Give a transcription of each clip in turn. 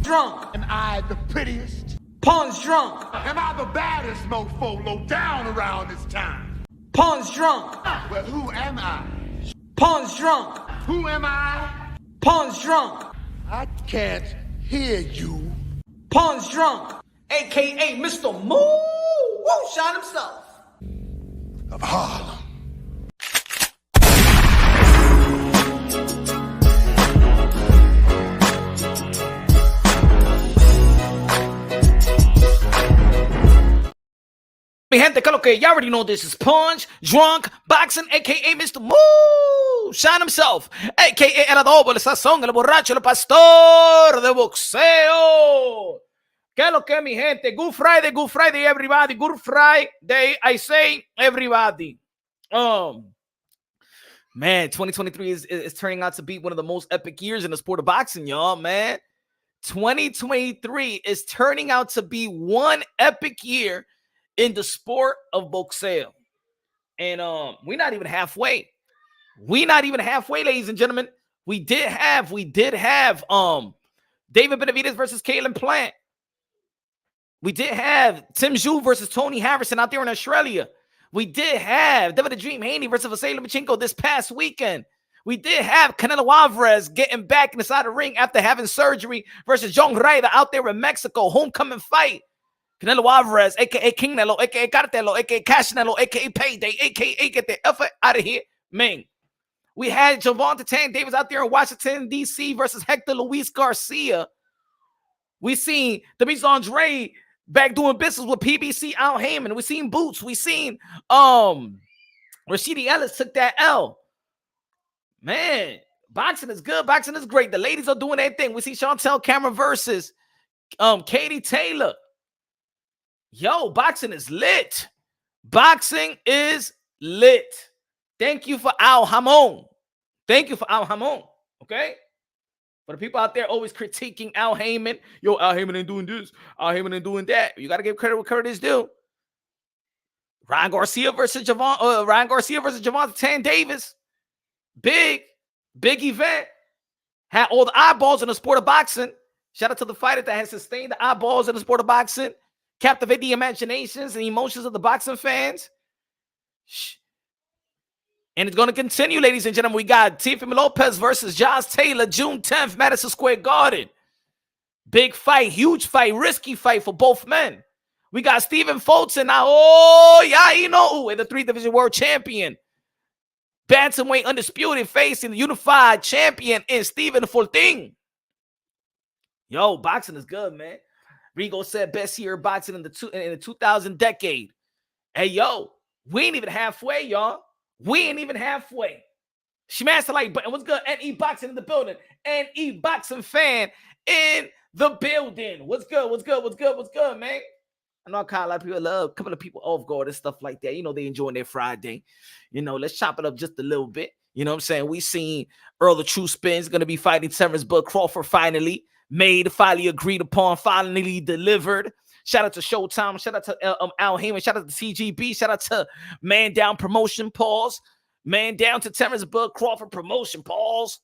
drunk? Am I the prettiest? Pawn's drunk. Am I the baddest mofo low down around this time? Pawn's drunk. Well, who am I? Pawn's drunk. Who am I? Pawn's drunk. I can't hear you. Pawn's drunk. AKA Mr. Moo Woo Shot himself. Of Harlem. Mi gente, que lo que you already know this is Punch, Drunk, Boxing, aka Mr. Moo Shot himself, aka El Adobo, el Sazón, el Borracho, el Pastor de Boxeo. Que lo que mi gente, Good Friday, everybody, Good Friday, I say, everybody. Man, 2023 is turning out to be one of the most epic years in the sport of boxing, y'all, man. 2023 is turning out to be one epic year in the sport of boxeo. And we're not even halfway. Ladies and gentlemen. We did have David Benavidez versus Caleb Plant. We did have Tim Zhu versus Tony Harrison out there in Australia. We did have David the Dream Haney versus Vasily Lomachenko this past weekend. We did have Canelo Alvarez getting back inside the ring after having surgery versus John Ryder out there in Mexico. Homecoming fight. Canelo Alvarez, a.k.a. King Nelo, a.k.a. Cartelo, a.k.a. Cash Nelo, a.k.a. Payday, a.k.a. get the effort out of here, man. We had Gervonta Tank Davis out there in Washington, D.C. versus Hector Luis Garcia. We seen Demetrius Andre back doing business with PBC Al Heyman. We seen Boots. We seen Rashidi Ellis took that L. Man, boxing is good. Boxing is great. The ladies are doing their thing. We see Chantel Cameron versus Katie Taylor. Yo, boxing is lit. Boxing is lit. Thank you for Al Hamon. Okay? For the people out there always critiquing Al Heyman. Yo, Al Heyman ain't doing this. Al Heyman ain't doing that. You got to give credit where credit is due. Ryan Garcia versus Gervonta Tank Davis. Big event. Had all the eyeballs in the sport of boxing. Shout out to the fighter that has sustained the eyeballs in the sport of boxing. Captivate the imaginations and emotions of the boxing fans. And it's going to continue, ladies and gentlemen. We got Teofimo Lopez versus Josh Taylor, June 10th, Madison Square Garden. Big fight, huge fight, risky fight for both men. We got Stephen Fulton now. Oh, yeah, you know, the 3-division world champion. Bantamweight Undisputed facing the unified champion in Stephen Fulton. Yo, boxing is good, man. Rigo said best year of boxing in the 2000 decade. Hey, yo, we ain't even halfway, y'all. We ain't even halfway. Smash the like button. What's good? NE Boxing in the building. NE Boxing fan in the building. What's good, man? I know a couple of people off guard and stuff like that. You know, they enjoying their Friday. You know, let's chop it up just a little bit. You know what I'm saying? We seen Errol the True Spence going to be fighting Terence Crawford finally. Made, finally agreed upon, finally delivered. Shout out to Showtime. Shout out to Al Heyman. Shout out to CGB. Shout out to Man Down Promotion, pause. Man Down to Terence Crawford Promotion, pause.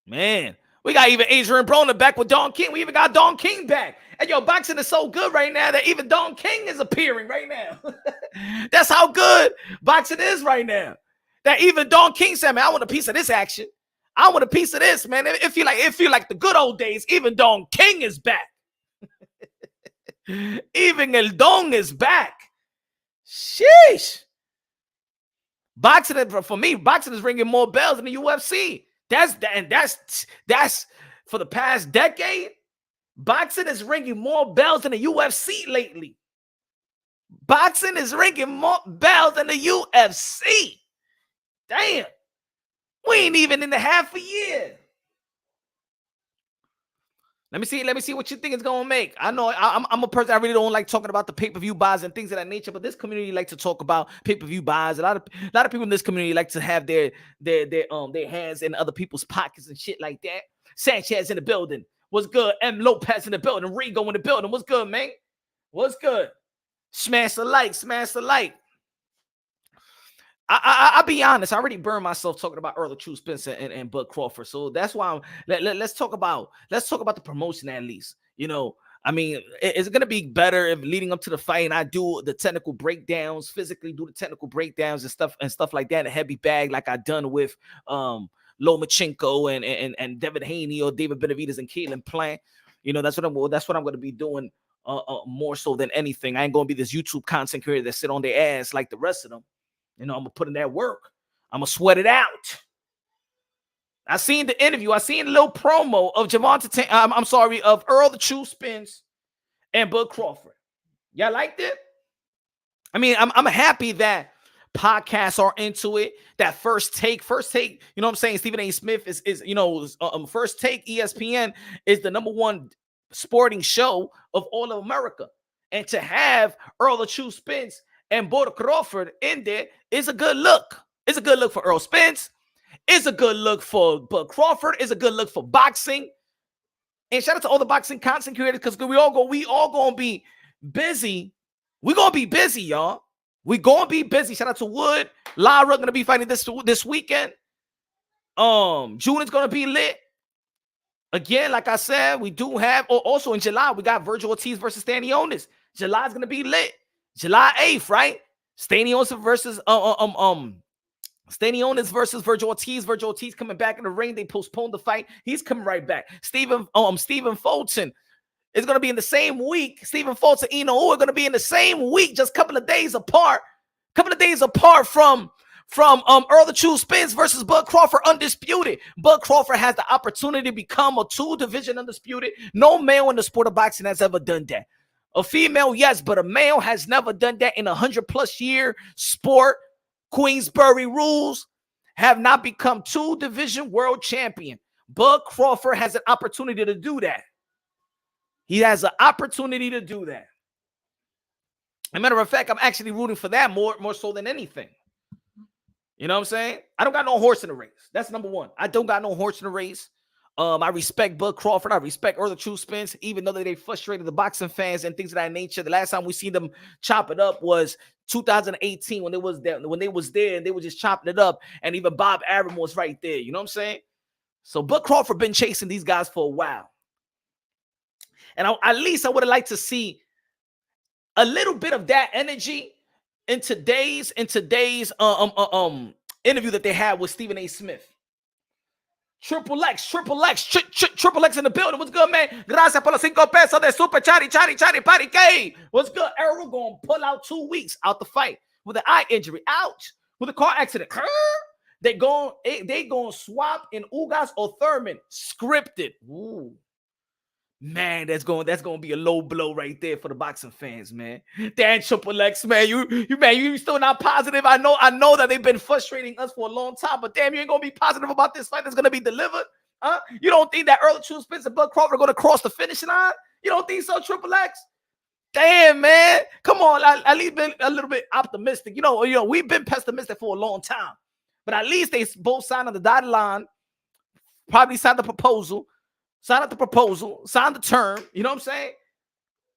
Man, we got even Adrian Broner back with Don King. We even got Don King back. And yo, boxing is so good right now that even Don King is appearing right now. That's how good boxing is right now. That even Don King said, man, I want a piece of this action. I want a piece of this, man. It feel like the good old days. Even Don King is back. Even El Don is back. Sheesh. Boxing, for me, boxing is ringing more bells than the UFC. That's for the past decade. Boxing is ringing more bells than the UFC lately. Boxing is ringing more bells than the UFC. Damn. We ain't even in the half a year. Let me see what you think it's gonna make. I know I'm a person, I really don't like talking about the pay-per-view buys and things of that nature, but this community like to talk about pay-per-view buys. A lot of people in this community like to have their hands in other people's pockets and shit like that. Sanchez in the building. What's good? M. Lopez in the building. Rigo in the building. What's good, man? What's good? Smash the like. I'll be honest. I already burned myself talking about Errol True Spence and Bud Crawford. So that's why let's talk about the promotion at least. You know, I mean, it's gonna be better if leading up to the fight and I do the technical breakdowns, physically do the technical breakdowns and stuff like that in a heavy bag, like I done with Lomachenko and Devin Haney or David Benavidez and Caitlin Plant. You know, that's what I'm gonna be doing more so than anything. I ain't gonna be this YouTube content creator that sit on their ass like the rest of them. You know, I'm gonna put in that work. I'm gonna sweat it out. I seen the interview. I seen a little promo of of Errol the True Spence and Bud Crawford. Y'all liked it? I mean, I'm happy that podcasts are into it. That first take, you know what I'm saying? Stephen A. Smith is First Take ESPN is the #1 sporting show of all of America. And to have Errol the True Spence and Bud Crawford in there is a good look. It's a good look for Errol Spence. It's a good look for Bud Crawford. It's a good look for boxing. And shout out to all the boxing content creators because we all gonna be busy. We're gonna be busy, y'all. We're gonna be busy. Shout out to Wood. Lara gonna be fighting this weekend. June is gonna be lit. Again, like I said, we do have also in July, we got Virgil Ortiz versus Stanionis. July is gonna be lit. July 8th, right? Stanionis versus Stanionis versus Virgil Ortiz. Virgil Ortiz coming back in the ring. They postponed the fight. He's coming right back. Stephen Fulton is going to be in the same week. Stephen Fulton, are going to be in the same week, just a couple of days apart. From Errol the True Spence versus Bud Crawford Undisputed. Bud Crawford has the opportunity to become a 2-division undisputed. No male in the sport of boxing has ever done that. A female, yes, but a male has never done that in 100+ year sport. Queensberry rules have not become 2-division world champion. Bud Crawford has an opportunity to do that. He has an opportunity to do that. As a matter of fact, I'm actually rooting for that more so than anything. You know what I'm saying? I don't got no horse in the race. That's #1. I don't got no horse in the race. I respect Bud Crawford. I respect Errol the True Spence, even though they frustrated the boxing fans and things of that nature. The last time we seen them chop it up was 2018 when they was there and they were just chopping it up. And even Bob Arum was right there. You know what I'm saying? So Bud Crawford been chasing these guys for a while. And at least I would have liked to see a little bit of that energy in today's interview that they had with Stephen A. Smith. Triple X in the building. What's good, man? Gracias por los 5 pesos de super chari party K. What's good? Errol gonna pull out 2 weeks out the fight with an eye injury. Ouch. With a car accident. They gonna swap in Ugas or Thurman. Scripted. Ooh. Man, that's going to be a low blow right there for the boxing fans, man. Dan Triple X, man, you still not positive. I know that they've been frustrating us for a long time, but damn, you ain't gonna be positive about this fight that's gonna be delivered, huh? You don't think that Errol True Spence and Bud Crawford are gonna cross the finish line? You don't think so, Triple X? Damn, man, come on, at least been a little bit optimistic. You know, we've been pessimistic for a long time, but at least they both signed on the dotted line, probably signed the proposal. Sign up the proposal, sign the term. You know what I'm saying?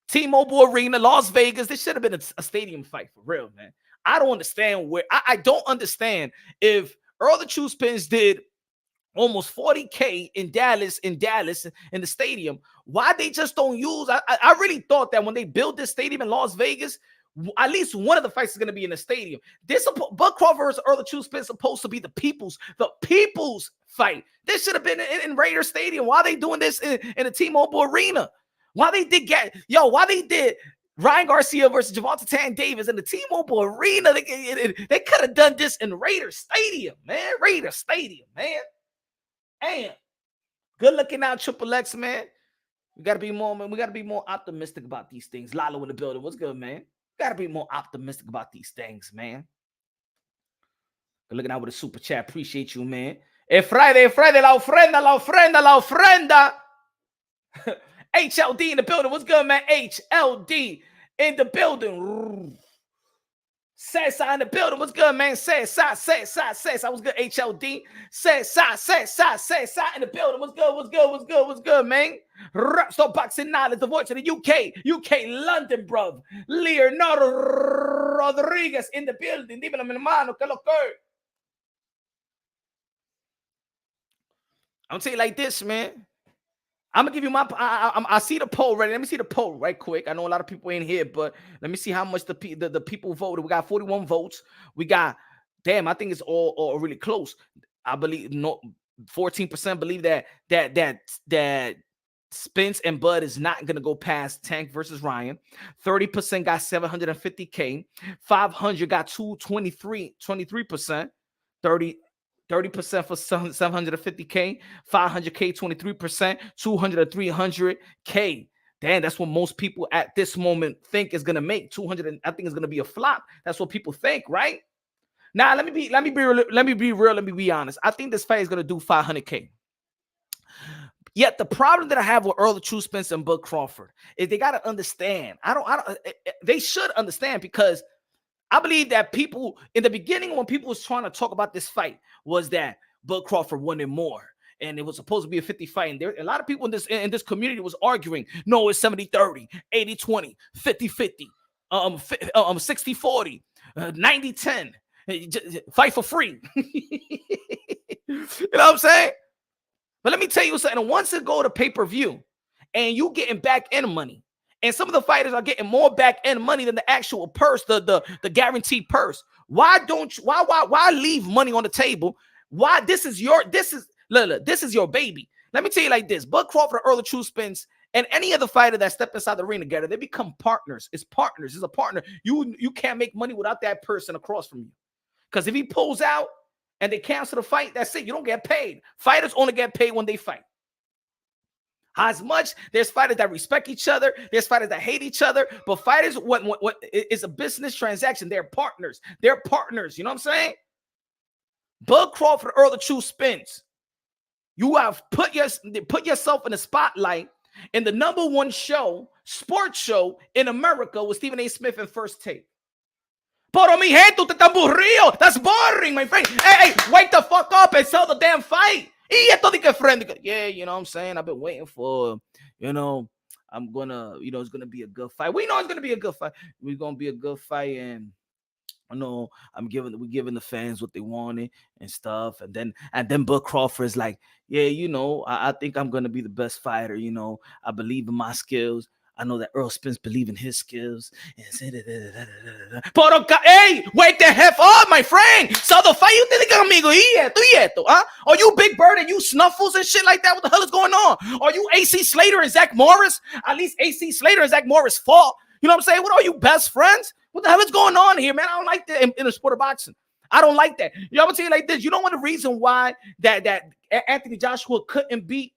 T-Mobile Arena, Las Vegas. This should have been a stadium fight for real, man. I don't understand I don't understand if Errol the True Spence did almost 40K in Dallas in the stadium. Why they just don't use? I really thought that when they built this stadium in Las Vegas, at least one of the fights is going to be in the stadium. This Bud Crawford versus Errol the True Spence supposed to be the people's fight. This should have been in Raider Stadium. Why are they doing this in the T-Mobile Arena? Why they did Ryan Garcia versus Gervonta Tan Davis in the T-Mobile Arena? They could have done this in Raider Stadium, man. Raider Stadium, man. Damn. Good looking out, Triple X, man. We gotta be more optimistic about these things. Lalo in the building. What's good, man? Gotta be more optimistic about these things, man. Good looking out with a super chat. Appreciate you, man. Friday, la ofrenda. HLD in the building. What's good, man? HLD in the building. Cesar in the building. What's good, man? Cesar. I was good, HLD. Cesar in the building. What's good, man? Stop boxing knowledge. The voice of the UK, London, bro. Leonardo Rodriguez in the building. Dímelo, mi hermano, que lo que. I'm gonna tell you like this, man. I'm gonna give you my. I see the poll ready. Let me see the poll right quick. I know a lot of people in here, but let me see how much the people voted. We got 41 votes. We got. Damn, I think it's all really close. I believe 14% believe that Spence and Bud is not gonna go past Tank versus Ryan. 30% got 750K. 500 got 23%. 30% for 750K, 500K, 23%, 200 300K. Damn, that's what most people at this moment think is gonna make 200. I think it's gonna be a flop. That's what people think, right? Now let me be real. Let me be honest. I think this fight is gonna do 500K. Yet the problem that I have with Errol the True Spence and Bud Crawford is they gotta understand. They should understand, because I believe that people in the beginning, when people was trying to talk about this fight, was that Bud Crawford wanted more, and it was supposed to be a 50 fight. And there, a lot of people in this community was arguing, no, it's 70-30, 80-20, 50-50, 60-40, 90-10, fight for free. You know what I'm saying? But let me tell you something. Once it go to pay-per-view and you getting back end money, and some of the fighters are getting more back end money than the actual purse, the guaranteed purse. Why leave money on the table? Why this is your baby. Let me tell you like this: Bud Crawford, Errol the True Spence, and any other fighter that step inside the ring together, they become partners. It's partners. It's a partner. You can't make money without that person across from you. Because if he pulls out and they cancel the fight, that's it. You don't get paid. Fighters only get paid when they fight. As much, there's fighters that respect each other, there's fighters that hate each other, but fighters, what it's a business transaction. They're partners. They're partners. You know what I'm saying? Bud Crawford, Errol the True Spence. You have put yourself in the spotlight in the #1 show, sports show in America with Stephen A. Smith and First Take. Pero mi gente, usted está aburrido. That's boring, my friend. Hey, wake the fuck up and sell the damn fight. Yeah, you know what I'm saying? I've been waiting for, I'm gonna, it's gonna be a good fight. We know it's gonna be a good fight. We're gonna be a good fight, and we're giving the fans what they wanted and stuff. And then Bud Crawford is like, yeah, I think I'm gonna be the best fighter. I believe in my skills. I know that Errol Spence believe in his skills. Pero, hey, wake the F up, my friend. So the fight you think amigo, huh? Are you Big Bird and you Snuffles and shit like that? What the hell is going on? Are you AC Slater and Zach Morris? At least AC Slater and Zach Morris fought. You know what I'm saying? What are you, best friends? What the hell is going on here, man? I don't like that in the sport of boxing. I don't like that. I'm gonna tell you like this. You know what the reason why that Anthony Joshua couldn't beat?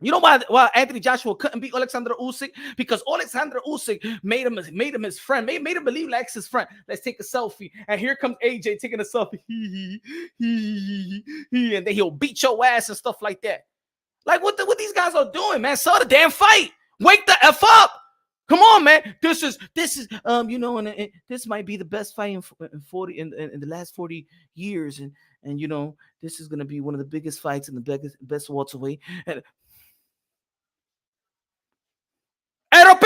You know why Anthony Joshua couldn't beat Alexander Usyk? Because Alexander Usyk made him his friend, made him believe like his friend. Let's take a selfie. And here comes AJ taking a selfie. And then he'll beat your ass and stuff like that. Like what these guys are doing, man. Sell the damn fight. Wake the F up. Come on, man. This is and this might be the best fight in the last 40 years. And this is gonna be one of the biggest fights in the best welterweight. And Errol,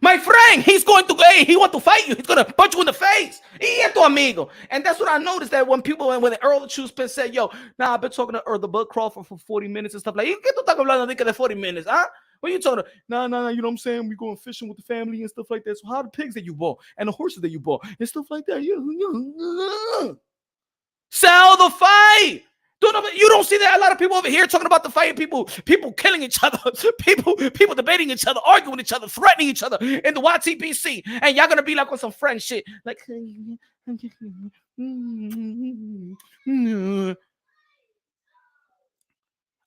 my friend, he want to fight you. He's gonna punch you in the face. Amigo. And that's what I noticed, that when Errol the True Spence said, yo, I've been talking to Errol the Bud Crawford for 40 minutes and stuff like, ¿qué tú estás hablando de 40 minutes, huh? What are you talking about? No, you know what I'm saying? We going fishing with the family and stuff like that. So how the pigs that you bought and the horses that you bought and stuff like that? Sell the fight. You don't see that a lot of people over here talking about the fight. People killing each other. People debating each other, arguing each other, threatening each other in the YTBC. And y'all gonna be like on some friend shit. Like, I'm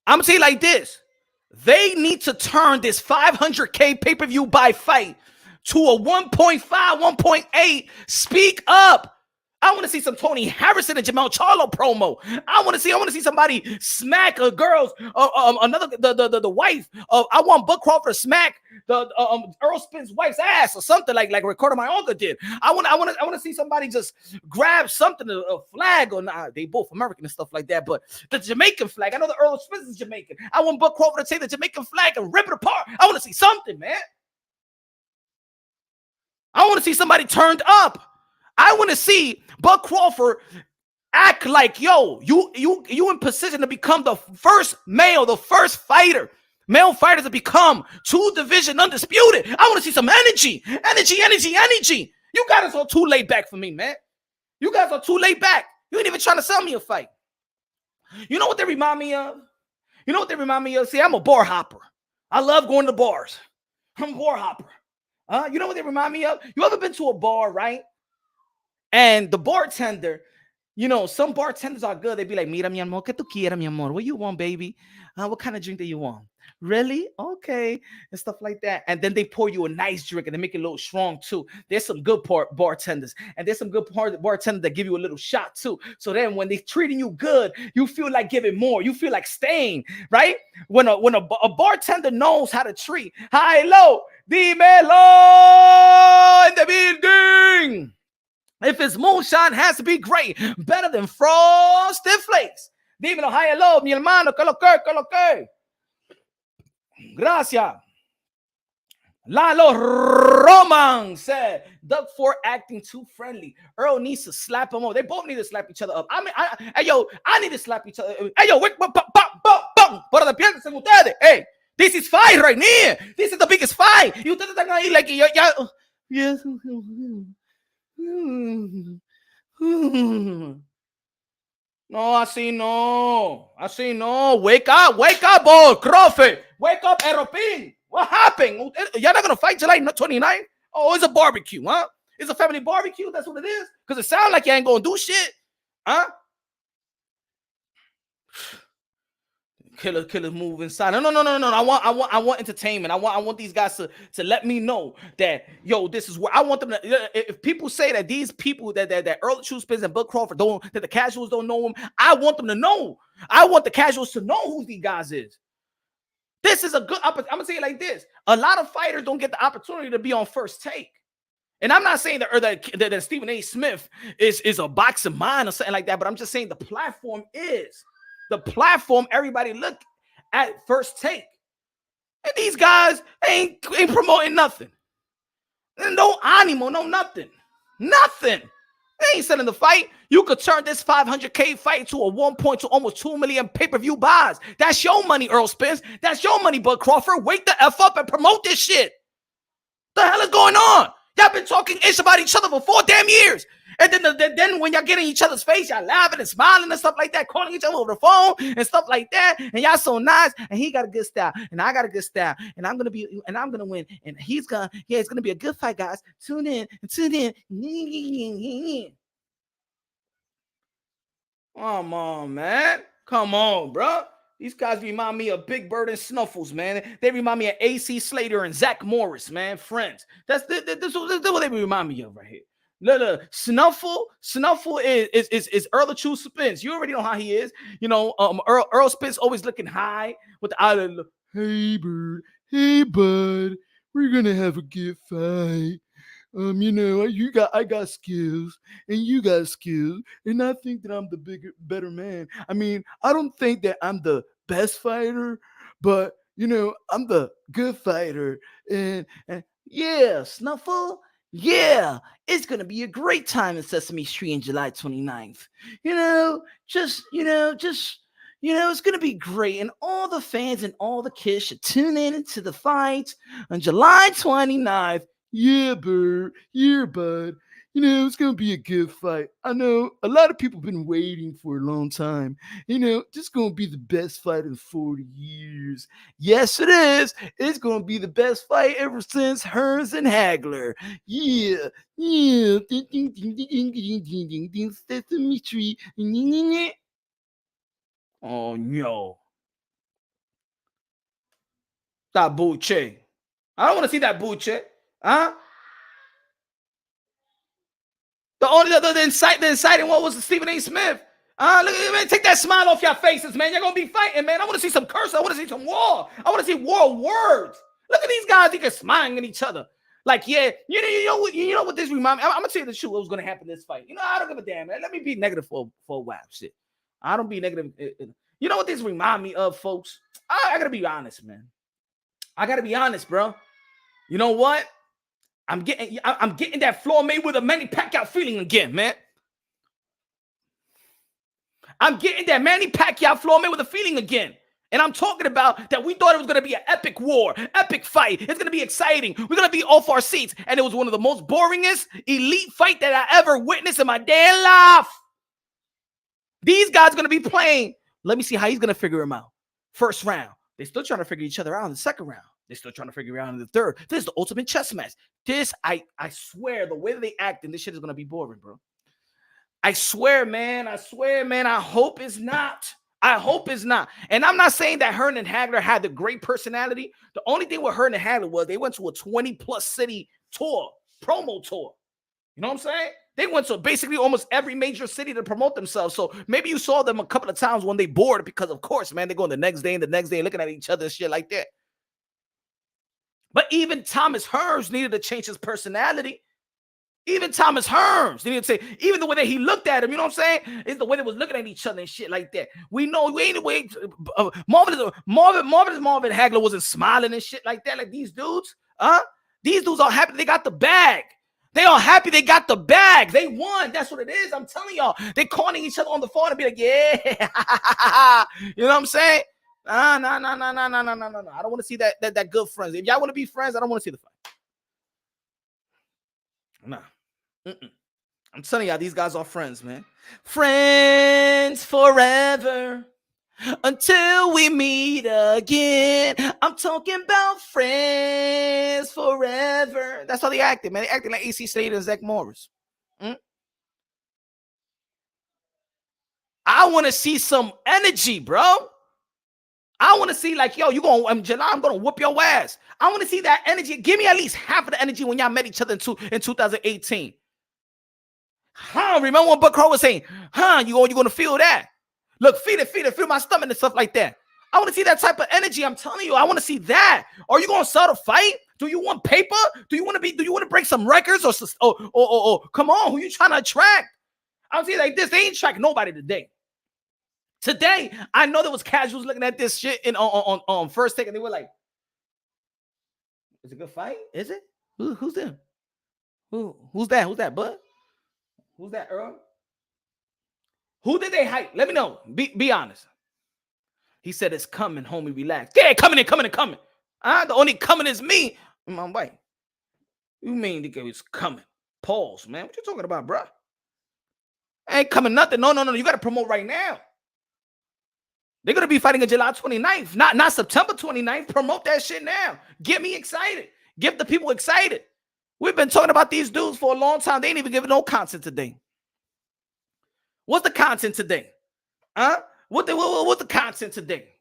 gonna tell you like this. They need to turn this 500K pay-per-view buy fight to a 1.5, 1.8. Speak up. I want to see some Tony Harrison and Jamal Charlo promo. I want to see somebody smack a girl's the wife. I want Bud Crawford to smack the Errol Spence wife's ass or something like Ricardo Mayorga did. I want to see somebody just grab something, a flag, or they both American and stuff like that. But the Jamaican flag, I know the Errol Spence is Jamaican. I want Bud Crawford to take the Jamaican flag and rip it apart. I want to see something, man. I want to see somebody turned up. I want to see Bud Crawford act like, yo, you in position to become the first male fighters to become 2-division undisputed. I want to see some energy. You guys are too laid back for me, man. You guys are too laid back. You ain't even trying to sell me a fight. You know what they remind me of? See, I'm a bar hopper. I love going to bars. I'm a bar hopper. You know what they remind me of? You ever been to a bar, right? And the bartender, you know, some bartenders are good. They be like, mira, mi amor, ¿qué tú quieres, mi amor? What you want, baby? What kind of drink do you want? Really? Okay. And stuff like that. And then they pour you a nice drink and they make it a little strong too. There's some good bartenders. And there's some good bartenders that give you a little shot too. So then when they're treating you good, you feel like giving more. You feel like staying, right? When a bartender knows how to treat, high, low, dímelo in the building. If it's moonshine, it has to be great. Better than Frosted Flakes. Dímelo, high and low, mi hermano, que lo que. Gracias. Lalo Roman said, Doug Ford acting too friendly. Errol needs to slap him over. They both need to slap each other up. I need to slap each other. Hey, yo, para de piensen ustedes. Hey, this is fight right here. This is the biggest fight. Y ustedes están ahí like, yes. No, así no. Wake up, boy, Crawford. Wake up, Errol. What happened? Y'all not gonna fight July 29th? Oh, it's a barbecue, huh? It's a family barbecue. That's what it is. Because it sounds like you ain't gonna do shit, huh? Killers move inside. No. I want entertainment. I want these guys to let me know that, yo, this is where I want them to. If people say that these people that Errol Spence and Bud Crawford that the casuals don't know them, I want them to know. I want the casuals to know who these guys is. This is a good opportunity. I'm gonna say it like this: a lot of fighters don't get the opportunity to be on First Take. And I'm not saying that Stephen A. Smith is a boxing mind or something like that, but I'm just saying the platform is. The platform, everybody look at First Take. And these guys ain't promoting nothing. No animo, no nothing. Nothing. They ain't selling the fight. You could turn this 500K fight to a 1 to almost 2 million pay-per-view buys. That's your money, Errol Spence. That's your money, Bud Crawford. Wake the F up and promote this shit. The hell is going on? Y'all been talking ish about each other for 4 damn years. And then when y'all get in each other's face, y'all laughing and smiling and stuff like that, calling each other over the phone and stuff like that. And y'all so nice. And he got a good style. And I got a good style. And I'm gonna win. And it's gonna be a good fight, guys. Tune in. Come on, man. Come on, bro. These guys remind me of Big Bird and Snuffles, man. They remind me of AC Slater and Zach Morris, man. Friends. That's what they remind me of right here. Look, Snuffle is Errol Spence. You already know how he is. You know, Errol Spence always looking high with the island. Hey, Bird. Hey, Bud. We're gonna have a good fight. You know, I got skills and you got skills, and I think that I'm the better man. I mean, I don't think that I'm the best fighter, but you know, I'm the good fighter. And yeah, Snuffle. Yeah, it's gonna be a great time in Sesame Street on July 29th. It's gonna be great, and all the fans and all the kids should tune in to the fight on July 29th. Yeah, Bud. You know, it's going to be a good fight. I know a lot of people have been waiting for a long time. You know, this is going to be the best fight in 40 years. Yes, it is. It's going to be the best fight ever since Hearns and Hagler. Yeah. Sesame Street. Oh, no. That buche. I don't want to see that buche. Huh? The inciting one was Stephen A. Smith. Look, man, take that smile off your faces, man. You're gonna be fighting, man. I want to see some curse. I want to see some war. I want to see war words. Look at these guys. They just smiling at each other. Like, yeah, you know what this reminds me. I'm gonna tell you the truth. What was gonna happen in this fight? You know, I don't give a damn, man. Let me be negative for a while. Shit, I don't be negative. You know what this remind me of, folks? I gotta be honest, man. I gotta be honest, bro. You know what? I'm getting that Floyd Mayweather Manny Pacquiao feeling again, man. I'm getting that Manny Pacquiao Floyd Mayweather feeling again. And I'm talking about that we thought it was going to be an epic war, epic fight. It's going to be exciting. We're going to be off our seats. And it was one of the most boringest elite fight that I ever witnessed in my damn life. These guys are going to be playing. Let me see how he's going to figure him out. First round. They're still trying to figure each other out in the second round. They're still trying to figure it out in the third. This is the ultimate chess match. This, I swear, the way that they act in this shit is going to be boring, bro. I swear, man. I hope it's not. I hope it's not. And I'm not saying that Hearn and Hagler had the great personality. The only thing with Hearn and Hagler was they went to a 20-plus city tour, promo tour. You know what I'm saying? They went to basically almost every major city to promote themselves. So maybe you saw them a couple of times when they bored because, of course, man, they're going the next day and looking at each other and shit like that. But even Thomas Hearns needed to change his personality. Even Thomas Hearns didn't say, even the way that he looked at him, you know what I'm saying? Is the way they was looking at each other and shit like that. We know, anyway, Marvin Hagler wasn't smiling and shit like that. Like these dudes, these dudes are happy they got the bag. They are happy they got the bag. They won. That's what it is. I'm telling y'all. They calling each other on the phone and be like, yeah. You know what I'm saying? No. I don't want to see that good friends. If y'all want to be friends, I don't want to see the fight. Nah. I'm telling y'all, these guys are friends, man. Friends forever until we meet again. I'm talking about friends forever. That's how they acted, man. They acted like AC Slater and Zach Morris. I want to see some energy, bro. I want to see like, yo, I'm going to whoop your ass. I want to see that energy. Give me at least half of the energy when y'all met each other in 2018. Remember when Buck Crawford was saying, you're going to feel that. Look, feel it, feel my stomach and stuff like that. I want to see that type of energy. I'm telling you, I want to see that. Are you going to sell the fight? Do you want paper? Do you want to break some records or come on, who you trying to attract? I was like this. They ain't attract nobody today. Today, I know there was casuals looking at this shit on First Take, and they were like, "Is it a good fight? Is it? Who's them? Who's that? Who's that, Bud? Who's that, Errol? Who did they hype? Let me know. Be honest." He said, "It's coming, homie. Relax. Yeah, coming. The only coming is me. My wife. You mean it's coming? Pause, man. What you talking about, bro? Ain't coming nothing. No. You got to promote right now. They're going to be fighting on July 29th, not September 29th. Promote that shit now. Get me excited. Get the people excited. We've been talking about these dudes for a long time. They ain't even giving no content today. What's the content today? What's the content today?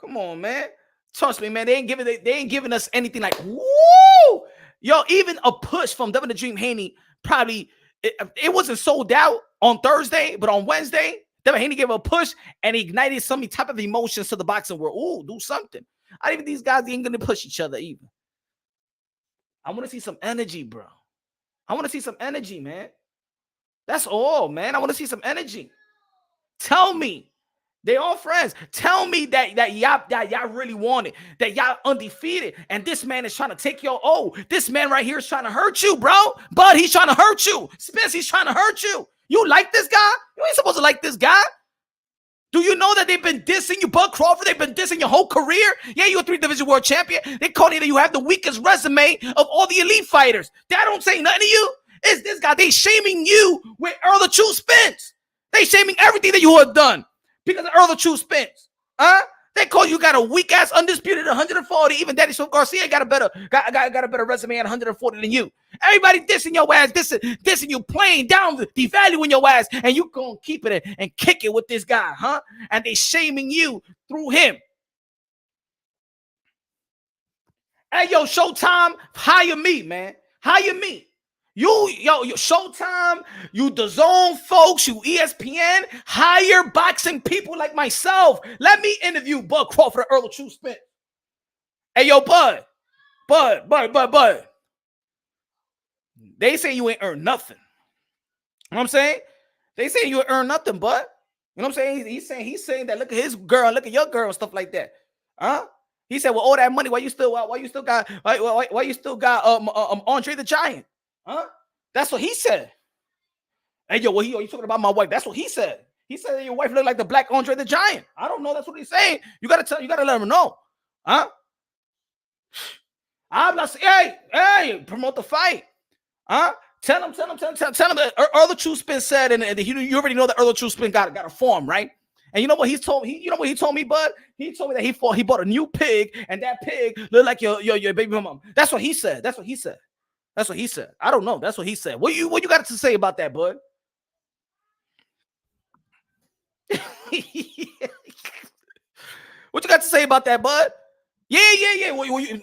Come on, man. Trust me, man. They ain't giving us anything like, woo! Yo, even a push from Devin the Dream Haney, probably, it wasn't sold out on Thursday, but on Wednesday, Devin Haney gave a push and ignited some type of emotions to the boxing world. Ooh, do something. I think these guys ain't going to push each other either. I want to see some energy, bro. I want to see some energy, man. That's all, man. I want to see some energy. Tell me. They all friends. Tell me that y'all really want it. That y'all undefeated. And this man is trying to take your, this man right here is trying to hurt you, bro. Bud, he's trying to hurt you. Spence, he's trying to hurt you. You like this guy? You ain't supposed to like this guy. Do you know that they've been dissing you, Bud Crawford? They've been dissing your whole career. Yeah, you're a 3-division world champion. They call you that you have the weakest resume of all the elite fighters. That don't say nothing to you. It's this guy. They shaming you with Errol the True Spence. They shaming everything that you have done because of Errol the True Spence. They call you got a weak ass undisputed 140. Even Daddy Swift Garcia got a better resume at 140 than you. Everybody dissing your ass, dissing you, playing down, devaluing your ass, and you gonna keep it and kick it with this guy, And they shaming you through him. Hey, yo, Showtime, hire me, man. Hire me. You Showtime, you DAZN folks, you ESPN, hire boxing people like myself. Let me interview Bud Crawford or Errol True Spence. Hey, yo, Bud. They say you ain't earned nothing. You know what I'm saying? They say you ain't earned nothing, Bud. You know what I'm saying? He's saying that look at his girl, look at your girl and stuff like that. He said, "Well, all that money, why you still got Andre the Giant?" Huh? That's what he said. Hey, yo, what you talking about my wife? That's what he said. He said that your wife looked like the black Andre the Giant. I don't know. That's what he's saying. You gotta let him know. Huh? I'm not saying, hey, promote the fight. Huh? Tell him that Errol True Spin said, and you already know that Errol True Spin got a form, right? And you know what he told me? You know what he told me, bud? He told me that he bought a new pig, and that pig looked like your baby mama. That's what he said. That's what he said. That's what he said. I don't know. That's what he said. What you got to say about that, bud? What you got to say about that, bud? Yeah.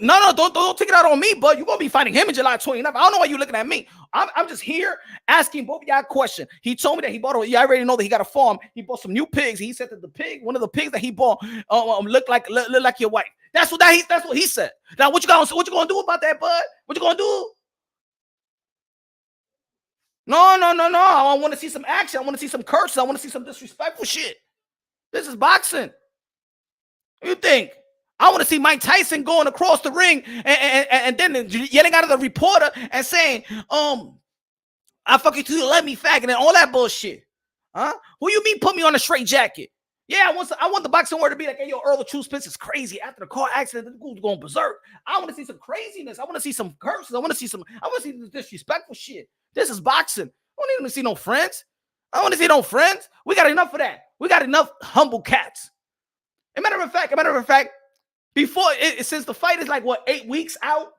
No, don't take it out on me, bud. You're gonna be fighting him in July 29th. I don't know why you're looking at me. I'm just here asking both of y'all a question. He told me that he bought I already know that he got a farm. He bought some new pigs. He said that one of the pigs that he bought looked like your wife. That's what he said. Now what you gonna do about that, bud? What you gonna do? No. I want to see some action. I want to see some curses. I want to see some disrespectful shit. This is boxing. What do you think? I want to see Mike Tyson going across the ring and then yelling out of the reporter and saying, I fuck you till you let me faggot and all that bullshit. Huh? Who you mean put me on a straight jacket? Yeah, I want the boxing world to be like, hey, yo, Errol True Spence is crazy. After the car accident, the dude's going berserk. I want to see some craziness. I want to see some curses. I want to see the disrespectful shit. This is boxing. I don't even see no friends. I want to see no friends. We got enough of that. We got enough humble cats. As a matter of fact, before since the fight is like what 8 weeks out,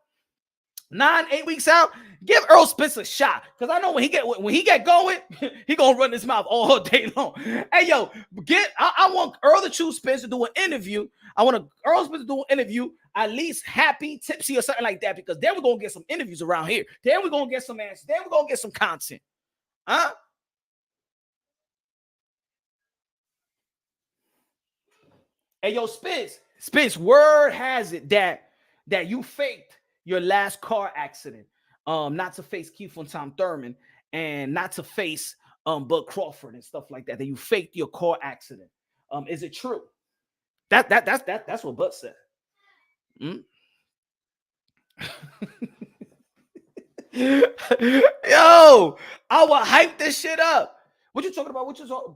8 weeks out, give Errol Spence a shot. Because I know when he get going, he gonna run his mouth all day long. Hey yo, I want Errol True Spence to do an interview. I want Errol Spence to do an interview, at least happy, tipsy, or something like that. Because then we're gonna get some interviews around here. Then we're gonna get some answers. Then we're gonna get some content. Huh? Hey, yo, Spence, word has it that you faked your last car accident, not to face Keith von Tom Thurman and not to face Bud Crawford and stuff like that. That you faked your car accident. Is it true? That's what Bud said. Yo, I will hype this shit up. What you talking about?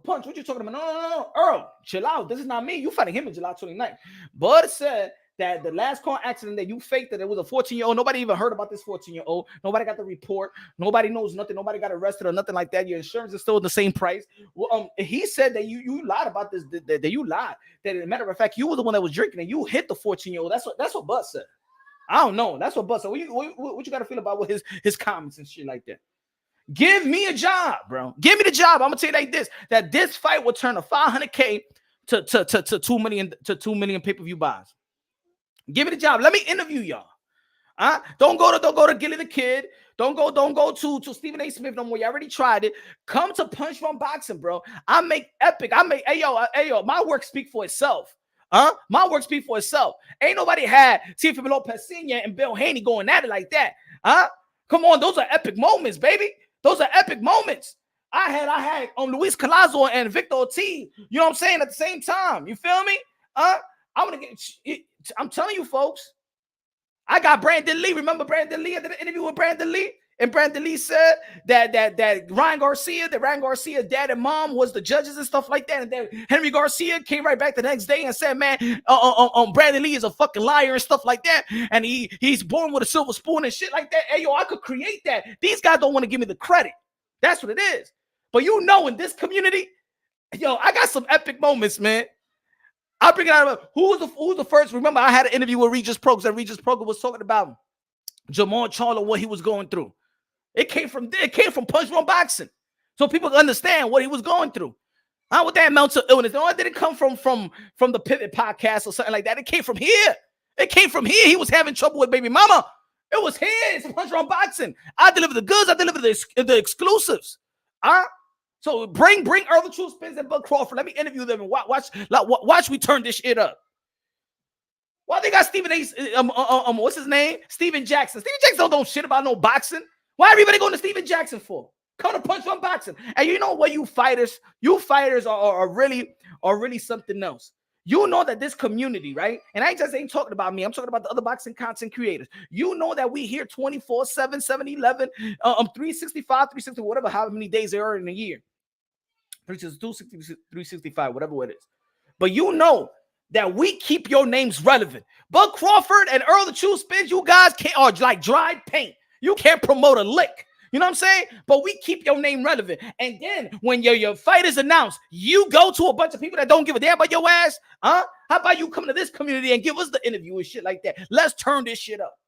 Punch? What you talking about? No. Errol, chill out. This is not me. You fighting him in July 29th. Bud said that the last car accident that you faked, that it was a 14-year-old. Nobody even heard about this 14-year-old. Nobody got the report. Nobody knows nothing. Nobody got arrested or nothing like that. Your insurance is still the same price. Well, he said that you lied about this. That you lied. That as a matter of fact, you were the one that was drinking and you hit the 14-year-old. That's what Bud said. I don't know. That's what Bud said. What you got to feel about his comments and shit like that? Give me a job, bro. Give me the job. I'm gonna tell you like this: that this fight will turn a $500K to 2 million pay-per-view buys. Give me the job. Let me interview y'all. Don't go to Gilly the Kid. Don't go to Stephen A. Smith no more. You already tried it. Come to Punch From Boxing, bro. I make epic. Hey yo. My work speak for itself. My work speak for itself. Ain't nobody had Teofimo Lopez Sr. and Bill Haney going at it like that. Come on, those are epic moments, baby. Those are epic moments. I had Luis Collazo and Victor Ortiz, you know what I'm saying, at the same time. You feel me? I'm telling you, folks. I got Brandon Lee. Remember Brandon Lee? I did an interview with Brandon Lee. And Brandon Lee said that Ryan Garcia's dad and mom was the judges and stuff like that. And then Henry Garcia came right back the next day and said, man, Brandon Lee is a fucking liar and stuff like that. And he's born with a silver spoon and shit like that. Hey, yo, I could create that. These guys don't want to give me the credit. That's what it is. But you know, in this community, yo, I got some epic moments, man. I'll bring it out. Who was the first? Remember, I had an interview with Regis Progress, and Regis Progress was talking about Jamal Charlo, what he was going through. It came from there. It came from Punch From Boxing, so people understand what he was going through. With that mental illness, no, it didn't come from the Pivot podcast or something like that. It came from here. It came from here. He was having trouble with baby mama. It was here. It's Punch From Boxing. I deliver the goods. I deliver the exclusives. So bring Errol True Spence and Bud Crawford. Let me interview them and watch we turn this shit up. Why they got Stephen A. What's his name? Steven Jackson. Steven Jackson don't know shit about no boxing. Why everybody going to Steven Jackson for? Come to Punch From Boxing. And you know what, you fighters are really something else. You know that this community, right? And I just ain't talking about me. I'm talking about the other boxing content creators. You know that we here 24/7, 7-11, 365, 360, whatever, how many days there are in a year. 360, 365, whatever it is. But you know that we keep your names relevant. Bud Crawford and Errol the True Spence, you guys can't, are like dried paint. You can't promote a lick. You know what I'm saying? But we keep your name relevant. And then when your fight is announced, you go to a bunch of people that don't give a damn about your ass. Huh? How about you come to this community and give us the interview and shit like that? Let's turn this shit up.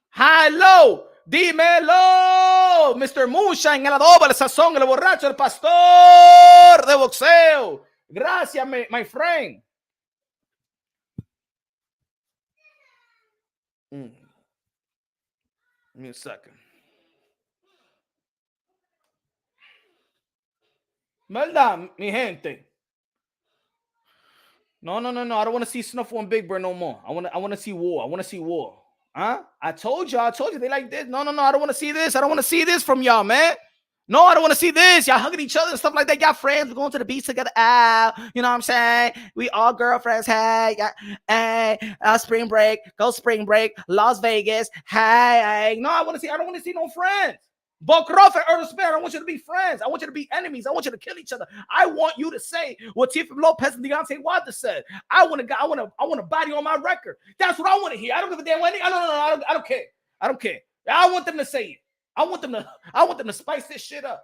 High, low, dímelo, Mr. Moonshine, el adobo, el sazón, el borracho, el pastor de boxeo. Gracias, my friend. Give me a second. ¿Verdad, mi gente? No. I don't want to see Snuffle and Big Bird no more. I want to see war. I want to see war. Huh? I told you they like this. No. I don't want to see this. I don't want to see this from y'all, man. No, I don't want to see this. Y'all hugging each other and stuff like that. Y'all friends. We're going to the beach together. You know what I'm saying? We all girlfriends. Hey, spring break. Go spring break. Las Vegas. Hey. No, I don't want to see no friends. But Crawford, Errol, Spence, I don't want you to be friends. I want you to be enemies. I want you to kill each other. I want you to say what Tiffany Lopez and Deontay Wilder said. I want a body on my record. That's what I want to hear. I don't give a damn what. I don't care. I don't care. I want them to say it. I want them to spice this shit up.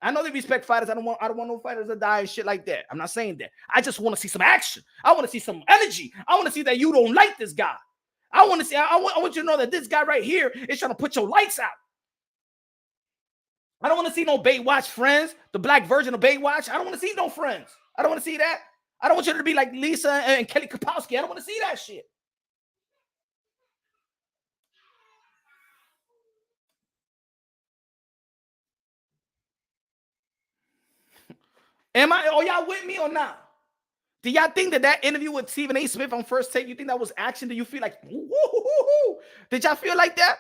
I know they respect fighters. I don't want no fighters to die and shit like that. I'm not saying that. I just want to see some action. I want to see some energy. I want to see that you don't like this guy. I want you to know that this guy right here is trying to put your lights out. I don't want to see no Baywatch friends, the black version of Baywatch. I don't want to see no friends. I don't want to see that. I don't want you to be like Lisa and Kelly Kapowski. I don't want to see that shit. Are y'all with me or not? Do y'all think that interview with Stephen A. Smith on First Take, you think that was action? Do you feel like, woo-hoo-hoo-hoo? Did y'all feel like that?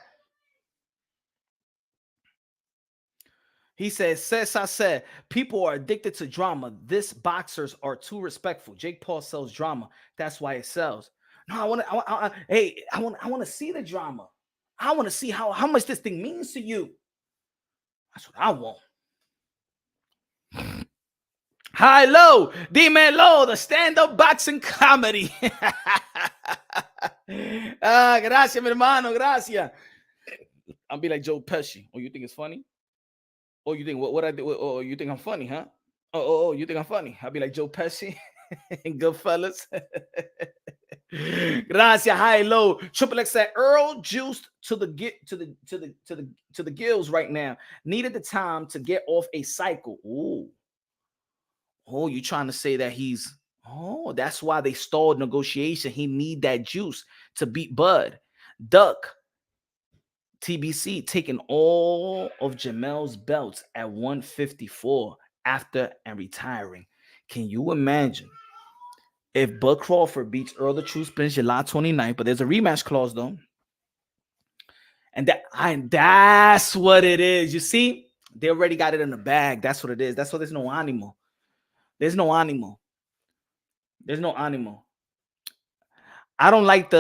He says, Cesar said, people are addicted to drama. This boxers are too respectful. Jake Paul sells drama. That's why it sells. No, I want to see the drama. I want to see how much this thing means to you. That's what I want. High low, dímelo, the stand-up boxing comedy. Gracias, mi hermano, gracias. I'll be like Joe Pesci. Oh, you think it's funny? Oh, you think what I do? Oh, you think I'm funny, huh? Oh, you think I'm funny? I'll be like Joe Pesci and Goodfellas. Gracias, high low. Triple X said Errol juiced to the gills right now. Needed the time to get off a cycle. Oh, you trying to say that he's that's why they stalled negotiation. He need that juice to beat Bud. Duck. TBC taking all of Jamel's belts at 154 after and retiring. Can you imagine if Bud Crawford beats Errol the True Spence July 29th, but there's a rematch clause though. And that's what it is. You see, they already got it in the bag. That's what it is. That's why there's no animal. There's no animal. There's no animal. I don't like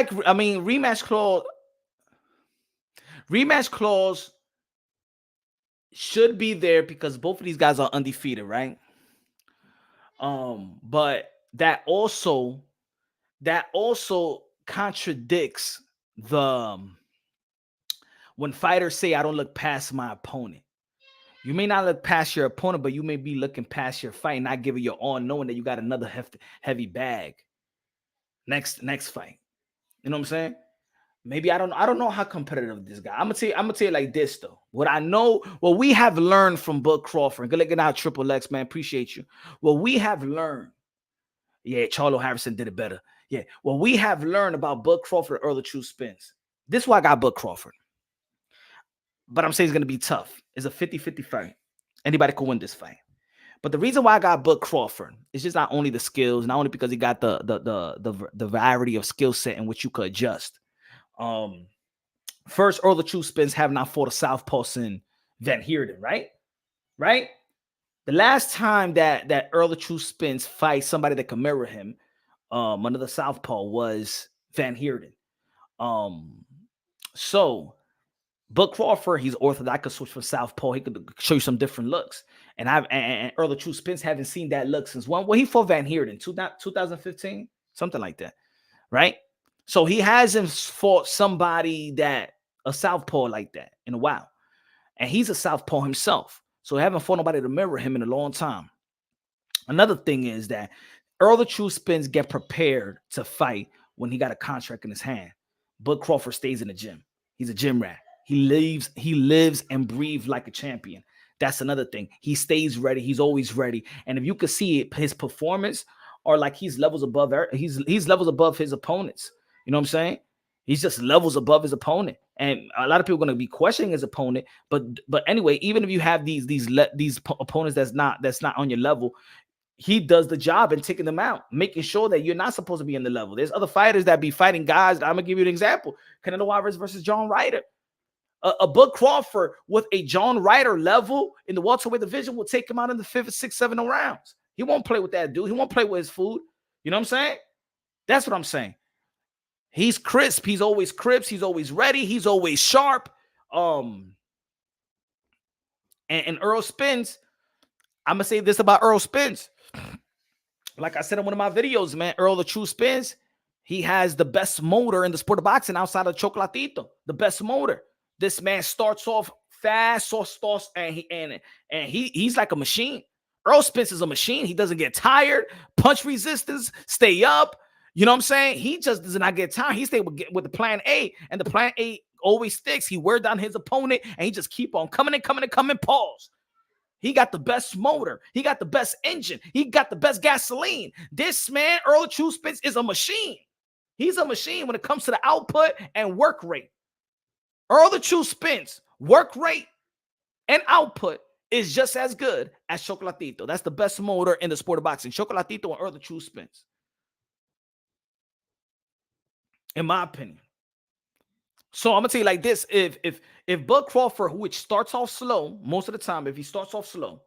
rematch clause. Rematch clause should be there because both of these guys are undefeated, right? But that also contradicts when fighters say, I don't look past my opponent. You may not look past your opponent, but you may be looking past your fight, not giving your all, knowing that you got another heavy bag next fight. You know what I'm saying? Maybe I don't know how competitive this guy. I'm gonna tell you like this though. What we have learned from Bud Crawford. Good looking out, Triple X, man. Appreciate you. What we have learned. Yeah, Charlo Harrison did it better. Yeah. What we have learned about Bud Crawford, Errol the True Spence. This is why I got Bud Crawford. But I'm saying it's gonna be tough. It's a 50-50 fight. Anybody could win this fight. But the reason why I got Bud Crawford is just not only the skills, not only because he got the variety of skill set in which you could adjust. First, Errol the True Spence have not fought a southpaw in Van Heerden, right? right? The last time that Earl the True Spence fight somebody that can mirror him, another southpaw, was Van Heerden. So Bud Crawford, he's orthodox, could switch for southpaw. He could show you some different looks. And Earl the True Spence haven't seen that look since when? Well, he fought Van Heerden, 2015, something like that, right? So he hasn't fought somebody that a southpaw like that in a while, and he's a southpaw himself. So he haven't fought nobody to mirror him in a long time. Another thing is that Earl the True Spence get prepared to fight when he got a contract in his hand. Bud Crawford stays in the gym. He's a gym rat. He lives and breathes like a champion. That's another thing. He stays ready. He's always ready. And if you could see it, his performance are like he's levels above. He's levels above his opponents. You know what I'm saying? He's just levels above his opponent. And a lot of people are going to be questioning his opponent. But anyway, even if you have these opponents that's not on your level, he does the job in taking them out, making sure that you're not supposed to be in the level. There's other fighters that be fighting guys. I'm gonna give you an example: Canelo Alvarez versus John Ryder. A Bud Crawford with a John Ryder level in the welterweight division will take him out in the 5th, 6th, 7th rounds. He won't play with that dude. He won't play with his food. You know what I'm saying? That's what I'm saying. He's crisp. He's always crisp. He's always ready. He's always sharp. And Errol Spence, I'm gonna say this about Errol Spence. Like I said in one of my videos, man, Errol the True Spence, he has the best motor in the sport of boxing outside of Chocolatito. The best motor. This man starts off fast, and he's like a machine. Errol Spence is a machine. He doesn't get tired. Punch resistance, stay up. You know what I'm saying? He just does not get tired. He stayed with the plan A, and the plan A always sticks. He wear down his opponent, and he just keep on coming. Pause. He got the best motor. He got the best engine. He got the best gasoline. This man, Errol True Spence, is a machine. He's a machine when it comes to the output and work rate. Errol the True Spence, work rate and output is just as good as Chocolatito. That's the best motor in the sport of boxing. Chocolatito and Errol the True Spence, in my opinion. So I'm gonna tell you like this: if Bud Crawford, which starts off slow most of the time, if he starts off slow,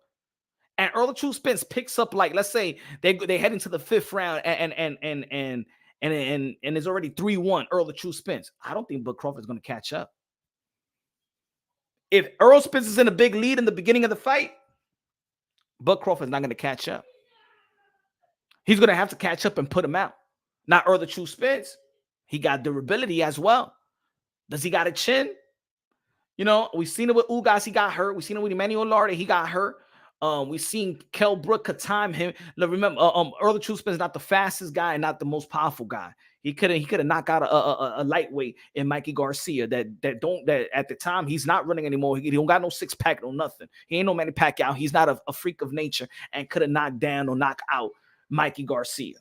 and Errol True Spence picks up, like, let's say they head into the 5th round and it's already 3-1 Errol True Spence, I don't think Bud Crawford is gonna catch up. If Errol Spence is in a big lead in the beginning of the fight, Bud Crawford is not gonna catch up. He's gonna have to catch up and put him out. Not Errol True Spence. He got durability as well. Does he got a chin? You know, we've seen it with Ugas. He got hurt. We've seen it with Emmanuel Larde. He got hurt. We've seen Kell Brook could time him. Remember, Errol True Spence is not the fastest guy and not the most powerful guy. He could have knocked out a lightweight in Mikey Garcia that at the time he's not running anymore. He don't got no 6-pack, no nothing. He ain't no Manny Pacquiao. He's not a freak of nature and could have knocked down or knocked out Mikey Garcia.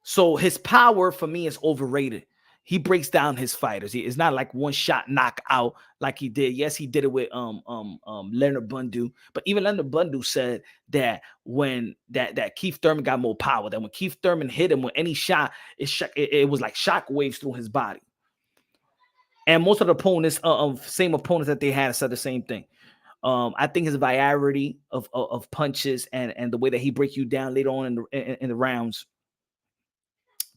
So his power for me is overrated. He breaks down his fighters. It's not like one shot knockout like he did. Yes, he did it with Leonard Bundu, but even Leonard Bundu said that when that Keith Thurman got more power. That when Keith Thurman hit him with any shot, it was like shock waves through his body. And most of the opponents, same opponents that they had, said the same thing. I think his variety of punches and the way that he break you down later on in the rounds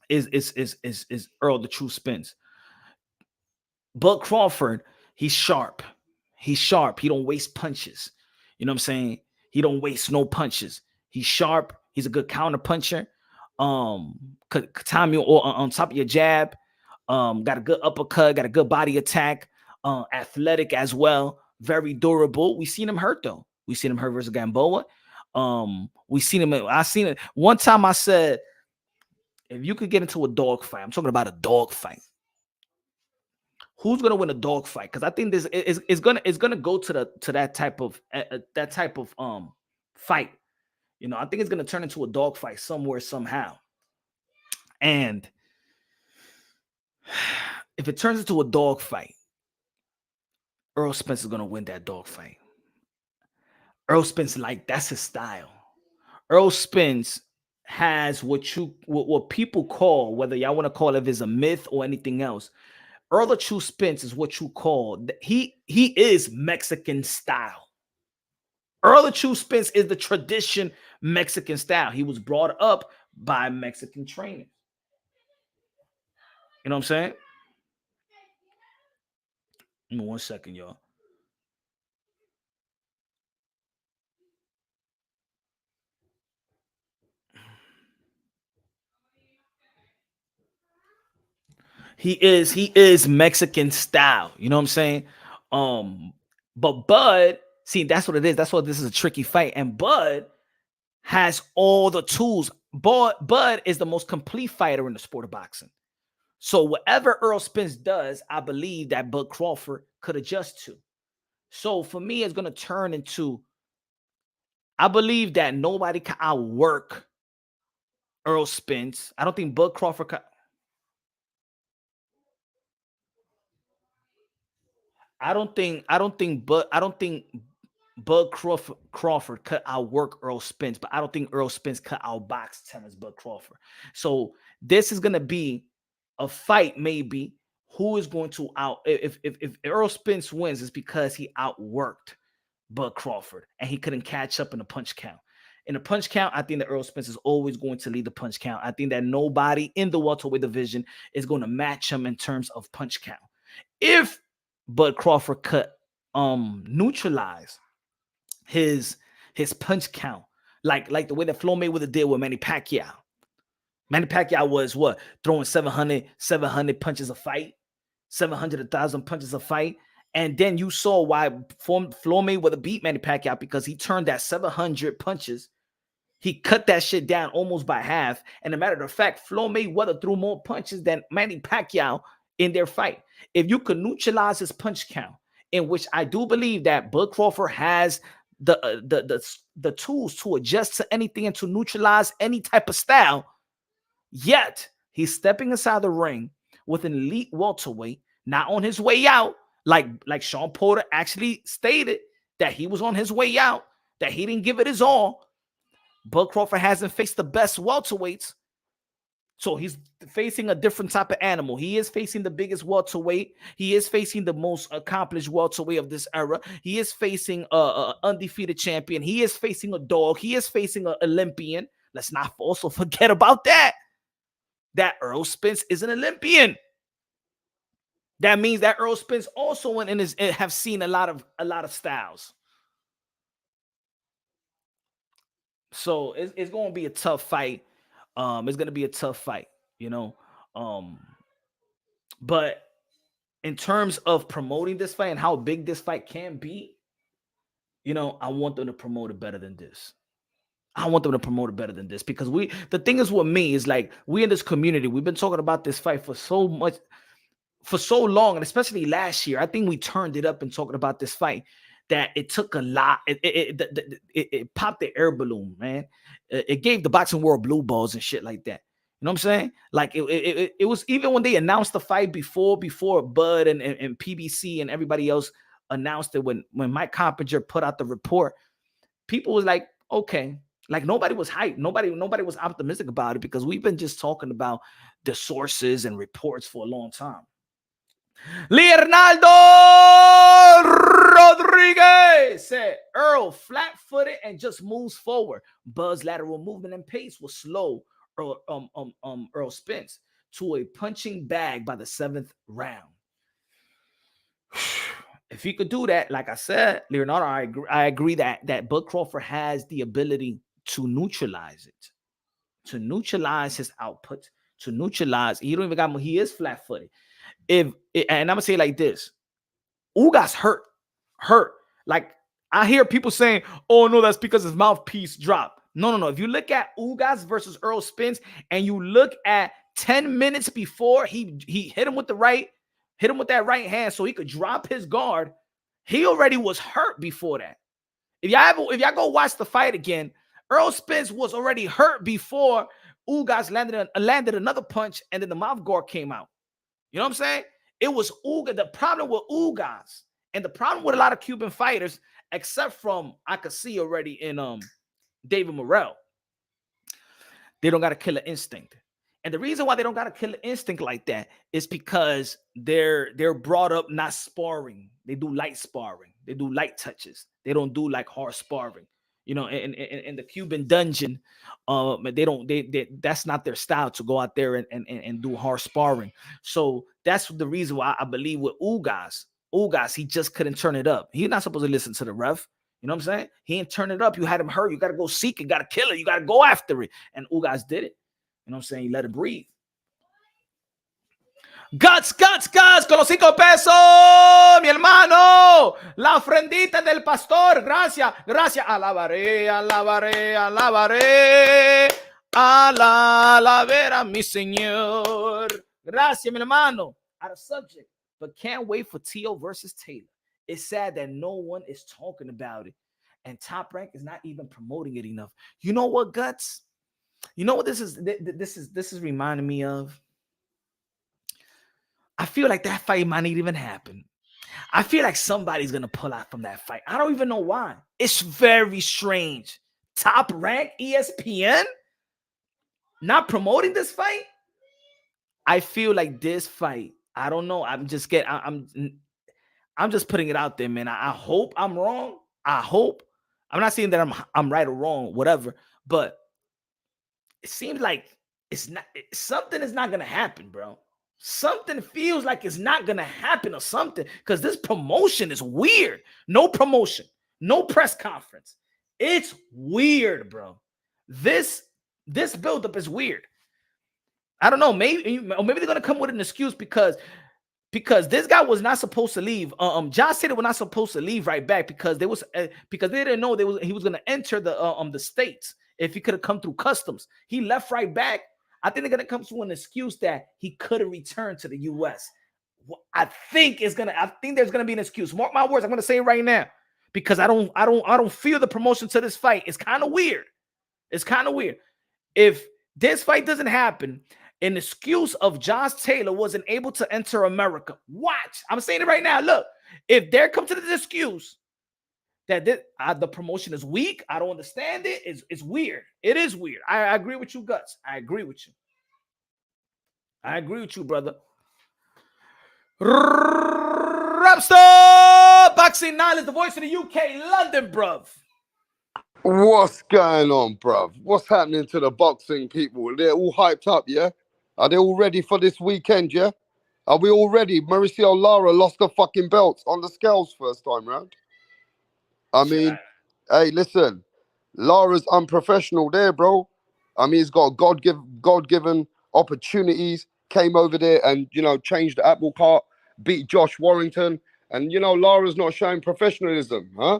is Errol the True Spence. Bud Crawford, he's sharp. He's sharp. He don't waste punches. You know what I'm saying? He don't waste no punches. He's sharp. He's a good counter puncher. Could time you on top of your jab. Got a good uppercut. Got a good body attack. Athletic as well. Very durable. We seen him hurt though. We seen him hurt versus Gamboa. We seen him. I seen it one time. I said, if you could get into a dog fight, I'm talking about a dog fight. Who's gonna win a dog fight? Because I think this is gonna go to that type of fight. You know, I think it's gonna turn into a dog fight somewhere somehow. And if it turns into a dog fight, Errol Spence is gonna win that dog fight. Errol Spence, like, that's his style. Errol Spence has what people call, whether y'all want to call it if it's a myth or anything else, Earl the True Spence is what you call, he is Mexican style. Earl the True Spence is the tradition Mexican style. He was brought up by Mexican trainers. You know what I'm saying? Give me 1 second, y'all. He is Mexican style. You know what I'm saying? But Bud, see, that's what it is. That's why this is a tricky fight. And Bud has all the tools. Bud is the most complete fighter in the sport of boxing. So whatever Errol Spence does, I believe that Bud Crawford could adjust to. So for me, it's going to turn into, I believe that nobody can outwork Errol Spence. I don't think Bud Crawford can. I don't think Bud Crawford could outwork Errol Spence, but I don't think Errol Spence could outbox Terence Bud Crawford. So this is going to be a fight, maybe, who is going to if Errol Spence wins, it's because he outworked Bud Crawford and he couldn't catch up in the punch count. In the punch count, I think that Errol Spence is always going to lead the punch count. I think that nobody in the welterweight division is going to match him in terms of punch count. If Bud Crawford could neutralize his punch count, like the way that Floyd Mayweather did with Manny Pacquiao. Manny Pacquiao was what, throwing 700 punches a fight, 700, 1,000 punches a fight. And then you saw why Floyd Mayweather beat Manny Pacquiao, because he turned that 700 punches. He cut that shit down almost by half. And a matter of fact, Floyd Mayweather threw more punches than Manny Pacquiao in their fight. If you could neutralize his punch count, in which I do believe that Bud Crawford has the tools to adjust to anything and to neutralize any type of style, yet he's stepping inside the ring with an elite welterweight, not on his way out, like Sean Porter actually stated that he was on his way out, that he didn't give it his all. Bud Crawford hasn't faced the best welterweights, so he's facing a different type of animal. He is facing the biggest welterweight. He is facing the most accomplished welterweight of this era. He is facing a undefeated champion. He is facing a dog. He is facing an Olympian. Let's not also forget about that. That Errol Spence is an Olympian. That means that Errol Spence also went and have seen a lot of styles. So it's going to be a tough fight. It's going to be a tough fight, you know. But in terms of promoting this fight and how big this fight can be, you know, I want them to promote it better than this. I want them to promote it better than this, because the thing is with me is, like, we in this community, we've been talking about this fight for so long, and especially last year. I think we turned it up and talking about this fight, that it took a lot. It popped the air balloon, man. It gave the boxing world blue balls and shit like that. You know what I'm saying? Like it was, even when they announced the fight before Bud and PBC and everybody else announced it, when Mike Coppinger put out the report, people was like, okay. Like, nobody was hyped. Nobody was optimistic about it, because we've been just talking about the sources and reports for a long time. Leonardo Rodriguez said Errol flat-footed and just moves forward. Bud's lateral movement and pace was slow. Errol Spence to a punching bag by the 7th round. If he could do that, like I said, Leonardo, I agree that Bud Crawford has the ability to neutralize it, to neutralize his output, to neutralize. He don't even got. He is flat-footed. And I'm gonna say it like this: Ugas hurt. Like, I hear people saying, "Oh no, that's because his mouthpiece dropped." No. If you look at Ugas versus Errol Spence, and you look at 10 minutes before he hit him with that right hand so he could drop his guard, he already was hurt before that. If y'all go watch the fight again, Errol Spence was already hurt before Ugas landed another punch, and then the mouth guard came out. You know what I'm saying? It was Ugas. The problem with Ugas, and the problem with a lot of Cuban fighters, except from, I could see already in David Morrell, they don't got a killer instinct. And the reason why they don't got a killer instinct like that is because they're brought up not sparring. They do light sparring. They do light touches. They don't do like hard sparring. You know, in the Cuban dungeon, they that's not their style to go out there and do hard sparring. So that's the reason why I believe with Ugas, he just couldn't turn it up. He's not supposed to listen to the ref. You know what I'm saying? He ain't turn it up. You had him hurt. You got to go seek it. Got to kill it. You got to go after it. And Ugas did it. You know what I'm saying? He let it breathe. Guts, con los 5 pesos, mi hermano. La ofrendita del pastor. Gracias. Alabaré. Alabaré a mi Señor. Gracias, mi hermano. Out of subject, but can't wait for T.O. versus Taylor. It's sad that no one is talking about it. And Top Rank is not even promoting it enough. You know what, Guts? You know what this is reminding me of? I feel like that fight might not even happen. I feel like somebody's going to pull out from that fight. I don't even know why. It's very strange. Top Rank, ESPN, not promoting this fight? I feel like this fight, I don't know. I'm just putting it out there, man. I hope I'm wrong. I hope. I'm not saying that I'm right or wrong, whatever, but it seems like something is not gonna happen, bro. Something feels like it's not gonna happen or something, because this promotion is weird. No promotion, no press conference. It's weird, bro. This buildup is weird. I don't know. Maybe they're gonna come with an excuse because this guy was not supposed to leave. Josh said it was not supposed to leave right back because they didn't know he was gonna enter the states if he could have come through customs. He left right back. I think they're gonna come to an excuse that he couldn't return to the U.S. I think there's gonna be an excuse. Mark my words. I'm gonna say it right now because I don't feel the promotion to this fight. It's kind of weird. If this fight doesn't happen, an excuse of Josh Taylor wasn't able to enter America. Watch. I'm saying it right now. Look, if there comes to this excuse that the promotion is weak, I don't understand it. It's weird. It is weird. I agree with you, Guts. I agree with you, brother. Rapstar Boxing Knowledge, the voice of the UK, London, bruv. What's going on, bruv? What's happening to the boxing people? They're all hyped up, yeah? Are they all ready for this weekend, yeah? Are we all ready? Mauricio Lara lost the fucking belts on the scales first time round. I mean, hey, listen, Lara's unprofessional there, bro. I mean, he's got God-given opportunities, came over there and, changed the apple cart, beat Josh Warrington, and, Lara's not showing professionalism, huh?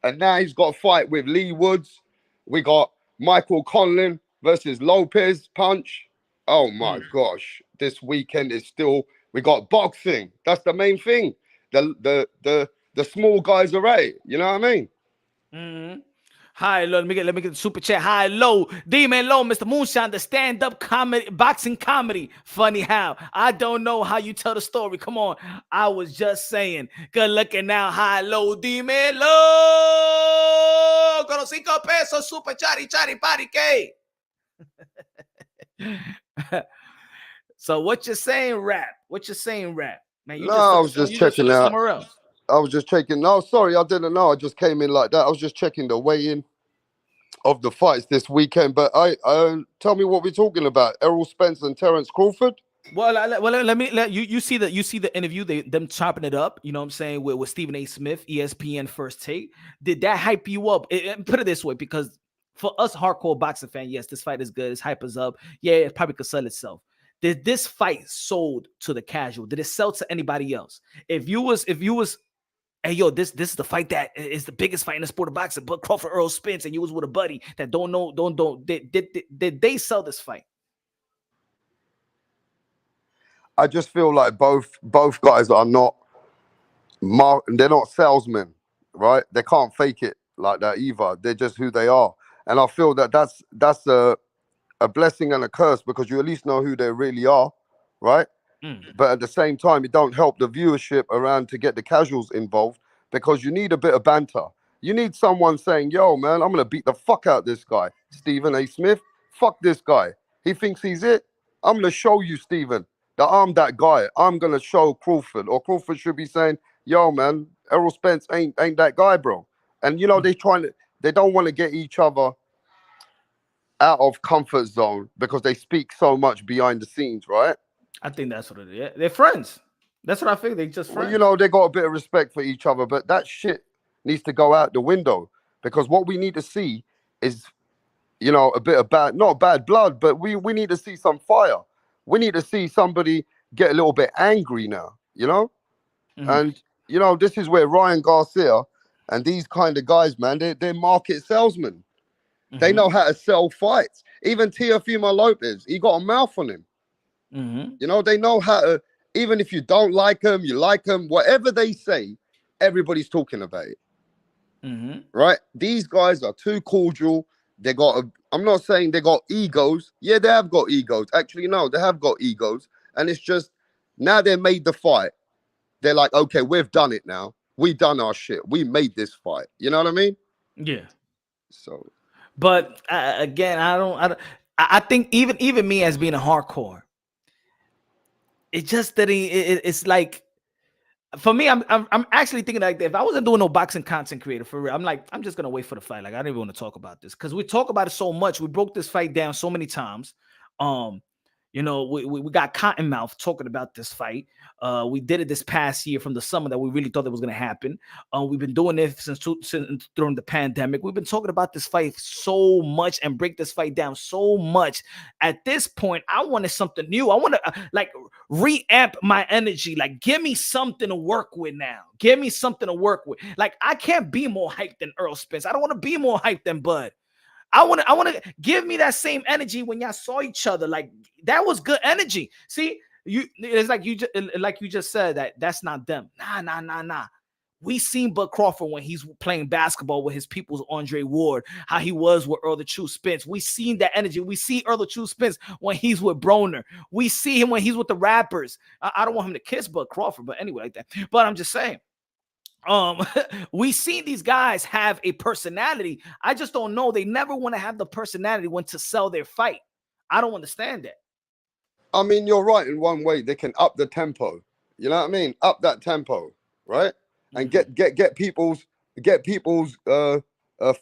And now he's got a fight with Lee Woods. We got Michael Conlon versus Lopez Punch. Oh my gosh. This weekend is we got boxing. That's the main thing. The small guys are right. You know what I mean? Mm-hmm. Hi, low. Let me get the super chat. Hi, low. Demon low, Mr. Moonshine, the stand-up comedy, boxing comedy. Funny how. I don't know how you tell the story. Come on. I was just saying. Good looking now. Hi, low. Demon low. Con los 5 pesos, super chari party K. So what you're saying, rap? Man, you I was just checking out. Somewhere else. I was just checking. No, sorry, I didn't know. I just came in like that. I was just checking the weigh-in of the fights this weekend. But tell me what we're talking about. Errol Spence and Terence Crawford. Well, let me you see the interview, them chopping it up. You know what I'm saying with Stephen A. Smith, ESPN First Take. Did that hype you up? Put it this way, because for us hardcore boxing fans, yes, this fight is good. It's hype us up. Yeah, it probably could sell itself. Did this fight sold to the casual? Did it sell to anybody else? If you was, hey yo, this is the fight that is the biggest fight in the sport of boxing, but Crawford Errol Spence, and you was with a buddy that did they sell this fight? I just feel like both guys are not they're not salesmen, right? They can't fake it like that either. They're just who they are. And I feel that that's a blessing and a curse, because you at least know who they really are, right? But at the same time, it don't help the viewership around to get the casuals involved, because you need a bit of banter. You need someone saying, yo, man, I'm going to beat the fuck out of this guy. Stephen A. Smith, fuck this guy. He thinks he's it. I'm gonna show you, Stephen, that I'm that guy. I'm gonna show Crawford, or Crawford should be saying, "Yo, man, Errol Spence ain't that guy, bro." And you know they don't want to get each other out of comfort zone because they speak so much behind the scenes, right? I think that's what it is. They're friends. That's what I think. They're just Well, friends. you know, they got a bit of respect for each other, but that shit needs to go out the window because what we need to see is, you know, a bit of not bad blood, but we need to see some fire. We need to see somebody get a little bit angry now, you know? Mhm. And, you know, this is where Ryan Garcia and these kind of guys, man, they're market salesmen. They know how to sell fights. Even Teofimo Lopez, he got a mouth on him. You know, they know how to, even if you don't like them, you like them, whatever they say, everybody's talking about it. Right? These guys are too cordial. They got, I'm not saying they got egos. Yeah, they have got egos. Actually, no, they have got egos. And it's just, now they made the fight. They're like, okay, we've done it now. We done our shit. We made this fight. You know what I mean? Yeah. So, But again, I think even me as being a hardcore, it just that it's like for me, I'm actually thinking like if I wasn't doing no boxing content creator for real, I'm like I'm just gonna wait for the fight. Like I don't even want to talk about this because we talk about it so much. We broke this fight down so many times. Um, you know, we got Cottonmouth talking about this fight. We did it this past year from the summer that we really thought that was going to happen. We've been doing it since during the pandemic. We've been talking about this fight so much and break this fight down so much. At this point, I wanted something new. I want to like reamp my energy. Like, give me something to work with now. Give me something to work with. Like, I can't be more hyped than Errol Spence. I don't want to be more hyped than Bud. I want to give me that same energy when y'all saw each other. Like that was good energy. See, it's like you just said that's not them. Nah. We seen Bud Crawford when he's playing basketball with his people's Andre Ward, how he was with Earl the True Spence. We seen that energy. We see Earl the True Spence when he's with Broner. We see him when he's with the rappers. I don't want him to kiss Bud Crawford, but anyway, like that. But I'm just saying. We see these guys have a personality. I just don't know. They never want to have the personality when to sell their fight. I don't understand that. I mean, you're right in one way. They can up the tempo. You know what I mean? Up that tempo, right? And get people's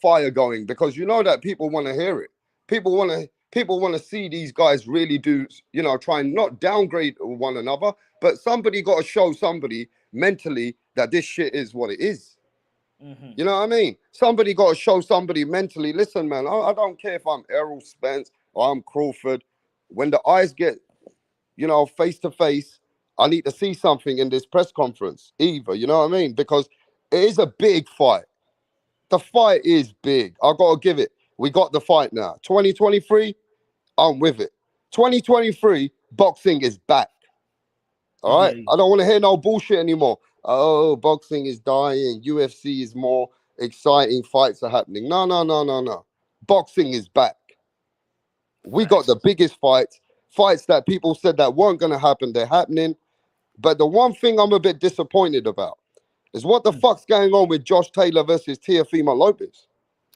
fire going because you know that people want to hear it. People want to see these guys really do, you know, try and not downgrade one another, but somebody got to show somebody mentally that this shit is what it is. You know what I mean? Somebody got to show somebody mentally, listen, man, I don't care if I'm Errol Spence or I'm Crawford. When the eyes get, you know, face to face, I need to see something in this press conference either. You know what I mean? Because it is a big fight. The fight is big. I got to give it. We got the fight now. 2023, I'm with it. 2023, boxing is back. All right? Yeah. I don't want to hear no bullshit anymore. Oh, boxing is dying. UFC is more exciting. Fights are happening. No. Boxing is back. We got the biggest fights that people said that weren't going to happen. They're happening. But the one thing I'm a bit disappointed about is what the fuck's going on with Josh Taylor versus Teofimo Lopez.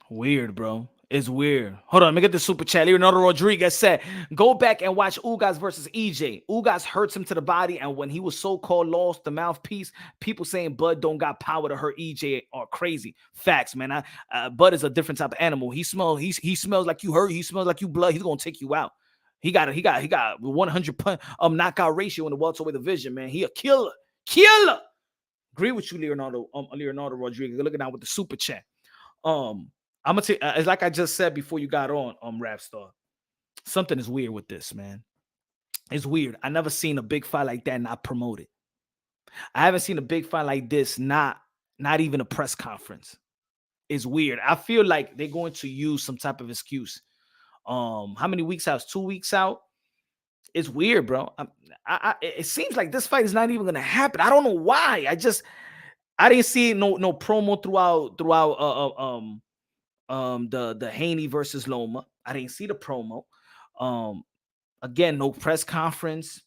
Weird, bro. It's weird. Hold on, let me get the super chat. Leonardo Rodriguez said, go back and watch Ugas versus EJ. Ugas hurts him to the body, and when he was so-called lost the mouthpiece, people saying Bud don't got power to hurt EJ are crazy. Facts, man. Bud is a different type of animal. He smells like you hurt. He smells like you blood. He's gonna take you out. He got 100 knockout ratio in the welterweight division, man. He a killer. Agree with you, Leonardo Rodriguez. Looking out with the super chat. I'm gonna tell you, it's like I just said before you got on, Rapstar. Something is weird with this, man. It's weird. I never seen a big fight like that not promoted. I haven't seen a big fight like this not even a press conference. It's weird. I feel like they're going to use some type of excuse. How many weeks out? 2 weeks out. It's weird, bro. It seems like this fight is not even gonna happen. I don't know why. I didn't see no promo throughout the Haney versus Loma. I didn't see the promo. Again, no press conference,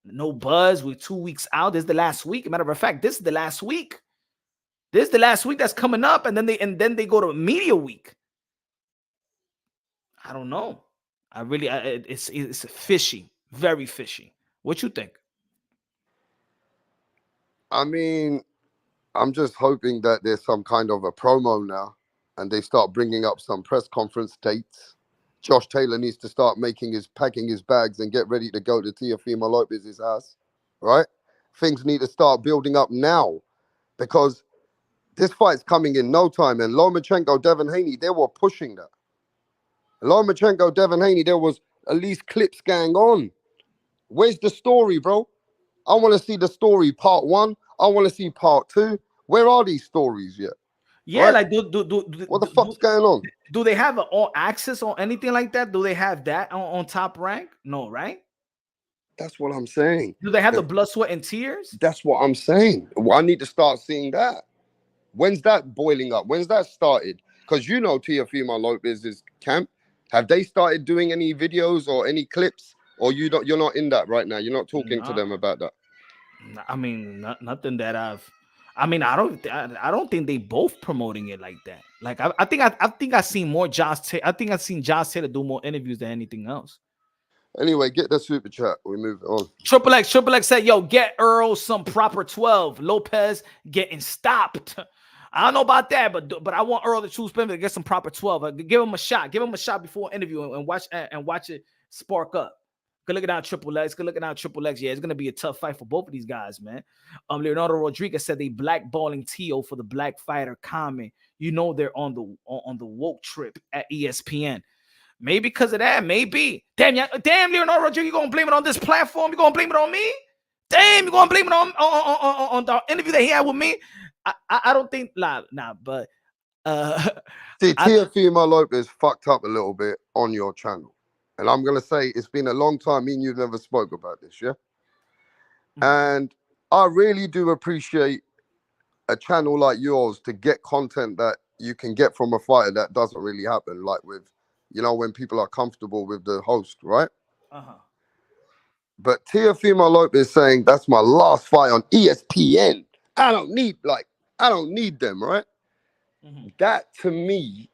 no buzz. We're 2 weeks out. This is the last week. Matter of fact, this is the last week. This is the last week that's coming up, and then they go to media week. I don't know. It's fishy, very fishy. What you think? I mean, I'm just hoping that there's some kind of a promo now and they start bringing up some press conference dates. Josh Taylor needs to start packing his bags and get ready to go to Teofimo Lopez's house, right? Things need to start building up now because this fight's coming in no time. And Lomachenko, Devin Haney, they were pushing that. Lomachenko, Devin Haney, there was at least clips going on. Where's the story, bro? I want to see the story part 1. I want to see part 2. Where are these stories yet? Yeah, right? like What the fuck's going on? Do they have all access or anything like that? Do they have that on Top Rank? No, right? That's what I'm saying. Do they have the blood, sweat, and tears? That's what I'm saying. Well, I need to start seeing that. When's that boiling up? When's that started? Because you know Teofimo Lopez's camp. Have they started doing any videos or any clips? Or you're not in that right now? You're not talking to them about that? I mean, nothing that I don't think they both promoting it like that. Like I think I seen more I think I've seen Josh Taylor do more interviews than anything else. Anyway, get the super chat. We move on. Triple X said, "Yo, get Errol some proper 12. Lopez getting stopped." I don't know about that, but I want Errol to choose Spence to get some proper 12. Give him a shot. Give him a shot before interview and watch it spark up. Good looking out Triple X. Good looking out Triple X. Yeah, it's gonna be a tough fight for both of these guys, man. Leonardo Rodriguez said they blackballing Tio for the black fighter comment. You know they're on the woke trip at ESPN. Maybe because of that. Maybe. Damn, Leonardo Rodriguez, you gonna blame it on this platform? You gonna blame it on me? Damn, you gonna blame it on the interview that he had with me? I don't think but see, Teofimo Lopez fucked up a little bit on your channel. And I'm going to say it's been a long time. Me and you never spoke about this, yeah? And I really do appreciate a channel like yours to get content that you can get from a fighter that doesn't really happen. Like with, when people are comfortable with the host, right? Uh-huh. But Teofimo Lopez saying, that's my last fight on ESPN. I don't need them, right? Mm-hmm. That, to me,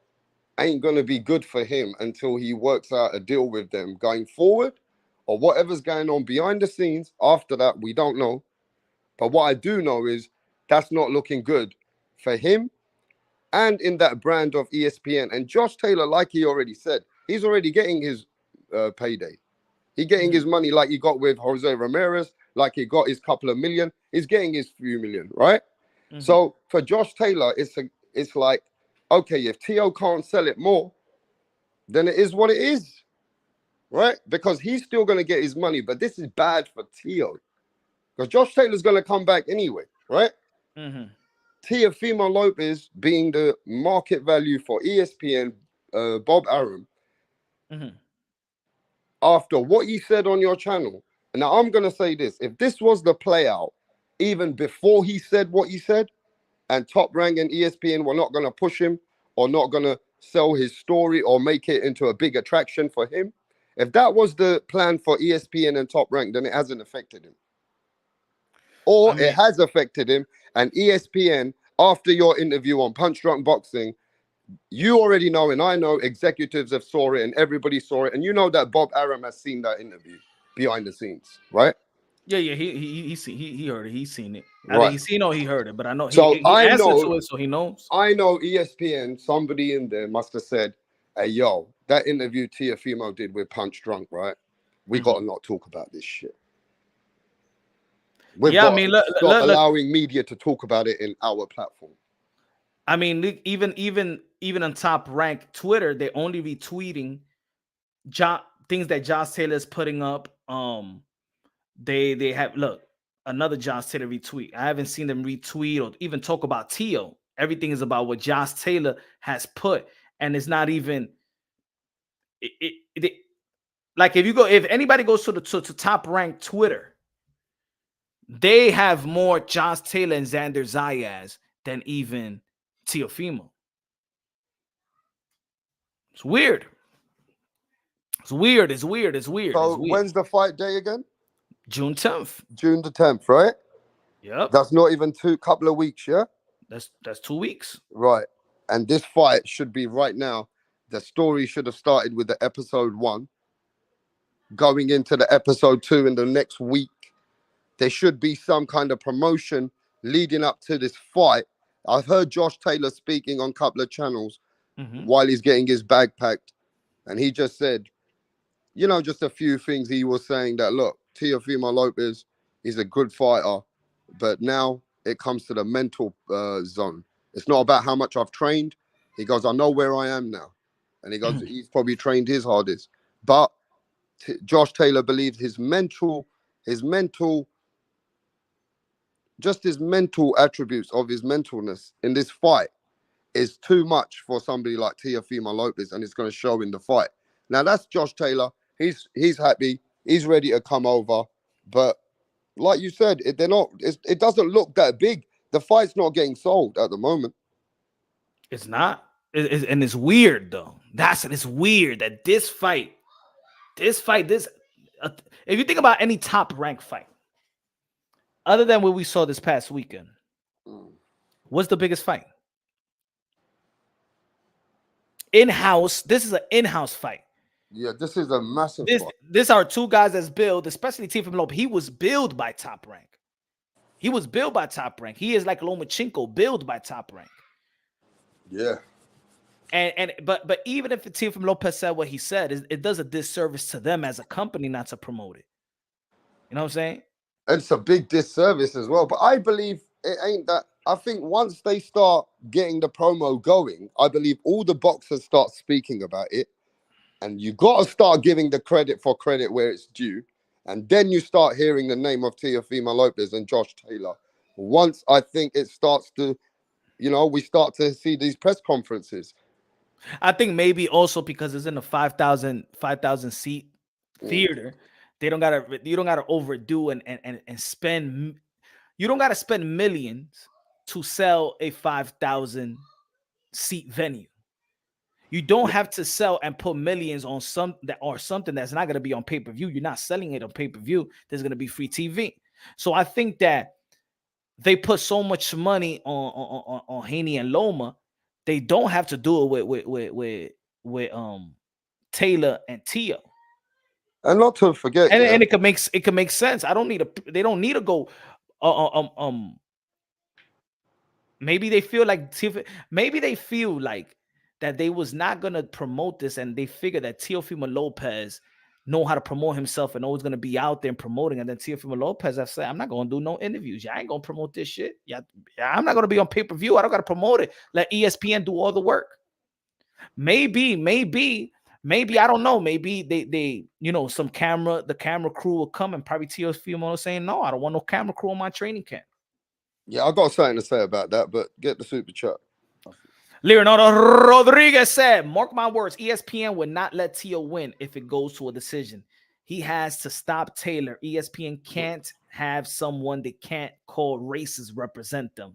ain't going to be good for him until he works out a deal with them going forward or whatever's going on behind the scenes. After that, we don't know. But what I do know is that's not looking good for him and in that brand of ESPN. And Josh Taylor, like he already said, he's already getting his payday. He's getting his money like he got with Jose Ramirez, like he got his couple of million. He's getting his few million, right? Mm-hmm. So for Josh Taylor, it's like, okay, if Tio can't sell it more, then it is what it is, right? Because he's still going to get his money, but this is bad for Tio. Because Josh Taylor's going to come back anyway, right? Mm-hmm. Teofimo Lopez being the market value for ESPN, Bob Arum, after what you said on your channel, and now I'm going to say this, if this was the play out, even before he said what he said, and Top Rank and ESPN were not going to push him or not going to sell his story or make it into a big attraction for him. If that was the plan for ESPN and Top Rank, then it hasn't affected him. Or it has affected him. And ESPN, after your interview on Punch Drunk Boxing, you already know, and I know executives have saw it and everybody saw it. And you know that Bob Arum has seen that interview behind the scenes, right? Yeah, he heard it. He's seen it. Right. Either he's seen or he heard it, but I know he I answered know, to it, so he knows. I know ESPN, somebody in there must have said, hey, yo, that interview Teofimo did with Punch Drunk, right? We got to not talk about this shit. Stop allowing media to talk about it in our platform. I mean, even on Top Rank Twitter, they're only retweeting things that Josh Taylor is putting up. They have another Josh Taylor retweet. I haven't seen them retweet or even talk about Tio. Everything is about what Josh Taylor has put, and it's not even like if anybody goes to Top Rank Twitter, they have more Josh Taylor and Xander Zayas than even Teofimo. It's weird. So when's the fight day again? June 10th. June the 10th, right? Yep. That's not even couple of weeks, yeah? That's 2 weeks. Right. And this fight should be right now. The story should have started with the episode 1. going into the episode 2 in the next week. There should be some kind of promotion leading up to this fight. I've heard Josh Taylor speaking on a couple of channels while he's getting his bag packed. And he just said, you know, just a few things he was saying that, look, Teofimo Lopez is a good fighter, but now it comes to the mental zone. It's not about how much I've trained. He goes, I know where I am now. And he goes, he's probably trained his hardest. But Josh Taylor believes his mental attributes of his mentalness in this fight is too much for somebody like Teofimo Lopez, and it's going to show in the fight. Now, that's Josh Taylor. He's happy. He's ready to come over. But like you said, it doesn't look that big. The fight's not getting sold at the moment. It's not. And it's weird, though. It's weird that this fight, if you think about any top rank fight, other than what we saw this past weekend, what's the biggest fight? In-house. This is an in-house fight. Yeah, this is a massive fight. This are two guys that's billed, especially Teofimo Lopez. He was billed by Top Rank. He is like Lomachenko, billed by Top Rank. Yeah. But even if Teofimo Lopez said what he said, it does a disservice to them as a company not to promote it. You know what I'm saying? It's a big disservice as well. But I believe it ain't that. I think once they start getting the promo going, I believe all the boxers start speaking about it. And you got to start giving the credit for credit where it's due. And then you start hearing the name of Teofimo Lopez and Josh Taylor. Once I think it starts to, we start to see these press conferences. I think maybe also because it's in a 5,000 seat theater, you don't gotta overdo and spend. You don't gotta spend millions to sell a 5,000 seat venue. You don't have to sell and put millions on something that's not gonna be on pay-per-view. You're not selling it on pay-per-view. There's gonna be free TV. So I think that they put so much money on Haney and Loma. They don't have to do it with Taylor and Tio. And not to forget, and it could make sense. They don't need to go. Maybe they feel like that they was not gonna promote this, and they figured that Teofimo Lopez know how to promote himself and always gonna be out there and promoting. And then Teofimo Lopez have said, I'm not gonna do no interviews. I ain't gonna promote this shit. Yeah, I'm not gonna be on pay-per-view. I don't gotta promote it. Let ESPN do all the work. Maybe I don't know. Maybe they the camera crew will come, and probably Teofimo saying, no, I don't want no camera crew on my training camp. Yeah, I got something to say about that, but get the super chat. Leonardo Rodriguez said, mark my words, ESPN would not let Tio win if it goes to a decision. He has to stop Taylor. ESPN can't have someone they can't call racist represent them.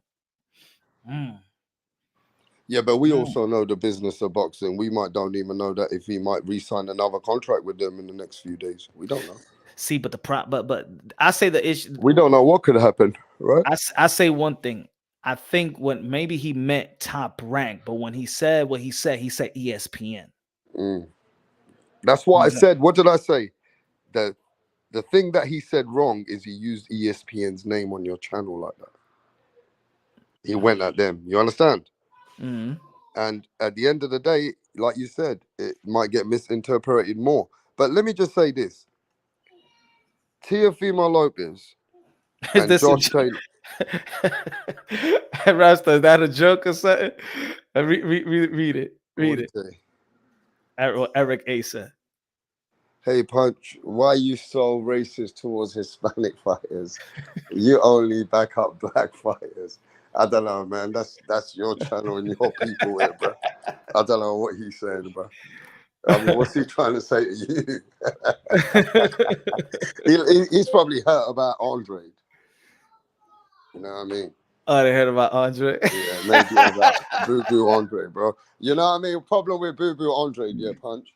Yeah, but we also know the business of boxing. We don't even know that if he might re-sign another contract with them in the next few days. We don't know. See, but but I say the issue. We don't know what could happen, right? I say one thing. I think when maybe he meant Top Rank, but when he said what he said ESPN. That's what I said. What did I say? The thing that he said wrong is he used ESPN's name on your channel like that. He went at them. You understand? And at the end of the day, like you said, it might get misinterpreted more. But let me just say this. Teofimo Lopez and Josh Taylor. Rasta, is that a joke or something? Read it. Read it. Eric Asa. Hey, Punch, why are you so racist towards Hispanic fighters? You only back up black fighters. I don't know, man. That's your channel and your people here, bro. I don't know what he's saying, bro. I mean, what's he trying to say to you? He's probably hurt about Andre. You know what I mean? Oh, they heard about Andre? Yeah, maybe about Boo Boo Andre, bro. You know what I mean? Problem with Boo Boo Andre, yeah, Punch.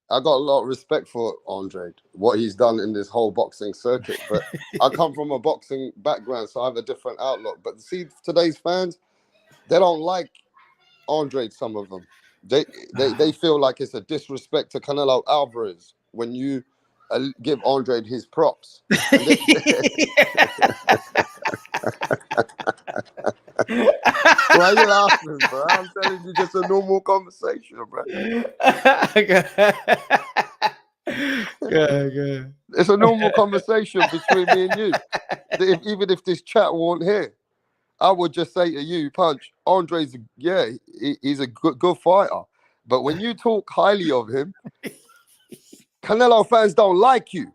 I got a lot of respect for Andre, what he's done in this whole boxing circuit. But I come from a boxing background, so I have a different outlook. But see, today's fans, they don't like Andre, some of them. They feel like it's a disrespect to Canelo Alvarez when you give Andre his props. Why are you laughing, bro? I'm telling you, just a normal conversation, bro. Good. It's a normal conversation between me and you. Even if this chat weren't here, I would just say to you, Punch, Andre's, he's a good fighter. But when you talk highly of him, Canelo fans don't like you.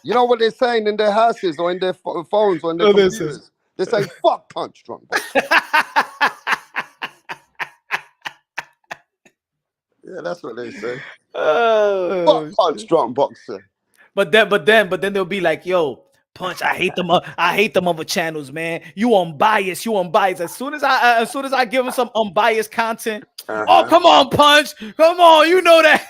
You know what they're saying in their houses or in their phones or in their computers? They're saying, fuck Punch Drunk Boxer. Yeah, that's what they say. Fuck Punch Drunk Boxer. But then they'll be like, yo, Punch, I hate them other channels, man. You unbiased. As soon as I give them some unbiased content, oh, come on, Punch. Come on, you know that.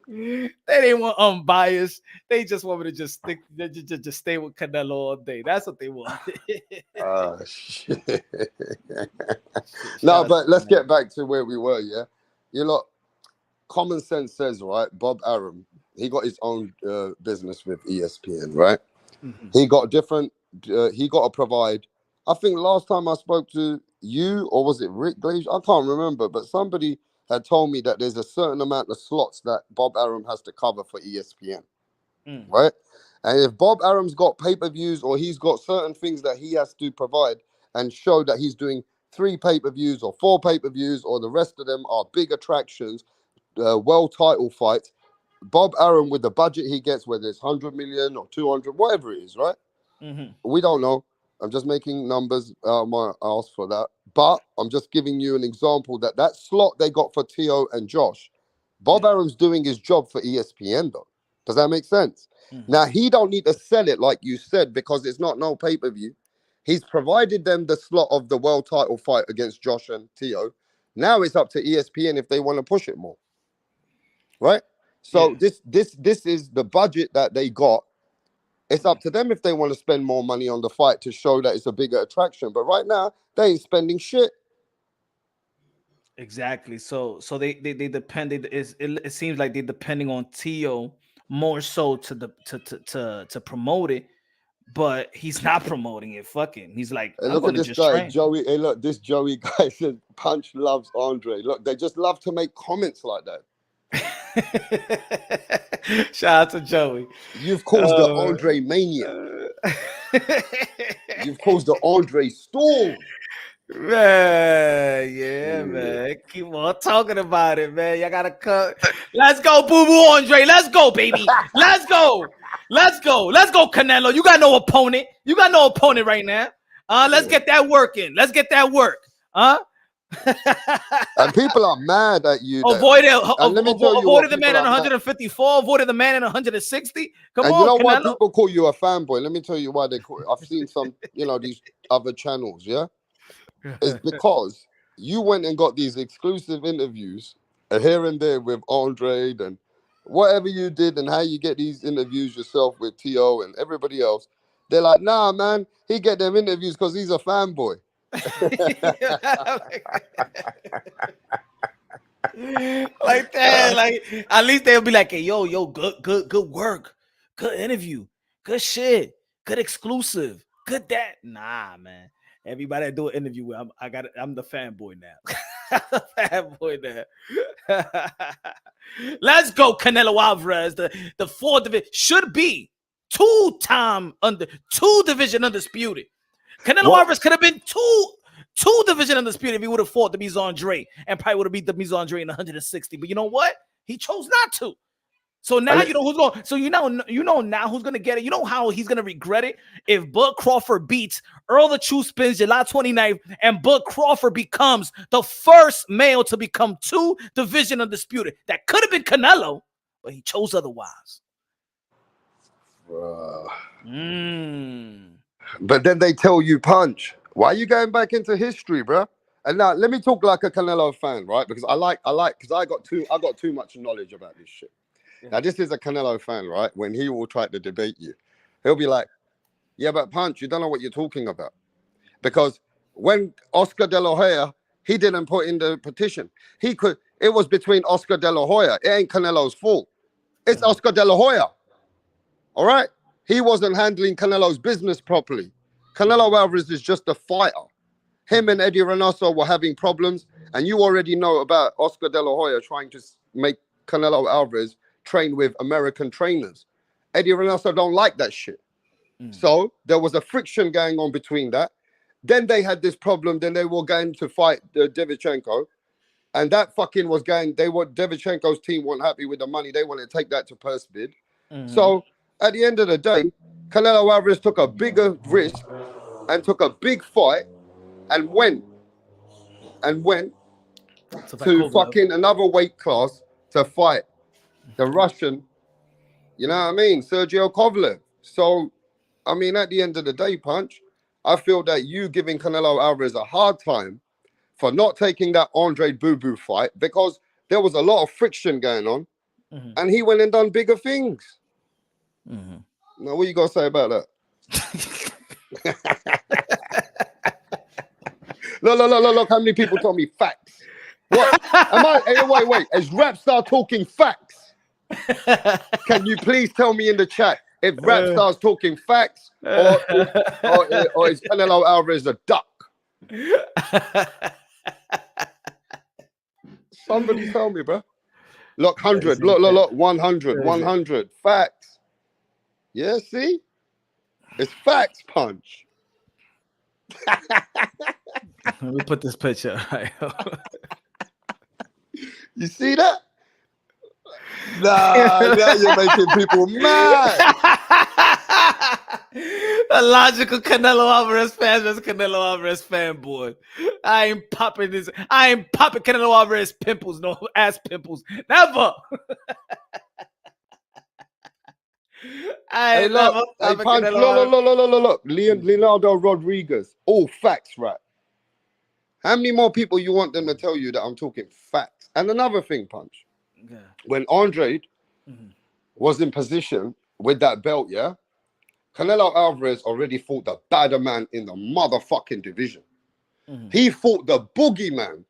They didn't want unbiased. They just want me to just stay with Canelo all day. That's what they want. Shit. No, but let's get back to where we were, yeah? You know, common sense says, right, Bob Arum, he got his own business with ESPN, right? Mm-hmm. He got to provide, I think last time I spoke to you, or was it Rick Glaze? I can't remember, but somebody had told me that there's a certain amount of slots that Bob Arum has to cover for ESPN, right? And if Bob Arum's got pay-per-views or he's got certain things that he has to provide and show that he's doing 3 pay-per-views or 4 pay-per-views or the rest of them are big attractions, world title fights, Bob Arum, with the budget he gets, whether it's 100 million or 200, whatever it is, right? Mm-hmm. We don't know. I'm just making numbers out of my ass for that. But I'm just giving you an example that slot they got for Tio and Josh, Bob Arum's doing his job for ESPN, though. Does that make sense? Mm-hmm. Now, he don't need to sell it, like you said, because it's not no pay-per-view. He's provided them the slot of the world title fight against Josh and Tio. Now it's up to ESPN if they want to push it more. Right? So this is the budget that they got. It's up to them if they want to spend more money on the fight to show that it's a bigger attraction. But right now, they ain't spending shit. Exactly. So they depend. It seems like they're depending on Tio more so to promote it, but he's not promoting it. Fucking, he's like, hey, look at this guy, train. Joey. Hey, look, this Joey guy says Punch loves Andre. Look, they just love to make comments like that. Shout out to Joey. You've caused the Andre mania. You've caused the Andre storm. Man, man. Keep on talking about it, man. Y'all gotta cut. Let's go, Boo Boo Andre. Let's go, baby. Let's go, Canelo. You got no opponent. Right now. Let's get that work in. Let's get that work. And people are mad at you. Avoided the man in 154, avoided the man in 160. Come on, you know Canelo. why people call you a fanboy? Let me tell you why they call it. I've seen some, these other channels, yeah? It's because you went and got these exclusive interviews here and there with Andre and whatever you did and how you get these interviews yourself with T.O. and everybody else. They're like, nah, man, he get them interviews because he's a fanboy. Like that, like at least they'll be like, hey, yo, good work, good interview, good shit, good exclusive, good that. Nah, man. Everybody I do an interview with, I'm the fanboy now. Let's go, Canelo Alvarez. The 4th division should be 2 division undisputed. Canelo Alvarez could have been two division undisputed if he would have fought the Mise Andre and probably would have beat the Mise Andre in 160. But you know what? He chose not to. So now you know who's going. So you know now who's going to get it. You know how he's going to regret it if Bud Crawford beats Errol the True Spence July 29th, and Bud Crawford becomes the first male to become 2 division undisputed. That could have been Canelo, but he chose otherwise. But then they tell you, Punch, why are you going back into history, bro? And now let me talk like a Canelo fan, right? Because because I got too much knowledge about this shit. Yeah. Now this is a Canelo fan, right? When he will try to debate you, he'll be like, "Yeah, but Punch, you don't know what you're talking about." Because when Oscar De La Hoya He didn't put in the petition. He could. It was between Oscar De La Hoya. It ain't Canelo's fault. It's Oscar De La Hoya. All right? He wasn't handling Canelo's business properly. Canelo Alvarez is just a fighter. Him and Eddie Reynoso were having problems, and you already know about Oscar De La Hoya trying to make Canelo Alvarez train with American trainers. Eddie Reynoso don't like that shit. So there was a friction going on between that. Then they had this problem. Then they were going to fight Devichenko, and that fucking was going. Devichenko's team weren't happy with the money. They wanted to take that to purse bid. So at the end of the day, Canelo Alvarez took a bigger risk and took a big fight and went to fucking another weight class to fight the Russian, you know what I mean, Sergio Kovalev. So, I mean, at the end of the day, Punch, I feel that you giving Canelo Alvarez a hard time for not taking that Andre Boo fight because there was a lot of friction going on, and he went and done bigger things. Now, what you got to say about that? Look, how many people told me facts? What? Hey, wait. As Rapstar talking facts, can you please tell me in the chat if Rapstar's talking facts or is Canelo Alvarez a duck? Somebody tell me, bro. Look, 100. Look, 100. Facts. Yeah, see? It's facts, Punch. Let me put this picture. You see that? Nah, now you're making people mad. A logical Canelo Alvarez fan versus Canelo Alvarez fanboy. I ain't popping Canelo Alvarez pimples, no ass pimples. Never. Hey, look, Leonardo Rodriguez. All facts, right? How many more people you want them to tell you that I'm talking facts? And another thing, Punch. Yeah. When Andre was in position with that belt, yeah, Canelo Alvarez already fought the badder man in the motherfucking division. He fought the boogeyman,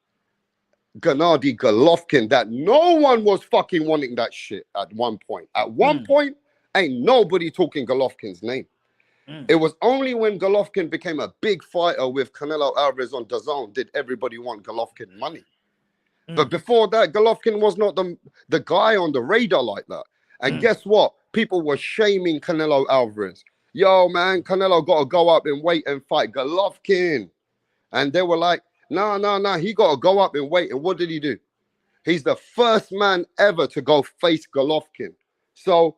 Gennady Golovkin, that no one was fucking wanting that shit at one point. At one point, ain't nobody talking Golovkin's name. It was only when Golovkin became a big fighter with Canelo Alvarez on DAZN did everybody want Golovkin money. But before that, Golovkin was not the guy on the radar like that. And guess what? People were shaming Canelo Alvarez. Yo, man, Canelo got to go up and wait and fight Golovkin. And they were like, no, he got to go up and wait. And what did he do? He's the first man ever to go face Golovkin. So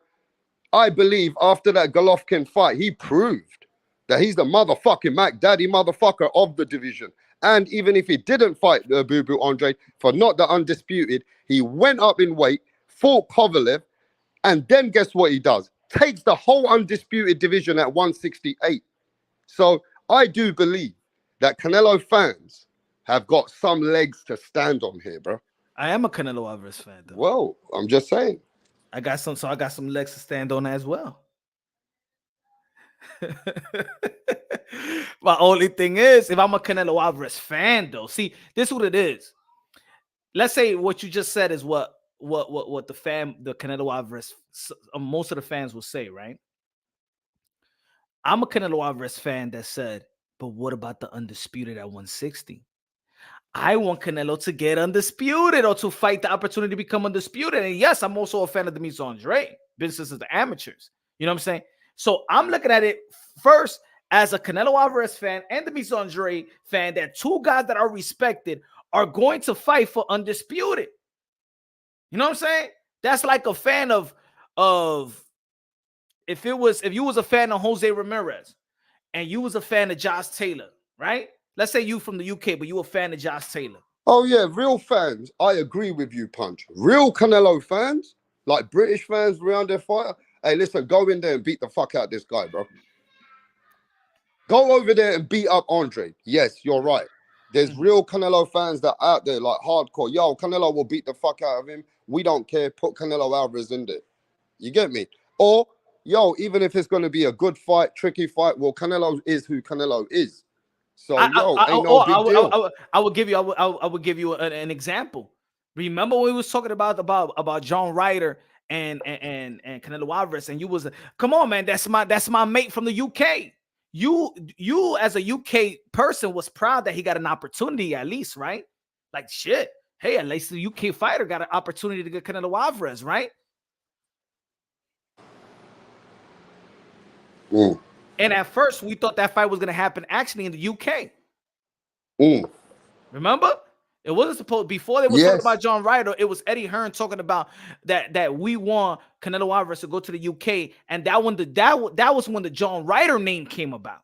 I believe after that Golovkin fight, he proved that he's the motherfucking Mac Daddy motherfucker of the division. And even if he didn't fight the Boo Andre for not the Undisputed, he went up in weight, fought Kovalev, and then guess what he does? Takes the whole Undisputed division at 168. So I do believe that Canelo fans have got some legs to stand on here, bro. I am a Canelo Alvarez fan, though. Well, I'm just saying. I got some legs to stand on as well. My only thing is, if I'm a Canelo Alvarez fan, though, see, this is what it is. Let's say what you just said is what the Canelo Alvarez, most of the fans will say, right? I'm a Canelo Alvarez fan that said, but what about the Undisputed at 160? I want Canelo to get Undisputed or to fight the opportunity to become Undisputed. And yes, I'm also a fan of the Mise Andre, business of the amateurs. You know what I'm saying? So I'm looking at it first as a Canelo Alvarez fan and the Mise Andre fan, that two guys that are respected are going to fight for Undisputed. You know what I'm saying? That's like a fan of if you was a fan of Jose Ramirez and you was a fan of Josh Taylor, right? Let's say you from the UK, but you a fan of Josh Taylor. Oh, yeah, real fans. I agree with you, Punch. Real Canelo fans, like British fans around their fighter. Hey, listen, go in there and beat the fuck out of this guy, bro. Go over there and beat up Andre. Yes, you're right. There's real Canelo fans that are out there, like hardcore. Yo, Canelo will beat the fuck out of him. We don't care. Put Canelo Alvarez in there. You get me? Or, yo, even if it's going to be a good fight, tricky fight, well, Canelo is who Canelo is. So ain't no big deal. I would give you I would give you an example. Remember when we was talking about John Ryder and Canelo Alvarez, and you was come on, man, that's my mate from the UK. You as a UK person was proud that he got an opportunity at least, right? Like shit. Hey, at least the UK fighter got an opportunity to get Canelo Alvarez, right? Mm. And at first, we thought that fight was going to happen actually in the UK. Mm. Remember? It wasn't supposed before they were talking about John Ryder. It was Eddie Hearn talking about that we want Canelo Alvarez to go to the UK, and that was when the John Ryder name came about.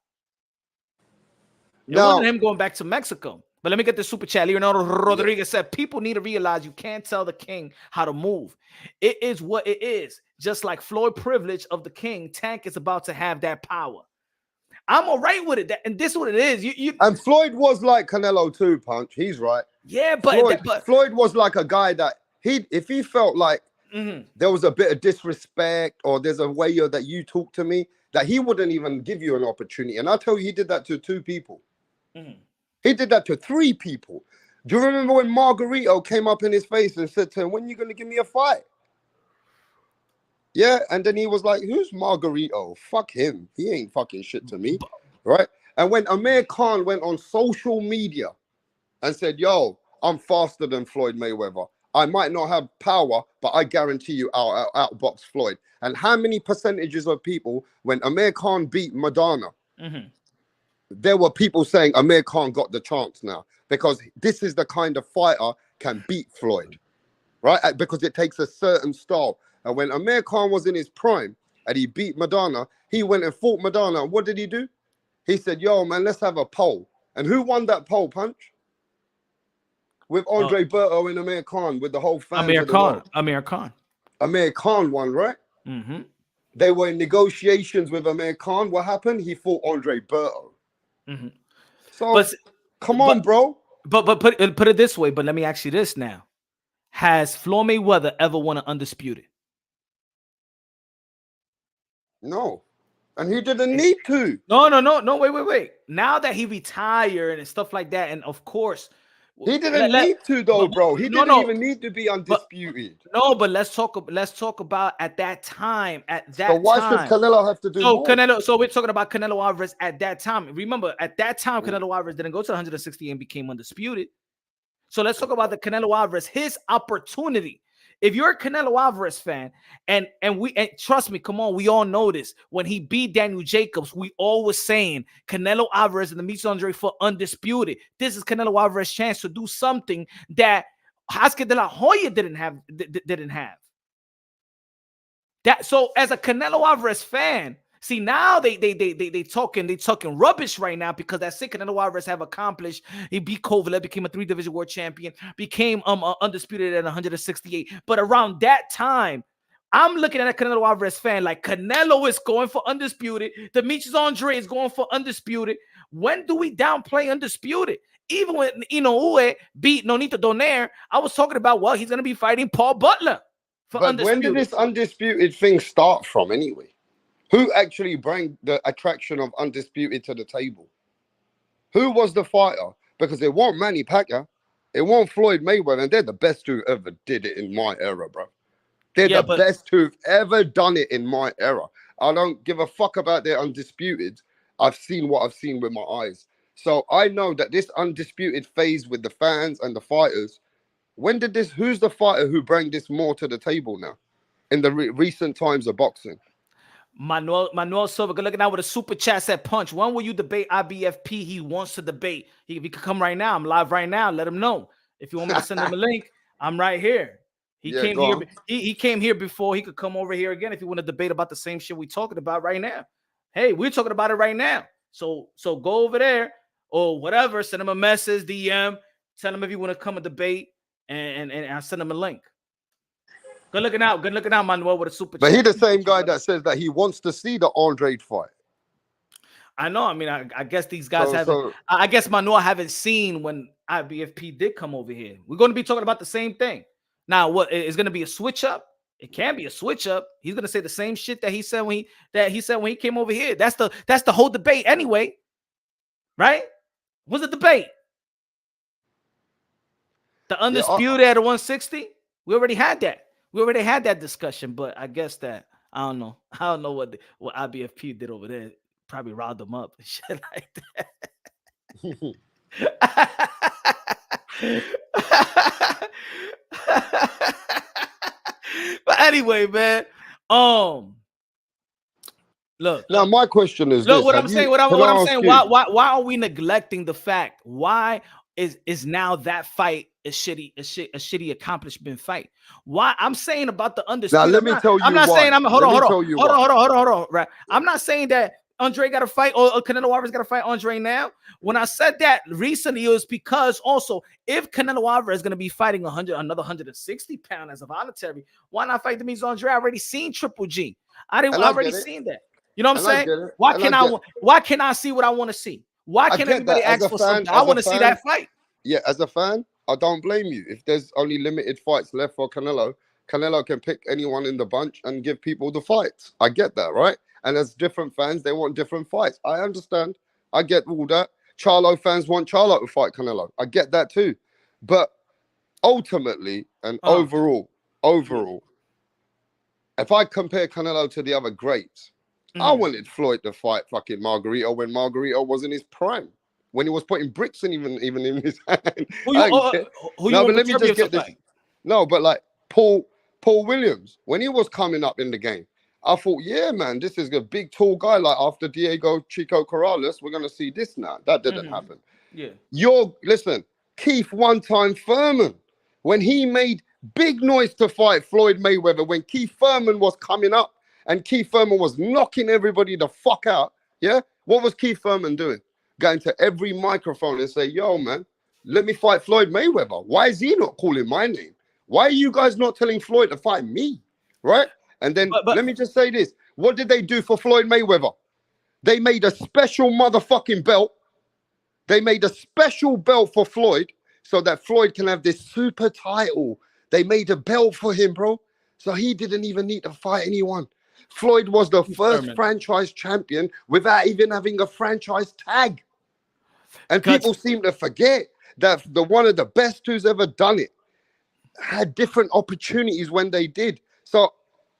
It wasn't him going back to Mexico. But let me get the super chat. Leonardo Rodriguez said, people need to realize you can't tell the king how to move. It is what it is. Just like Floyd privilege of the king, Tank is about to have that power. I'm all right with it. And this is what it is. And Floyd was like Canelo too, Punch. He's right. Yeah, but Floyd was like a guy that if he felt like there was a bit of disrespect or there's a way that you talk to me, that he wouldn't even give you an opportunity. And I tell you, he did that to 2 people. He did that to 3 people. Do you remember when Margarito came up in his face and said to him, when are you going to give me a fight? Yeah, and then he was like, who's Margarito? Fuck him. He ain't fucking shit to me, right? And when Amir Khan went on social media and said, yo, I'm faster than Floyd Mayweather. I might not have power, but I guarantee you I'll outbox Floyd. And how many percentages of people, when Amir Khan beat Madonna, there were people saying Amir Khan got the chance now because this is the kind of fighter can beat Floyd, right? Because it takes a certain style. And when Amir Khan was in his prime and he beat Madonna, he went and fought Madonna. And what did he do? He said, yo, man, let's have a poll. And who won that poll, Punch? With Andre Berto and Amir Khan, with the whole family. Amir Khan. Amir Khan won, right? They were in negotiations with Amir Khan. What happened? He fought Andre Berto. So, come on, bro. But put it this way. But let me ask you this now: has Floyd Mayweather ever won an undisputed? No, and he didn't need to. No. Wait. Now that he retired and stuff like that, and of course, he didn't need to, though, bro. He didn't even need to be undisputed. But let's talk about at that time. So why should Canelo have to do more? So we're talking about Canelo Alvarez at that time. Remember, at that time, Canelo Alvarez didn't go to 160 and became undisputed. So let's talk about the Canelo Alvarez, his opportunity. If you're a Canelo Alvarez fan, and trust me, come on, we all know this. When he beat Daniel Jacobs, we all was saying Canelo Alvarez and the Demetrius Andre for undisputed. This is Canelo Alvarez's chance to do something that Oscar De La Hoya didn't have. That so as a Canelo Alvarez fan, see now they talking rubbish right now because that's it. Canelo Alvarez have accomplished. He beat Kovalev, became a 3-division world champion, became undisputed at 168. But around that time, I'm looking at a Canelo Alvarez fan like Canelo is going for undisputed. Demetrius Andre is going for undisputed. When do we downplay undisputed? Even when Inoue beat Nonito Donaire, I was talking about, well, he's going to be fighting Paul Butler for undisputed. When did this undisputed thing start from anyway? Who actually brought the attraction of undisputed to the table? Who was the fighter? Because it wasn't Manny Pacquiao. It wasn't Floyd Mayweather. And they're the best who ever did it in my era, bro. They're the best who've ever done it in my era. I don't give a fuck about their undisputed. I've seen what I've seen with my eyes. So I know that this undisputed phase with the fans and the fighters, who's the fighter who brought this more to the table now in the recent times of boxing? Manuel Silva, good looking out with a super chat, said, Punch, when will you debate IBFP? He wants to debate. He could come right now. I'm live right now. Let him know. If you want me to send him a link, I'm right here. He came here before. He could come over here again if you want to debate about the same shit we're talking about right now. Hey, we're talking about it right now. So go over there or whatever. Send him a message, DM. Tell him if you want to come and debate, and I'll send him a link. Good looking out, Manuel, with a super chat. But he's the same guy that says that he wants to see the Andre fight. I know. I mean, I guess these guys haven't. I guess Manuel haven't seen when IBFP did come over here. We're going to be talking about the same thing. Now, what is going to be a switch up? It can be a switch up. He's going to say the same shit that he said when he came over here. That's the whole debate anyway, right? What's the debate? The Undisputed at 160? We already had that. We already had that discussion, but I guess that I don't know. I don't know what IBFP did over there. Probably riled them up and shit like that. But anyway, man. Look. Now my question is look this. what I'm saying. What I'm saying. Why are we neglecting the fact? Why is now that fight a shitty accomplishment fight? Why I'm saying about the Undisputed. Now let me tell you I'm not why. saying hold on. Right. I'm not saying that Andre got to fight or Canelo Alvarez got to fight Andre now. When I said that recently, it was because also if Canelo Alvarez is going to be fighting another 160 pound as a voluntary, why not fight the Demetrius Andre? I already seen Triple G. I already seen that. You know what I'm saying? Why can't I see what I want to see? Why can't everybody ask for something? I want to see that fight. Yeah, as a fan, I don't blame you. If there's only limited fights left for Canelo, Canelo can pick anyone in the bunch and give people the fights. I get that, right? And as different fans, they want different fights. I understand. I get all that. Charlo fans want Charlo to fight Canelo. I get that too. But ultimately and overall, if I compare Canelo to the other greats, I wanted Floyd to fight fucking Margarito when Margarito was in his prime, when he was putting bricks in even in his hand. Let me just get this. No, but like Paul Williams, when he was coming up in the game, I thought, yeah, man, this is a big, tall guy. Like after Diego Chico Corrales, we're gonna see this now. That didn't happen. Yeah. Listen, Keith one-time Furman, when he made big noise to fight Floyd Mayweather, when Keith Furman was coming up. And Keith Furman was knocking everybody the fuck out. Yeah? What was Keith Furman doing? Going to every microphone and say, yo, man, let me fight Floyd Mayweather. Why is he not calling my name? Why are you guys not telling Floyd to fight me? Right? And then let me just say this. What did they do for Floyd Mayweather? They made a special motherfucking belt. They made a special belt for Floyd so that Floyd can have this super title. They made a belt for him, bro. So he didn't even need to fight anyone. Floyd was the first franchise champion without even having a franchise tag. And people seem to forget that one of the best who's ever done it had different opportunities when they did. So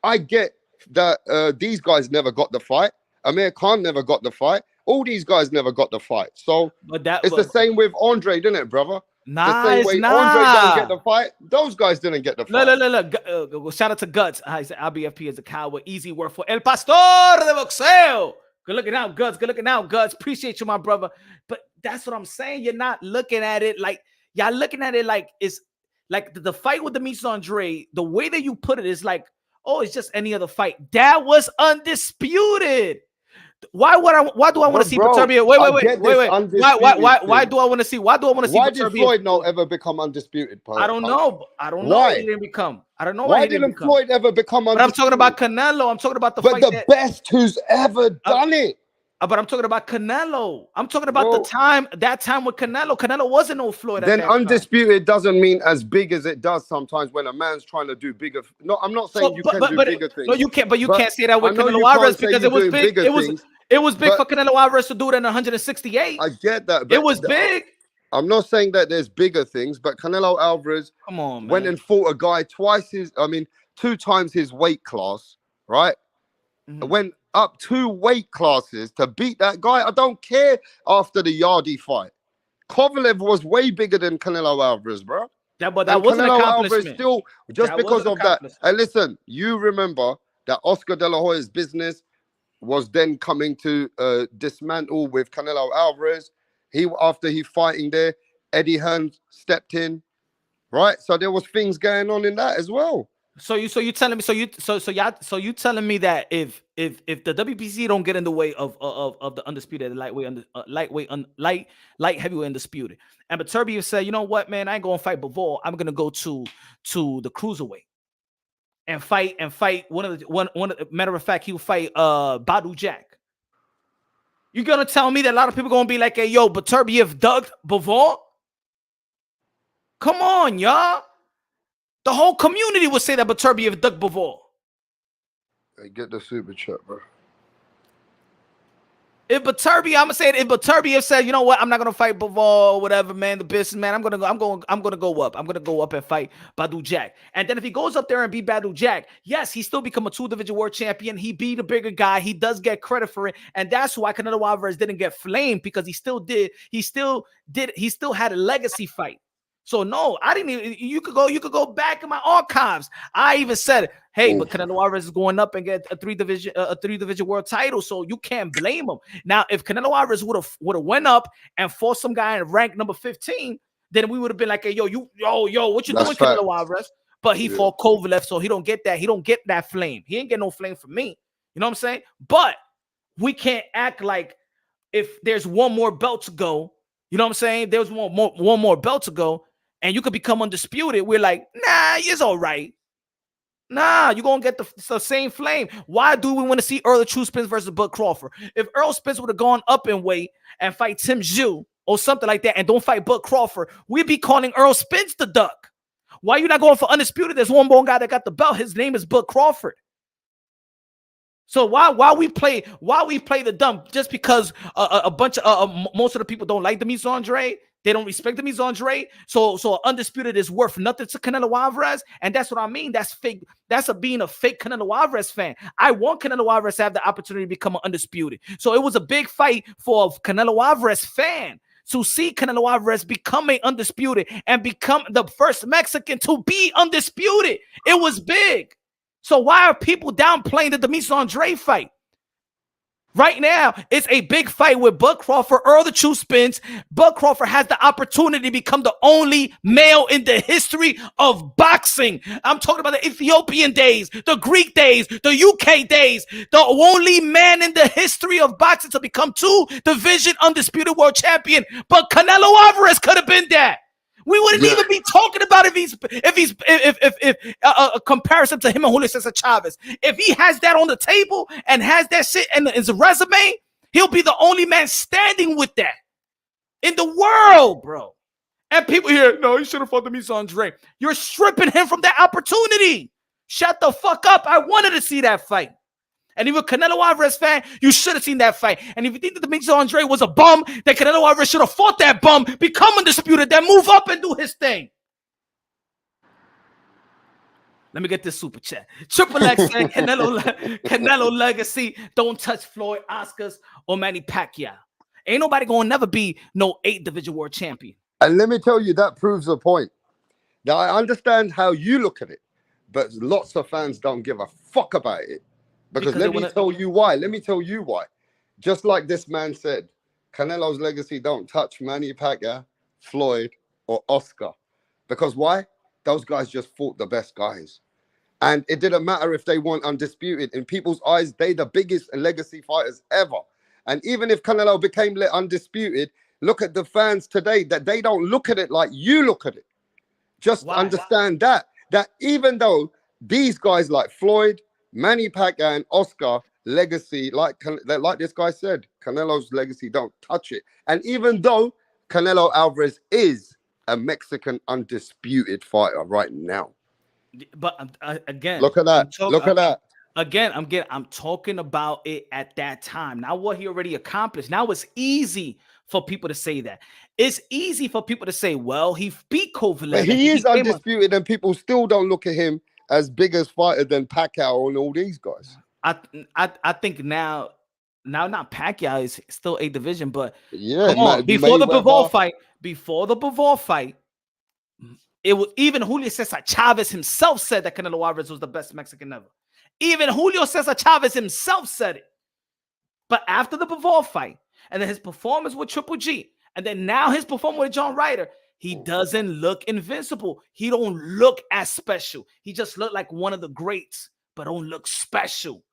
I get that these guys never got the fight. Amir Khan never got the fight. All these guys never got the fight. So it's the same with Andre, didn't it, brother? Nah, the same way Andre didn't get the fight, those guys didn't get the fight. Look. Shout out to Guts. I said IBFP is a coward. Easy work for El Pastor de Boxeo. Good looking out, Guts. Good looking out, Guts. Appreciate you, my brother. But that's what I'm saying. You're not looking at it like y'all looking at it like it's like the fight with Demetrius Andre. The way that you put it is like, oh, it's just any other fight. That was undisputed. Why do I want to see Peterbia? Wait. Why do I want to see? Why do I want to see? Why did Floyd not ever become undisputed? I don't know. I don't know why he didn't become. I don't know why didn't Floyd ever become undisputed? But I'm talking about Canelo. I'm talking about the best who's ever done it. But I'm talking about Canelo. I'm talking about that time with Canelo. Canelo wasn't no Floyd. Then undisputed doesn't mean as big as it does sometimes when a man's trying to do bigger. No, I'm not saying you can do bigger things. No, you can't. But you can't say that with Canelo Alvarez because it was big. It was big for Canelo Alvarez to do it in 168. I get that. It was big. I'm not saying that there's bigger things, but Canelo Alvarez went and fought a guy 2 times his weight class, right? Went up 2 weight classes to beat that guy. I don't care after the Yardy fight. Kovalev was way bigger than Canelo Alvarez, bro. Yeah, but that wasn't an accomplishment. Still, just because of that. And listen, you remember that Oscar De La Hoya's business was then coming to dismantle with Canelo Alvarez. After he fighting there, Eddie Hearn stepped in, right? So there was things going on in that as well. So you telling me you telling me that if the WBC don't get in the way of the undisputed light heavyweight undisputed, and Beterbiev said, you know what, man, I ain't gonna fight Bivol. I'm gonna go to the cruiserweight and fight matter of fact, he'll fight Badu Jack. You gonna tell me that a lot of people gonna be like, hey, yo, Beterbiev dug Bivol? Come on, y'all. The whole community would say that Beterbiev dug Bivol. Hey, get the super chat, bro. If Baturbi, I'm gonna say it. If Baturbi said, you know what, I'm not gonna fight Bivol, whatever, man, the business man, I'm gonna go up. I'm gonna go up and fight Badou Jack. And then if he goes up there and beat Badou Jack, yes, he still become a 2-division world champion. He beat a bigger guy. He does get credit for it, and that's why Canelo Alvarez didn't get flamed, because he still had a legacy fight. So no, I didn't even. You could go back in my archives. I even said, hey, but Canelo Alvarez is going up and get a 3-division world title, so you can't blame him. Now, if Canelo Alvarez would have went up and fought some guy in rank number 15, then we would have been like, hey, yo, what you doing, Canelo Alvarez? But he fought Kovalev, so he don't get that. He don't get that flame. He ain't get no flame from me. You know what I'm saying? But we can't act like if there's one more belt to go. You know what I'm saying? There's one more belt to go, and you could become undisputed. We're like, nah, it's all right. Nah, you're going to get the same flame. Why do we want to see Errol True Spence versus Bud Crawford? If Errol Spence would have gone up in weight and fight Tim Zhu or something like that and don't fight Bud Crawford, we'd be calling Errol Spence the duck. Why are you not going for undisputed? There's one more guy that got the belt. His name is Bud Crawford. So why we play the dumb just because a bunch of most of the people don't like the Mise Andre, they don't respect the Mise Andre. So undisputed is worth nothing to Canelo Alvarez, and that's what I mean. That's fake. That's being a fake Canelo Alvarez fan. I want Canelo Alvarez to have the opportunity to become an undisputed. So it was a big fight for a Canelo Alvarez fan to see Canelo Alvarez become a undisputed and become the first Mexican to be undisputed. It was big. So why are people downplaying the Demise Andre fight? Right now, it's a big fight with Bud Crawford, Errol the True Spence. Bud Crawford has the opportunity to become the only male in the history of boxing. I'm talking about the Ethiopian days, the Greek days, the UK days. The only man in the history of boxing to become 2-division undisputed world champion. But Canelo Alvarez could have been that. We wouldn't even be talking about if a comparison to him and Julio Cesar Chavez. If he has that on the table and has that shit in his resume, he'll be the only man standing with that in the world, bro. And people here, no, he should have fought the Mise Andre. You're stripping him from that opportunity. Shut the fuck up. I wanted to see that fight. And if you're a Canelo Alvarez fan, you should have seen that fight. And if you think that the Mise Andre was a bum, then Canelo Alvarez should have fought that bum, become undisputed, then move up and do his thing. Let me get this super chat. Triple X said Canelo legacy. Don't touch Floyd, Oscars, or Manny Pacquiao. Ain't nobody gonna never be no 8-division world champion. And let me tell you, that proves a point. Now, I understand how you look at it, but lots of fans don't give a fuck about it. Because let me tell you why. Let me tell you why. Just like this man said, Canelo's legacy don't touch Manny Pacquiao, Floyd, or Oscar. Because why? Those guys just fought the best guys. And it didn't matter if they weren't undisputed. In people's eyes, they the biggest legacy fighters ever. And even if Canelo became undisputed, look at the fans today, that they don't look at it like you look at it. Just understand that even though these guys like Floyd, Manny Pacquiao, and Oscar legacy, like this guy said, Canelo's legacy don't touch it. And even though Canelo Alvarez is a Mexican undisputed fighter right now, but again, look at that. Look at that. Again, I'm talking about it at that time. Now what he already accomplished. Now it's easy for people to say that. It's easy for people to say, well, he beat Kovalev. But he is undisputed, and people still don't look at him as big as fighter than Pacquiao and all these guys. I think now not Pacquiao is still 8-division, but yeah, come on, before the Bivol fight, it was even Julio Cesar Chavez himself said that Canelo Alvarez was the best Mexican ever. Even Julio Cesar Chavez himself said it. But after the Bivol fight, and then his performance with Triple G, and then now his performance with John Ryder, he doesn't look invincible. He don't look as special. He just looked like one of the greats, but don't look special.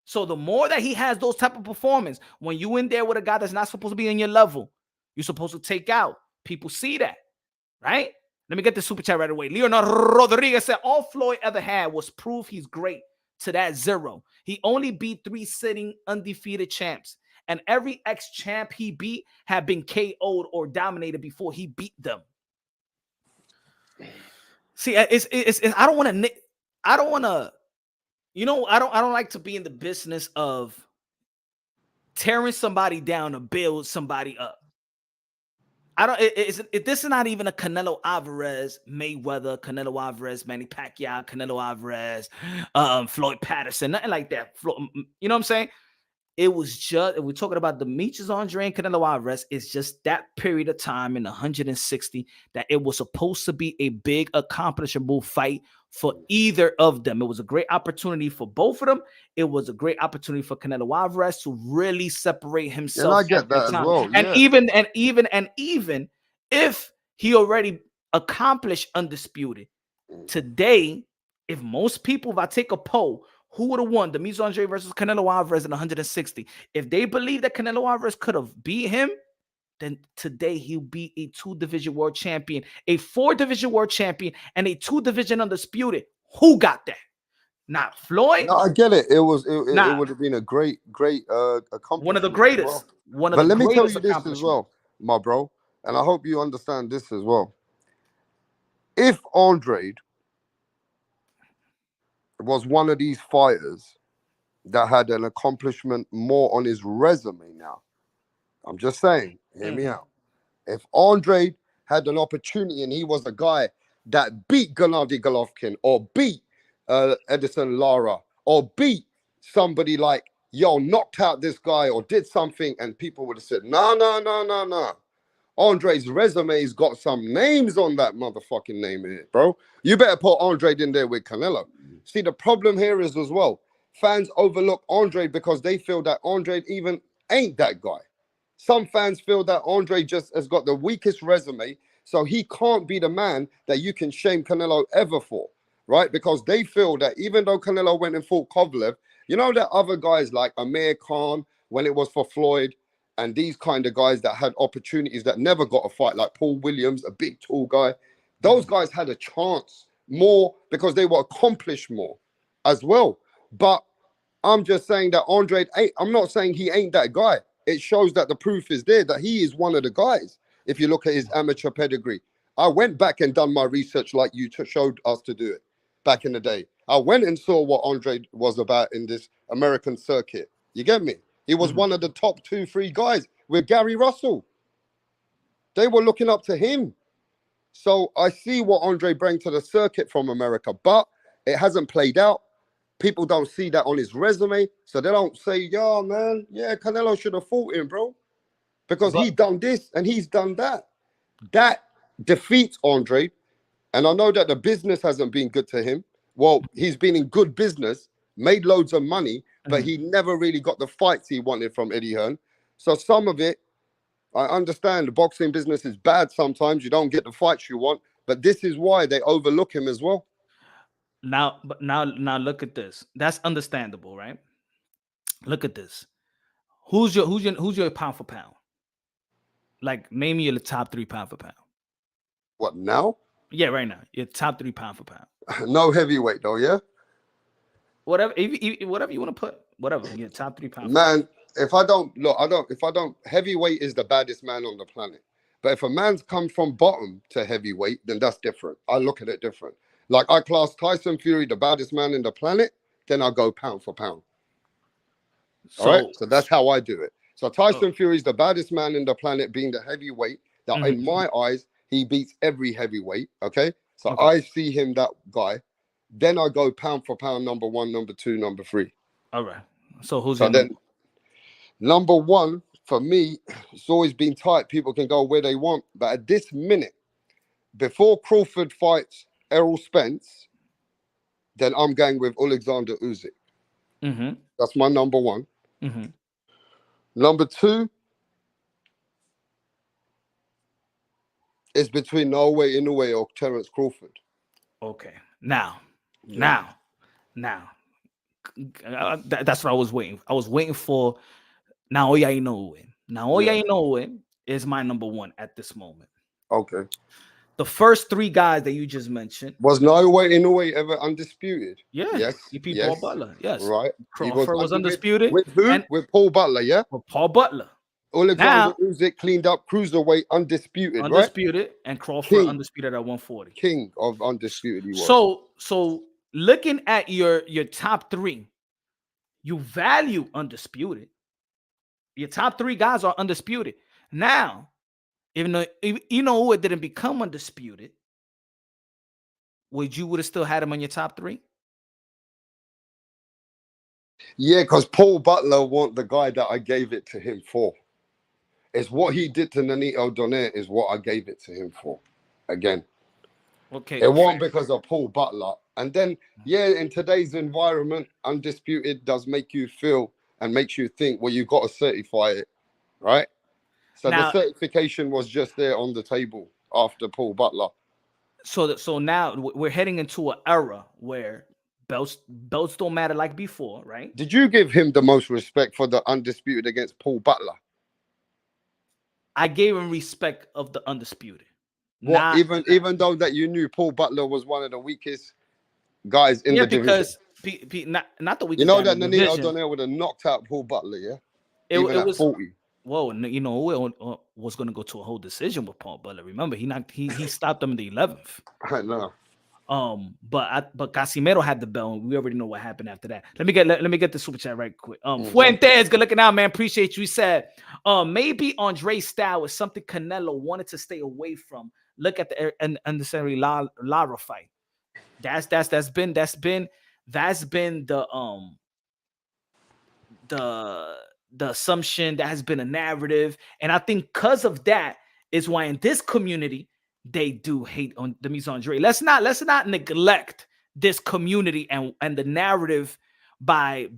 So the more that he has those type of performance, when you in there with a guy that's not supposed to be in your level, you're supposed to take out. People see that, right? Let me get the super chat right away. Leonardo Rodriguez said, all Floyd ever had was proof he's great to that 0. He only beat 3 sitting undefeated champs. And every ex-champ he beat had been KO'd or dominated before he beat them. See, it's I don't want to, you know, I don't like to be in the business of tearing somebody down to build somebody up. I don't. This is not even a Canelo Alvarez, Mayweather, Canelo Alvarez, Manny Pacquiao, Canelo Alvarez, Floyd Patterson, nothing like that. You know what I'm saying? It was just, we're talking about Demetrius Andre and Canelo Alvarez. It's just that period of time in 160 that it was supposed to be a big accomplishable fight for either of them. It was a great opportunity for both of them. It was a great opportunity for Canelo Alvarez to really separate himself. And I get that as well. And even if he already accomplished Undisputed today, if most people, if I take a poll, who would have won Demetrius Andre versus Canelo Alvarez in 160? If they believe that Canelo Alvarez could have beat him, then today he'll be a 2-division world champion, a 4-division world champion, and a 2-division Undisputed. Who got that? Not Floyd. No, I get it. It would have been a great accomplishment. One of the greatest. But let me tell you this as well, my bro, and I hope you understand this as well. If Andre was one of these fighters that had an accomplishment more on his resume now, I'm just saying, hear me out. If Andre had an opportunity and he was a guy that beat Gennady Golovkin or beat Edison Lara or beat somebody like, knocked out this guy or did something, and people would have said, no. Andre's resume's got some names on that motherfucking name here, bro. You better put Andre in there with Canelo. See, the problem here is as well, fans overlook Andre because they feel that Andre even ain't that guy. Some fans feel that Andre just has got the weakest resume, so he can't be the man that you can shame Canelo ever for, right? Because they feel that even though Canelo went and fought Kovalev, you know that other guys like Amir Khan, when it was for Floyd, and these kind of guys that had opportunities that never got a fight, like Paul Williams, a big, tall guy, those guys had a chance more because they were accomplished more as well. But I'm just saying that Andre I'm not saying he ain't that guy. It shows that the proof is there that he is one of the guys. If you look at his amateur pedigree, I went back and done my research like you showed us to do it back in the day. I went and saw what Andre was about in this American circuit. You get me? He was one of the top 2-3 guys with Gary Russell. They were looking up to him. So I see what Andre bring to the circuit from America, but it hasn't played out. People don't see that on his resume, so they don't say, man, Canelo should have fought him, bro, because he's done this and he's done that. That defeats Andre, and I know that the business hasn't been good to him. Well, he's been in good business, made loads of money, but he never really got the fights he wanted from Eddie Hearn. So some of it, I understand the boxing business is bad sometimes. You don't get the fights you want, but this is why they overlook him as well. Now look at this. That's understandable, right? Look at this. Who's your pound for pound? Like, name me your top 3 pound for pound. What now? Yeah, right now. Your top 3 pound for pound. No heavyweight though, yeah? Whatever you want to put. Whatever. Your top 3 pound. Man, if I don't heavyweight is the baddest man on the planet. But if a man's come from bottom to heavyweight, then that's different. I look at it different. Like, I class Tyson Fury the baddest man in the planet, then I go pound for pound. All right? So that's how I do it. So Tyson Fury is the baddest man in the planet, being the heavyweight. That in my eyes, he beats every heavyweight. Okay? So I see him that guy. Then I go pound for pound, number 1, number 2, number 3. All right. So who's number 1 for me? It's always been tight. People can go where they want, but at this minute, before Crawford fights Errol Spence, then I'm going with Alexander Usyk. That's my number 1. Number 2 is between Norway Inoue or Terence Crawford. Okay. Now, that's what I was waiting. I was waiting for Naoya Inoue. Naoya Inoue is my number 1 at this moment. Okay. The first 3 guys that you just mentioned. Was Naoya Inoue ever undisputed? Yeah. Yes. He beat Paul Butler. Yes. Right. Crawford was undisputed. With who? With Paul Butler, yeah? With Paul Butler. Alexander Usyk cleaned up cruiserweight undisputed, right? And Crawford undisputed at 140. King of undisputed he was. So looking at your top 3, you value undisputed. Your top 3 guys are undisputed. Now, even though you know who it didn't become undisputed, would have still had him on your top 3? Yeah, because Paul Butler want the guy that I gave it to him for. It's what he did to Nonito Donaire is what I gave it to him for. Again. Okay. It wasn't because of Paul Butler. And then, yeah, in today's environment, Undisputed does make you feel and makes you think, well, you got to certify it, right? So Now, the certification was just there on the table after Paul Butler. So now we're heading into an era where belts don't matter like before, right? Did you give him the most respect for the Undisputed against Paul Butler? I gave him respect of the Undisputed. What, even though that you knew Paul Butler was one of the weakest guys in the division? Because not the weakest. You know that Nonito Donaire would have knocked out Paul Butler, yeah? It was 40. Whoa, you know, was going to go to a whole decision with Paul Butler. Remember, he stopped him in the 11th. I know. But Casimero had the bell, and we already know what happened after that. Let me get the super chat right quick. Fuentes, good looking out, man. Appreciate you. He said, maybe Andre's style is something Canelo wanted to stay away from. Look at the unnecessary Lara fight. That's been the assumption. That has been a narrative, and I think because of that is why in this community they do hate on Demise Andre. Let's not neglect this community and the narrative by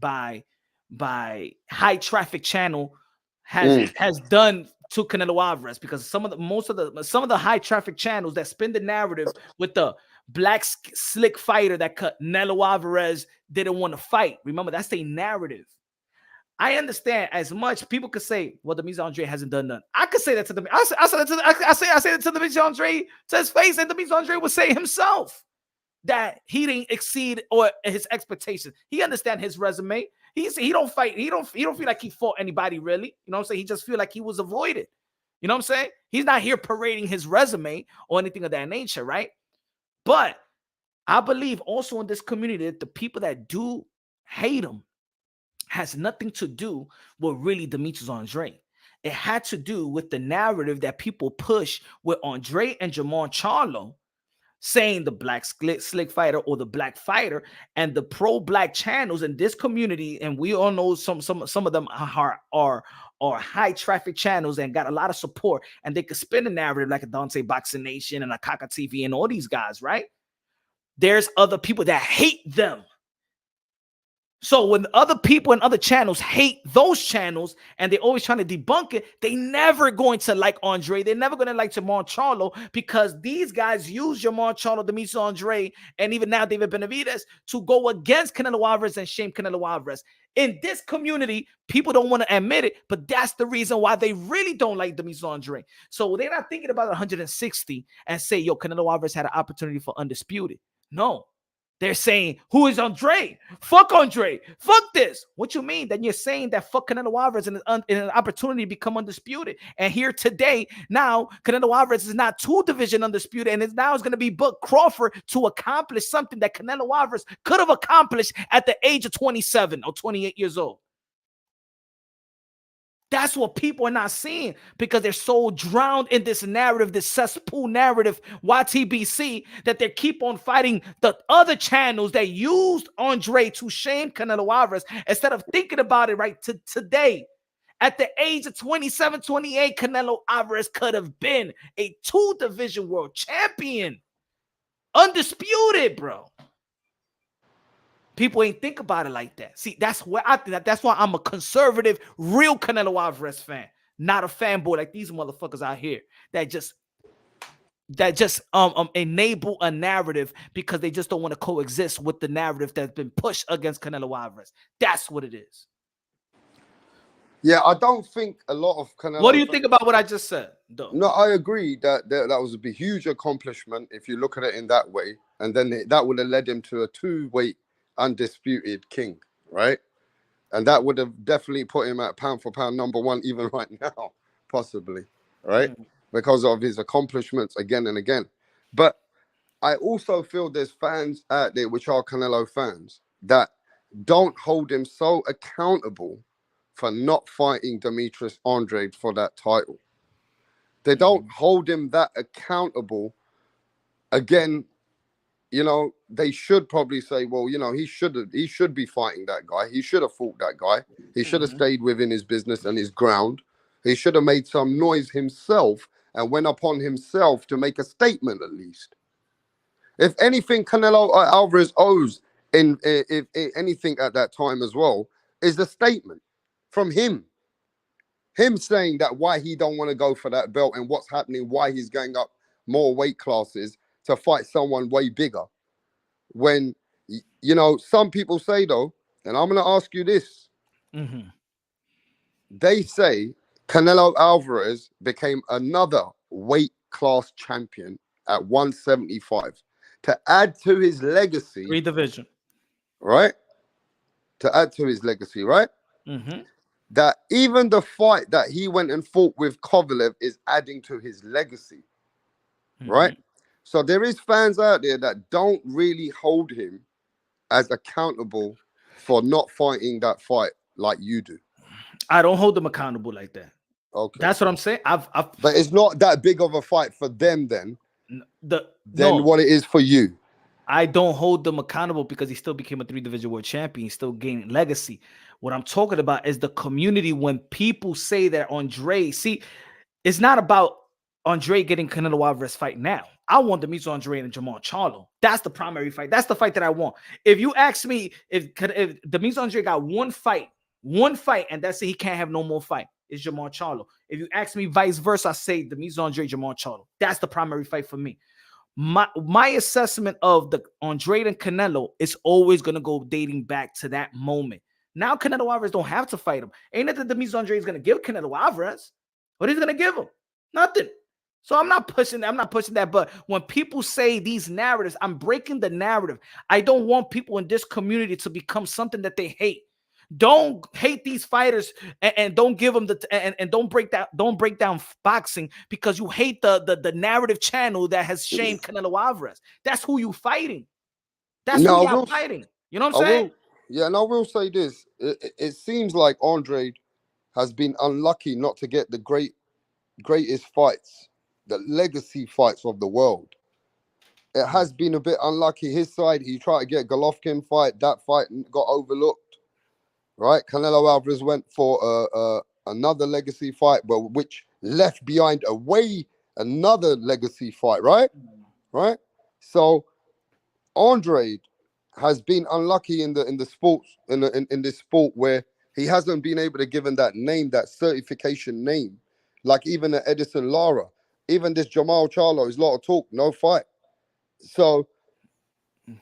high traffic channel has done to Canelo Alvarez, because some of the high traffic channels that spin the narrative with the black slick fighter that Canelo Alvarez didn't want to fight. Remember, that's a narrative. I understand as much people could say, well, Demise Andre hasn't done none. I could say that to them. I say that to Demise Andre to his face, and Demise Andre would say himself that he didn't exceed or his expectations. He understands his resume. He don't fight. He don't feel like he fought anybody really. You know what I'm saying? He just feel like he was avoided. You know what I'm saying? He's not here parading his resume or anything of that nature, right? But I believe also in this community that the people that do hate him has nothing to do with really Demetrius Andre. It had to do with the narrative that people push with Andre and Jamon Charlo saying the black slick fighter or the black fighter, and the pro-black channels in this community, and we all know some of them are high traffic channels and got a lot of support, and they could spin a narrative like a Dante Boxing Nation and a Kaka TV and all these guys, right? There's other people that hate them. So when other people and other channels hate those channels and they're always trying to debunk it, they never going to like Andre. They're never going to like Jamon Charlo, because these guys use Jamon Charlo, Demise Andre, and even now David Benavidez to go against Canelo Alvarez and shame Canelo Alvarez. In this community, people don't want to admit it, but that's the reason why they really don't like Demise Andre. So they're not thinking about 160 and say, yo, Canelo Alvarez had an opportunity for undisputed. No. They're saying, who is Andre? Fuck Andre. Fuck this. What you mean? Then you're saying that fuck Canelo Alvarez and an opportunity to become undisputed. And here today, now, Canelo Alvarez is not 2-division undisputed, and it's going to be booked Crawford to accomplish something that Canelo Alvarez could have accomplished at the age of 27 or 28 years old. That's what people are not seeing, because they're so drowned in this narrative, this cesspool narrative, YTBC, that they keep on fighting the other channels that used Andre to shame Canelo Alvarez instead of thinking about it right today. At the age of 27, 28, Canelo Alvarez could have been a 2-division world champion. Undisputed, bro. People ain't think about it like that. See, that's where I think that's why I'm a conservative, real Canelo Alvarez fan, not a fanboy like these motherfuckers out here that just enable a narrative because they just don't want to coexist with the narrative that's been pushed against Canelo Alvarez. That's what it is. Yeah, I don't think a lot of Canelo. What do you think about what I just said, though? No, I agree that was a huge accomplishment if you look at it in that way, and then that would have led him to a 2-weight undisputed king, right? And that would have definitely put him at pound for pound number 1 even right now, possibly, right? Because of his accomplishments again and again. But I also feel there's fans out there which are Canelo fans that don't hold him so accountable for not fighting Demetrius Andrade for that title. They don't hold him that accountable. Again, you know, they should probably say, well, you know, he should be fighting that guy. He should have fought that guy. He should have stayed within his business and his ground. He should have made some noise himself and went upon himself to make a statement at least. If anything, Canelo Alvarez owes in anything at that time as well is the statement from him. Him saying that why he don't want to go for that belt and what's happening, why he's going up more weight classes to fight someone way bigger. When, you know, some people say though, and I'm going to ask you this. They say Canelo Alvarez became another weight class champion at 175 to add to his legacy. 3 division. Right? To add to his legacy, right? That even the fight that he went and fought with Kovalev is adding to his legacy, right? So there is fans out there that don't really hold him as accountable for not fighting that fight like you do. I don't hold them accountable like that. Okay, that's what I'm saying. But it's not that big of a fight for them then. What it is for you. I don't hold them accountable because he still became a 3 division world champion. He's still gaining legacy. What I'm talking about is the community. When people say that Andre, see, it's not about Andre getting Canelo Alvarez fight now. I want Demetrius Andrade and Jamal Charlo. That's the primary fight. That's the fight that I want. If you ask me if Demetrius Andrade got one fight, and that's it, he can't have no more fight, it's Jamal Charlo. If you ask me vice versa, I say Demetrius Andrade, Jamal Charlo. That's the primary fight for me. My assessment of the Andrade and Canelo is always going to go dating back to that moment. Now Canelo Alvarez don't have to fight him. Ain't it that Demetrius Andrade is going to give Canelo Alvarez? What is he going to give him? Nothing. So I'm not pushing that. But when people say these narratives, I'm breaking the narrative. I don't want people in this community to become something that they hate. Don't hate these fighters and don't give them and don't break down boxing because you hate the narrative channel that has shamed Canelo Alvarez. That's who you fighting. That's who you're fighting. You know what I'm saying? And I will say this. It seems like Andrade has been unlucky not to get the greatest fights, the legacy fights of the world. It has been a bit unlucky. His side, he tried to get Golovkin fight. That fight got overlooked. Right, Canelo Alvarez went for another legacy fight, but which left behind another legacy fight. Right. So Andrade has been unlucky in the sports in this sport where he hasn't been able to give him that name, that certification name, like even the Edison Lara, even this Jamal Charlo is a lot of talk, no fight. So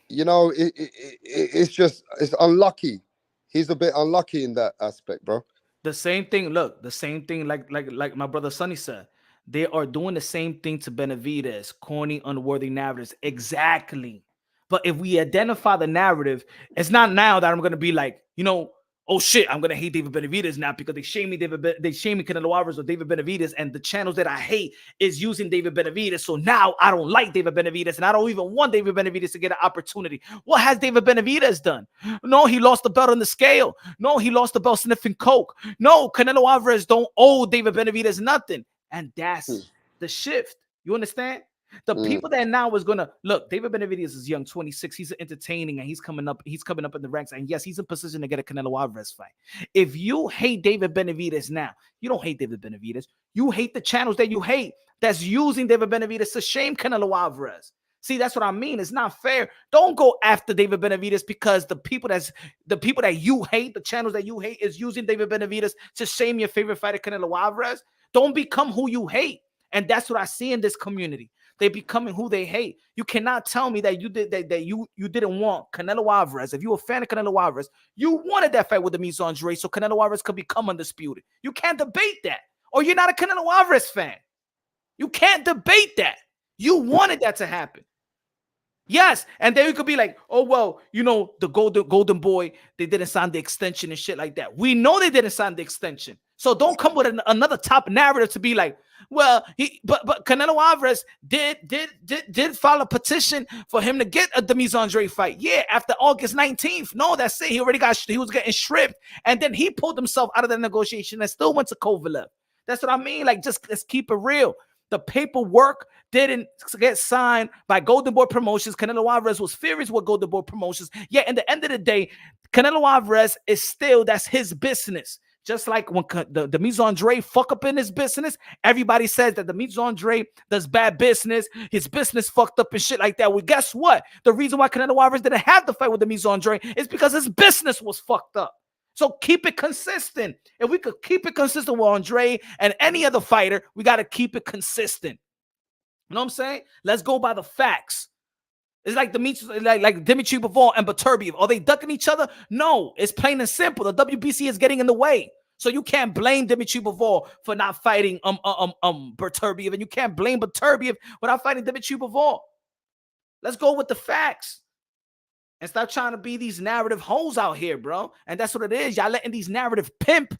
you know it's unlucky. He's a bit unlucky in that aspect, bro. The same thing. Look, the same thing. Like my brother Sonny said, they are doing the same thing to Benavidez, corny, unworthy narratives. Exactly. But if we identify the narrative, it's not now that I'm gonna be like, you know, oh shit, I'm gonna hate David Benavidez now because they shame me Canelo Alvarez or David Benavidez, and the channels that I hate is using David Benavidez. So now I don't like David Benavidez, and I don't even want David Benavidez to get an opportunity. What has David Benavidez done? No, he lost the belt on the scale. No, he lost the belt sniffing coke. No, Canelo Alvarez don't owe David Benavidez nothing, and that's the shift. You understand? The people that now is gonna look, David Benavidez is young, 26. He's entertaining and he's coming up in the ranks. And yes, he's in position to get a Canelo Alvarez fight. If you hate David Benavidez now, you don't hate David Benavidez. You hate the channels that you hate that's using David Benavidez to shame Canelo Alvarez. See, that's what I mean. It's not fair. Don't go after David Benavidez because the people that you hate, the channels that you hate, is using David Benavidez to shame your favorite fighter, Canelo Alvarez. Don't become who you hate. And that's what I see in this community. They're becoming who they hate. You cannot tell me that you didn't want Canelo Alvarez. If you're a fan of Canelo Alvarez, you wanted that fight with Demetrius Andrade so Canelo Alvarez could become undisputed. You can't debate that. Or you're not a Canelo Alvarez fan. You can't debate that. You wanted that to happen. Yes, and then you could be like, oh, well, you know, the golden boy, they didn't sign the extension and shit like that. We know they didn't sign the extension. So don't come with another top narrative to be like, Well, but Canelo Alvarez did file a petition for him to get a Demise Andre fight. Yeah, after August 19th. No, that's it. He was getting stripped, and then he pulled himself out of the negotiation and still went to Kovalev. That's what I mean. Like, just let's keep it real. The paperwork didn't get signed by Golden Boy Promotions. Canelo Alvarez was furious with Golden Boy Promotions. Yeah, at the end of the day, Canelo Alvarez is still, that's his business. Just like when the Mise Andre fuck up in his business, everybody says that the Mise Andre does bad business, his business fucked up and shit like that. Well, guess what? The reason why Canelo Alvarez didn't have the fight with the Mise Andre is because his business was fucked up. So keep it consistent. If we could keep it consistent with Andre and any other fighter, we got to keep it consistent. You know what I'm saying? Let's go by the facts. It's like like Dimitri Bivol and Beterbiev. Are they ducking each other? No, it's plain and simple. The WBC is getting in the way. So you can't blame Dimitri Bivol for not fighting Beterbiev, and you can't blame Beterbiev without fighting Dimitri Bivol. Let's go with the facts. And stop trying to be these narrative hoes out here, bro. And that's what it is. Y'all letting these narrative pimp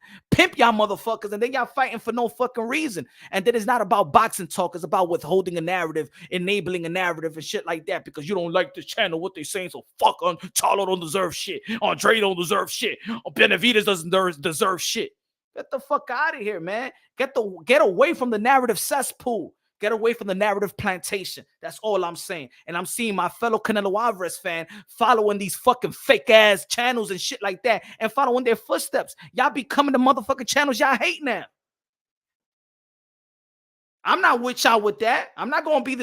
y'all motherfuckers, and then y'all fighting for no fucking reason. And then it's not about boxing talk. It's about withholding a narrative, enabling a narrative and shit like that because you don't like this channel, what they saying. So fuck on Charlo don't deserve shit. Andre don't deserve shit. Benavidez doesn't deserve shit. Get the fuck out of here, man. Get away from the narrative cesspool. Get away from the narrative plantation. That's all I'm saying. And I'm seeing my fellow Canelo Alvarez fan following these fucking fake ass channels and shit like that and following their footsteps. Y'all becoming the motherfucking channels y'all hate now. I'm not with y'all with that. I'm not gonna be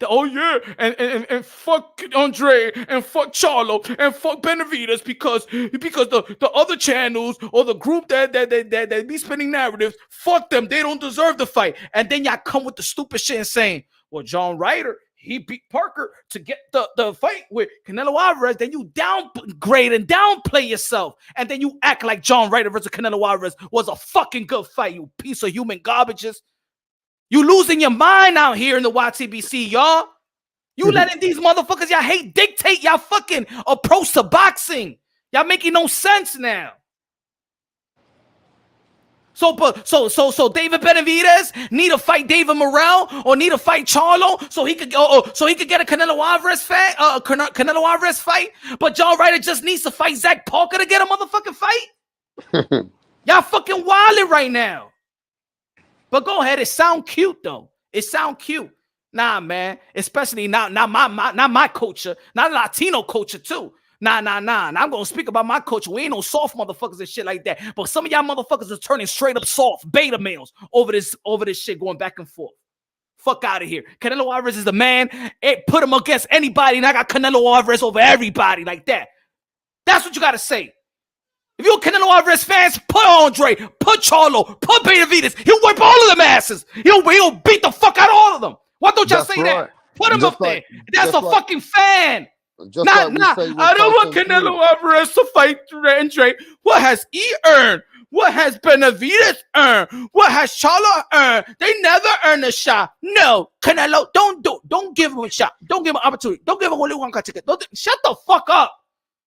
oh yeah, and fuck Andre and fuck Charlo and fuck Benavidez because the other channels or the group that be spinning narratives, fuck them. They don't deserve the fight. And then y'all come with the stupid shit and saying, well, John Ryder, he beat Parker to get the fight with Canelo Alvarez. Then you downgrade and downplay yourself. And then you act like John Ryder versus Canelo Alvarez was a fucking good fight, you piece of human garbages. You losing your mind out here in the YTBC, y'all. You letting these motherfuckers y'all hate dictate y'all fucking approach to boxing. Y'all making no sense now. So David Benavidez need to fight David Morrell or need to fight Charlo so he could get a Canelo Alvarez fight. But John Ryder just needs to fight Zach Parker to get a motherfucking fight. Y'all fucking wilding right now. But go ahead, it sound cute though. It sound cute. Nah, man. Especially not my culture, not Latino culture too. Nah. I'm gonna speak about my culture. We ain't no soft motherfuckers and shit like that. But some of y'all motherfuckers are turning straight up soft beta males over this shit going back and forth. Fuck out of here. Canelo Alvarez is the man. Put him against anybody, and I got Canelo Alvarez over everybody like that. That's what you gotta say. If you're Canelo Alvarez fans, put Andre, put Charlo, put Benavidez. He'll wipe all of them asses. He'll beat the fuck out of all of them. Why don't y'all say that? Put him up there. That's a fucking fan. I don't want Canelo Alvarez to fight Andre. What has he earned? What has Benavidez earned? What has Charlo earned? They never earned a shot. No, Canelo, don't give him a shot. Don't give him an opportunity. Don't give him only one ticket. Shut the fuck up.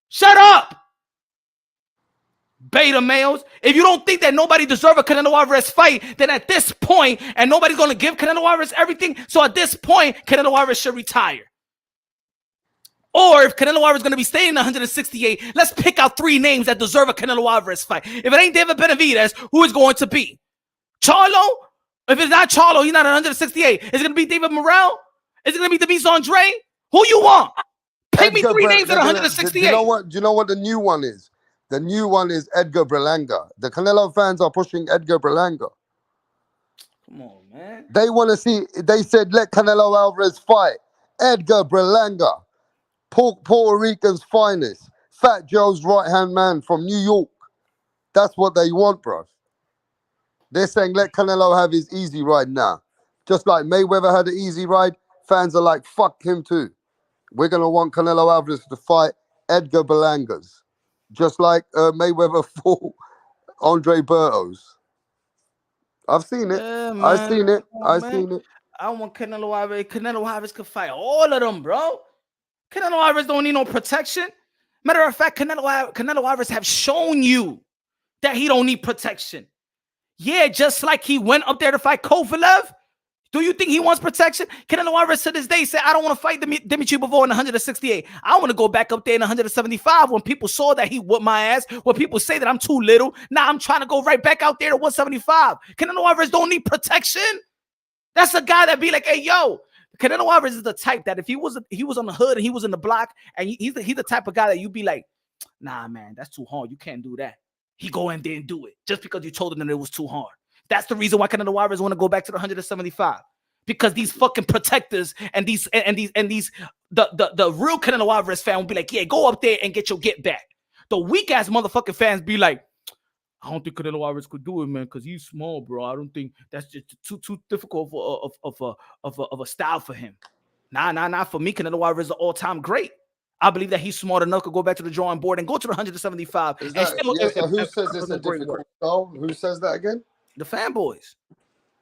Shut up. Beta males. If you don't think that nobody deserves a Canelo Alvarez fight, then at this point, and nobody's going to give Canelo Alvarez everything, so at this point, Canelo Alvarez should retire. Or if Canelo Alvarez is going to be staying in 168, let's pick out 3 names that deserve a Canelo Alvarez fight. If it ain't David Benavidez, who is going to be? Charlo? If it's not Charlo, he's not at 168. Is it going to be David Morrell? Is it going to be Demise Andre? Who you want? Pick me 3 names at 168. Do you know what the new one is? The new one is Edgar Berlanga. The Canelo fans are pushing Edgar Berlanga. Come on, man. They want to see, they said, let Canelo Alvarez fight. Edgar Berlanga, Puerto Rican's finest, Fat Joe's right-hand man from New York. That's what they want, bro. They're saying, let Canelo have his easy ride now. Just like Mayweather had an easy ride, fans are like, fuck him too. We're going to want Canelo Alvarez to fight Edgar Berlangas. Just like Mayweather fought Andre Bertos. I've seen it. Yeah, I've seen it. I've seen it. I want Canelo Alvarez. Canelo Alvarez could fight all of them, bro. Canelo Alvarez don't need no protection. Matter of fact, Canelo Alvarez have shown you that he don't need protection. Yeah, just like he went up there to fight Kovalev. Do you think he wants protection? Canelo Alvarez to this day said, I don't want to fight Dimitri Bivol in 168. I want to go back up there in 175 when people saw that he whooped my ass, when people say that I'm too little. Now I'm trying to go right back out there to 175. Canelo Alvarez don't need protection. That's a guy that be like, hey, yo, Canelo Alvarez is the type that if he was on the hood and he was in the block, and he's the type of guy that you be like, nah, man, that's too hard. You can't do that. He go in there and do it just because you told him that it was too hard. That's the reason why Canelo Alvarez want to go back to the 175, because these fucking protectors and the real Canelo Alvarez fan will be like, yeah, go up there and get your get back. The weak ass motherfucking fans be like, I don't think Canelo Alvarez could do it, man, because he's small, bro. I don't think that's just too difficult of a style for him. Nah. For me, Canelo Alvarez is an all-time great. I believe that he's smart enough to go back to the drawing board and go to the 175. So who says it's a difficult style? Who says that again? The fanboys.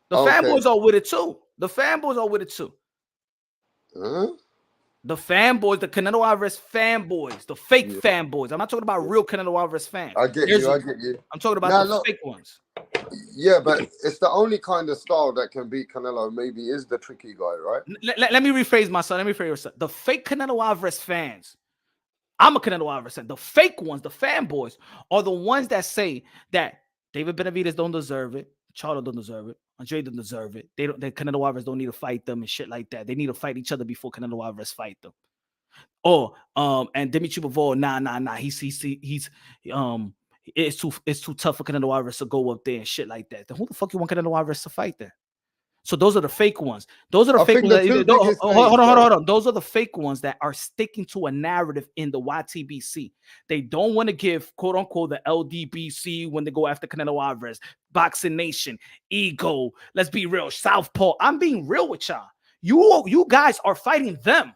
The fanboys are with it too. The fanboys are with it too. Huh? The fanboys, the Canelo Alvarez fanboys, the fake fanboys. I'm not talking about real Canelo Alvarez fans. I get you. I'm talking about the fake ones. Yeah, but it's the only kind of style that can beat Canelo. Maybe is the tricky guy, right? Let me rephrase myself. The fake Canelo Alvarez fans. I'm a Canelo Alvarez fan. The fake ones, the fanboys, are the ones that say that David Benavidez don't deserve it, Charlo don't deserve it, Andre don't deserve it. Canelo Alvarez don't need to fight them and shit like that. They need to fight each other before Canelo Alvarez fight them. And Dimitri Bivol, nah. He's it's too tough for Canelo Alvarez to go up there and shit like that. Then who the fuck you want Canelo Alvarez to fight then? So those are the fake ones. Those are the fake ones. Hold on. Those are the fake ones that are sticking to a narrative in the YTBC. They don't want to give, quote unquote, the LDBC when they go after Canelo Alvarez, Boxing Nation, Ego. Let's be real, Southpaw. I'm being real with y'all. You guys are fighting them.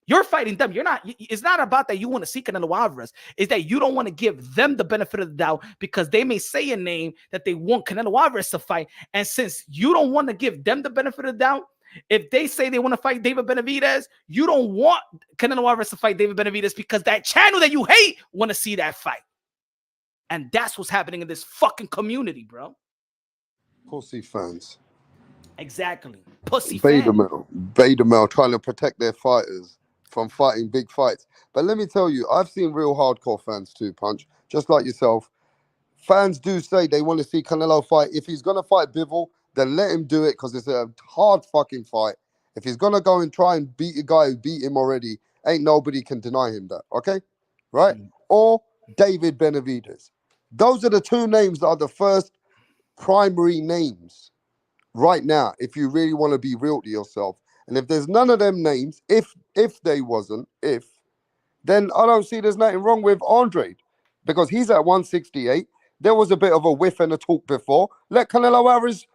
You're fighting them. You're not. It's not about that you want to see Canelo Alvarez. It's that you don't want to give them the benefit of the doubt because they may say a name that they want Canelo Alvarez to fight. And since you don't want to give them the benefit of the doubt, if they say they want to fight David Benavidez, you don't want Canelo Alvarez to fight David Benavidez because that channel that you hate want to see that fight. And that's what's happening in this fucking community, bro. Pussy fans. Exactly. Pussy Beta male trying to protect their fighters from fighting big fights. But let me tell you, I've seen real hardcore fans too, Punch, just like yourself. Fans do say they want to see Canelo fight. If he's going to fight Bivol, then let him do it because it's a hard fucking fight. If he's going to go and try and beat a guy who beat him already, ain't nobody can deny him that, okay? Right? Or David Benavidez. Those are the two names that are the first primary names right now, if you really want to be real to yourself. And if there's none of them names, if then I don't see there's nothing wrong with Andre because he's at 168. There was a bit of a whiff and a talk before. Let Canelo Alvarez,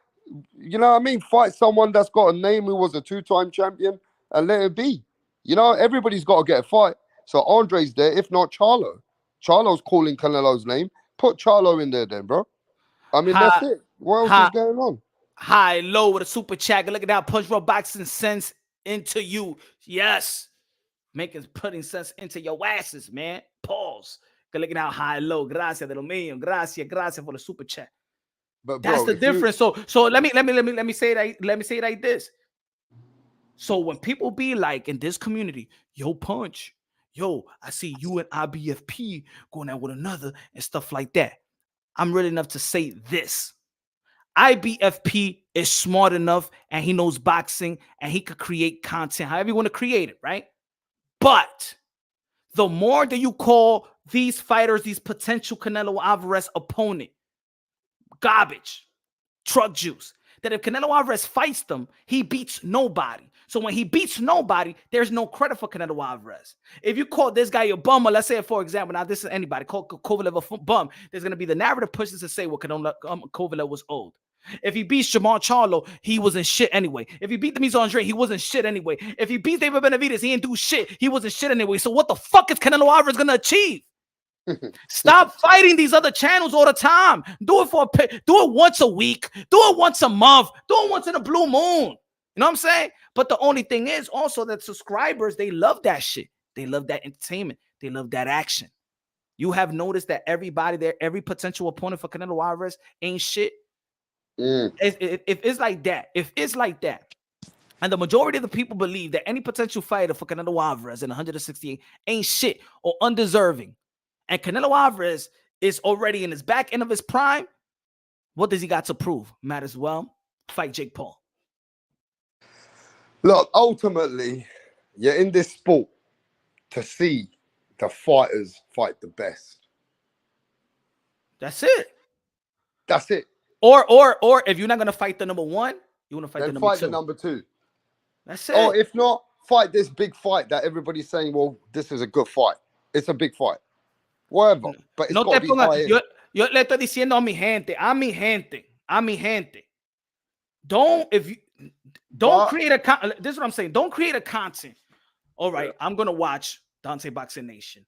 you know what I mean, fight someone that's got a name who was a two-time champion and let it be. You know, everybody's got to get a fight. So Andre's there, if not Charlo. Charlo's calling Canelo's name. Put Charlo in there then, bro. I mean, that's it. What else is going on? High, low with a super chat. Look at that. Punch Roll Boxing sense into you. Yes. Putting sense into your asses, man. Pause. Look at how high, low. Gracias de lo mío. Gracias for the super chat. But bro, that's the difference. So let me say it. Let me say it like this. So when people be like in this community, yo, Punch, yo, I see you and IBFP going out with another and stuff like that. I'm ready enough to say this. IBFP is smart enough and he knows boxing and he could create content however you want to create it, right? But the more that you call these fighters, these potential Canelo Alvarez opponent, garbage, truck juice, that if Canelo Alvarez fights them, he beats nobody. So when he beats nobody, there's no credit for Canelo Alvarez. If you call this guy a bum, or let's say, for example, now this is anybody, call Kovalev a bum, there's going to be the narrative pushes to say, well, Kovalev was old. If he beats Jamar Charlo, he wasn't shit anyway. If he beat Demis Andre, he wasn't shit anyway. If he beats David Benavidez, he didn't do shit. He wasn't shit anyway. So what the fuck is Canelo Alvarez going to achieve? Stop fighting these other channels all the time. Do it once a week. Do it once a month. Do it once in a blue moon. You know what I'm saying? But the only thing is also that subscribers, they love that shit. They love that entertainment. They love that action. You have noticed that everybody there, every potential opponent for Canelo Alvarez ain't shit. If it's like that, and the majority of the people believe that any potential fighter for Canelo Alvarez in 168 ain't shit or undeserving, and Canelo Alvarez is already in his back end of his prime, what does he got to prove? Might as well fight Jake Paul. Look, ultimately, you're in this sport to see the fighters fight the best. That's it. That's it. Or if you're not gonna fight the number one, you want to fight Then the number fight two. the number two. That's it. Or if not, fight this big fight that everybody's saying, well, this is a good fight. It's a big fight. Whatever. But it's got to be high end. Yo le estoy diciendo a mi gente, Don't create a this is what I'm saying. Don't create a content. All right, I'm gonna watch Dante Boxing Nation.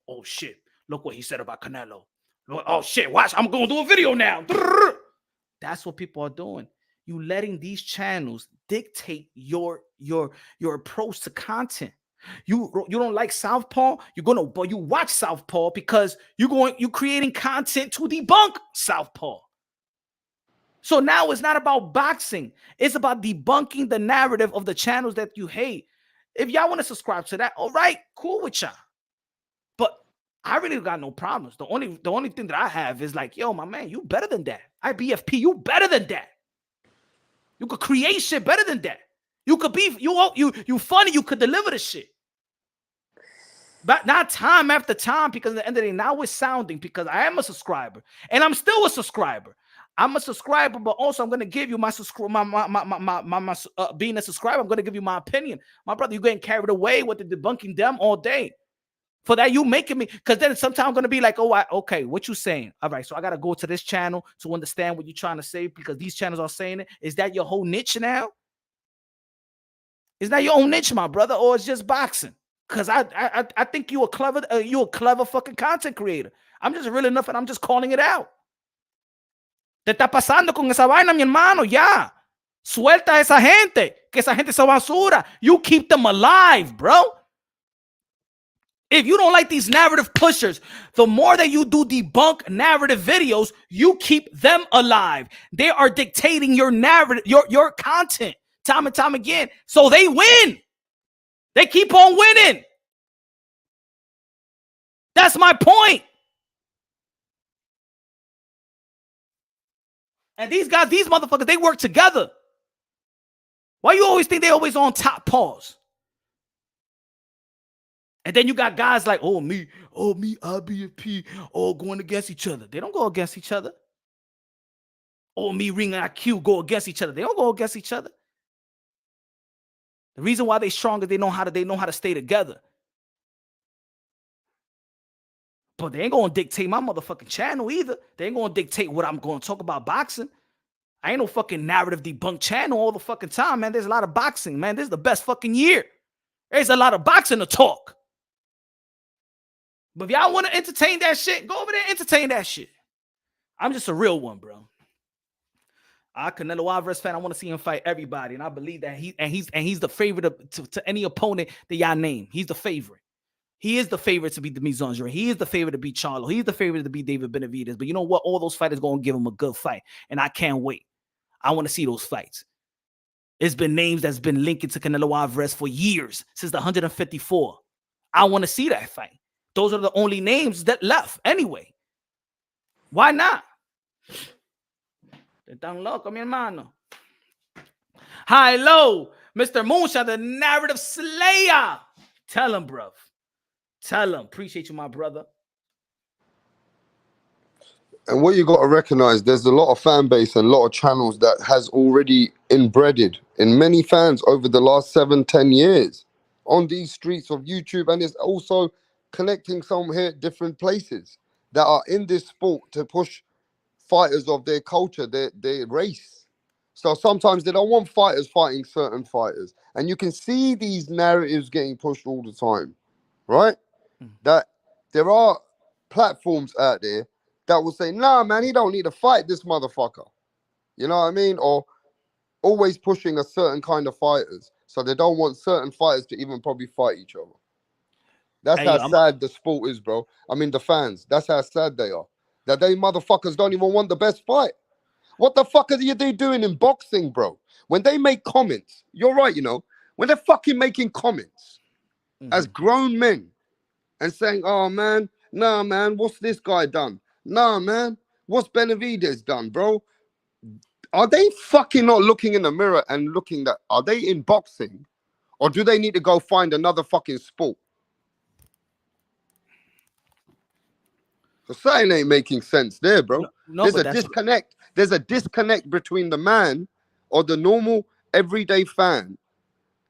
Oh shit, look what he said about Canelo. Oh shit, watch, I'm gonna do a video now. That's what people are doing. You letting these channels dictate your approach to content. You don't like Southpaw, but you watch Southpaw because you're creating content to debunk Southpaw. So now it's not about boxing. It's about debunking the narrative of the channels that you hate. If y'all want to subscribe to that, all right, cool with y'all. But I really got no problems. The only thing that I have is like, yo, my man, you better than that. IBFP, you better than that. You could create shit better than that. You could be, you funny, you could deliver the shit. But not time after time, because at the end of the day, now we're sounding, because I am a subscriber. And I'm still a subscriber. I'm a subscriber, but also I'm going to give you my being a subscriber, I'm going to give you my opinion. My brother, you're getting carried away with the debunking them all day. For that, you making me, because then sometimes I'm going to be like, oh, okay, what you saying? All right, so I got to go to this channel to understand what you're trying to say, because these channels are saying it. Is that your whole niche now? Is that your own niche, my brother, or it's just boxing? Because I think you a clever fucking content creator. I'm just real enough and I'm just calling it out. Te está pasando con esa vaina, mi hermano, ya. Suelta a esa gente, que esa gente se basura. You keep them alive, bro. If you don't like these narrative pushers, the more that you do debunk narrative videos, you keep them alive. They are dictating your narrative, your content, time and time again. So they win. They keep on winning. That's my point. And these guys, these motherfuckers, they work together. Why you always think they always on top pause? And then you got guys like, oh, me, IBFP, all going against each other. They don't go against each other. Oh, me, Ring IQ, go against each other. They don't go against each other. The reason why they strong is they know how to stay together. But they ain't gonna dictate my motherfucking channel either. They ain't gonna dictate what I'm gonna talk about boxing. I ain't no fucking narrative debunk channel all the fucking time, man. There's a lot of boxing, man. This is the best fucking year. There's a lot of boxing to talk. But if y'all want to entertain that shit, go over there and entertain that shit. I'm just a real one, bro. Canelo Alvarez fan, I want to see him fight everybody, and I believe that he's the favorite to any opponent that y'all name. He's the favorite. He is the favorite to beat Demis Andre. He is the favorite to beat Charlo. He's the favorite to beat David Benavidez. But you know what? All those fighters going to give him a good fight. And I can't wait. I want to see those fights. It's been names that's been linked to Canelo Alvarez for years, since the 154. I want to see that fight. Those are the only names that left anyway. Why not? Tan loco, mi hermano. High low, Mr. Moonshine, the narrative slayer. Tell him, bruv. Tell him. Appreciate you, my brother. And what you got to recognize, there's a lot of fan base and a lot of channels that has already inbreeded in many fans over the last 7-10 years on these streets of YouTube, and it's also connecting some here at different places that are in this sport to push fighters of their culture, their race. So sometimes they don't want fighters fighting certain fighters, and you can see these narratives getting pushed all the time, right? That there are platforms out there that will say, nah, man, he don't need to fight this motherfucker. You know what I mean? Or always pushing a certain kind of fighters. So they don't want certain fighters to even probably fight each other. That's how sad the sport is, bro. I mean, the fans, that's how sad they are. That they motherfuckers don't even want the best fight. What the fuck are they doing in boxing, bro? When they make comments, you're right, you know, when they're fucking making comments as grown men and saying, oh man, nah man, what's this guy done? Nah man, what's Benavidez done, bro? Are they fucking not looking in the mirror and looking that, are they in boxing? Or do they need to go find another fucking sport? So something ain't making sense there, bro. No, There's but a that's disconnect. There's a disconnect between the man or the normal everyday fan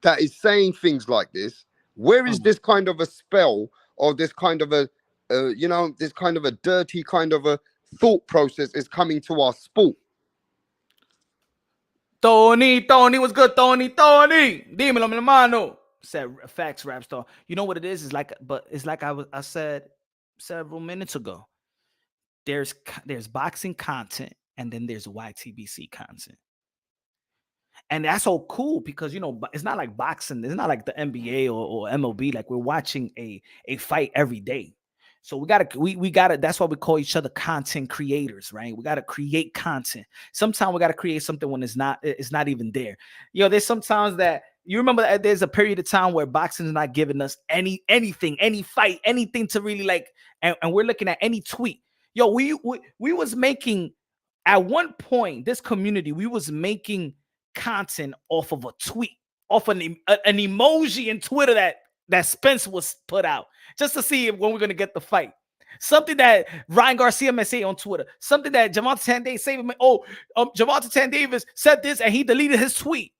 that is saying things like this. Where is this kind of a spell or this kind of a, you know, this kind of a dirty kind of a thought process is coming to our sport? Tony, what's good, Tony? Dímelo, mi hermano. Said facts, rap star. You know what it is? It's like I said several minutes ago. There's boxing content and then there's YTBC content. And that's so cool because, you know, it's not like boxing. It's not like the NBA or MLB. Like we're watching a fight every day. So we gotta, that's why we call each other content creators, right? We gotta create content. Sometimes we gotta create something when it's not even there. You know, there's sometimes that you remember that there's a period of time where boxing is not giving us anything, any fight, anything to really like, and we're looking at any tweet. Yo, we was making at one point, this community, we was making content off of a tweet, off an emoji in Twitter that Spence was put out just to see when we're going to get the fight. Something that Ryan Garcia may say on Twitter. Something that Javante Tanday said. Javante Tandavis said this and he deleted his tweet.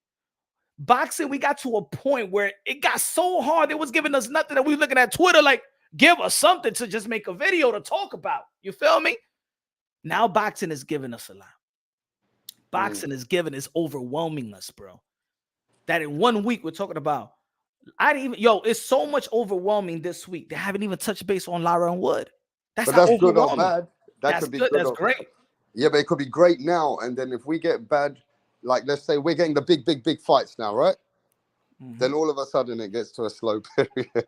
Boxing, we got to a point where it got so hard. It was giving us nothing that we were looking at Twitter like, give us something to just make a video to talk about. You feel me? Now boxing is giving us a lot. Boxing is overwhelming us, bro. That in 1 week we're talking about. It's so much overwhelming this week. They haven't even touched base on Lara and Wood. That's good or bad. That's good. That's great. Yeah, but it could be great now. And then if we get bad, like let's say we're getting the big fights now, right? Then all of a sudden it gets to a slow period.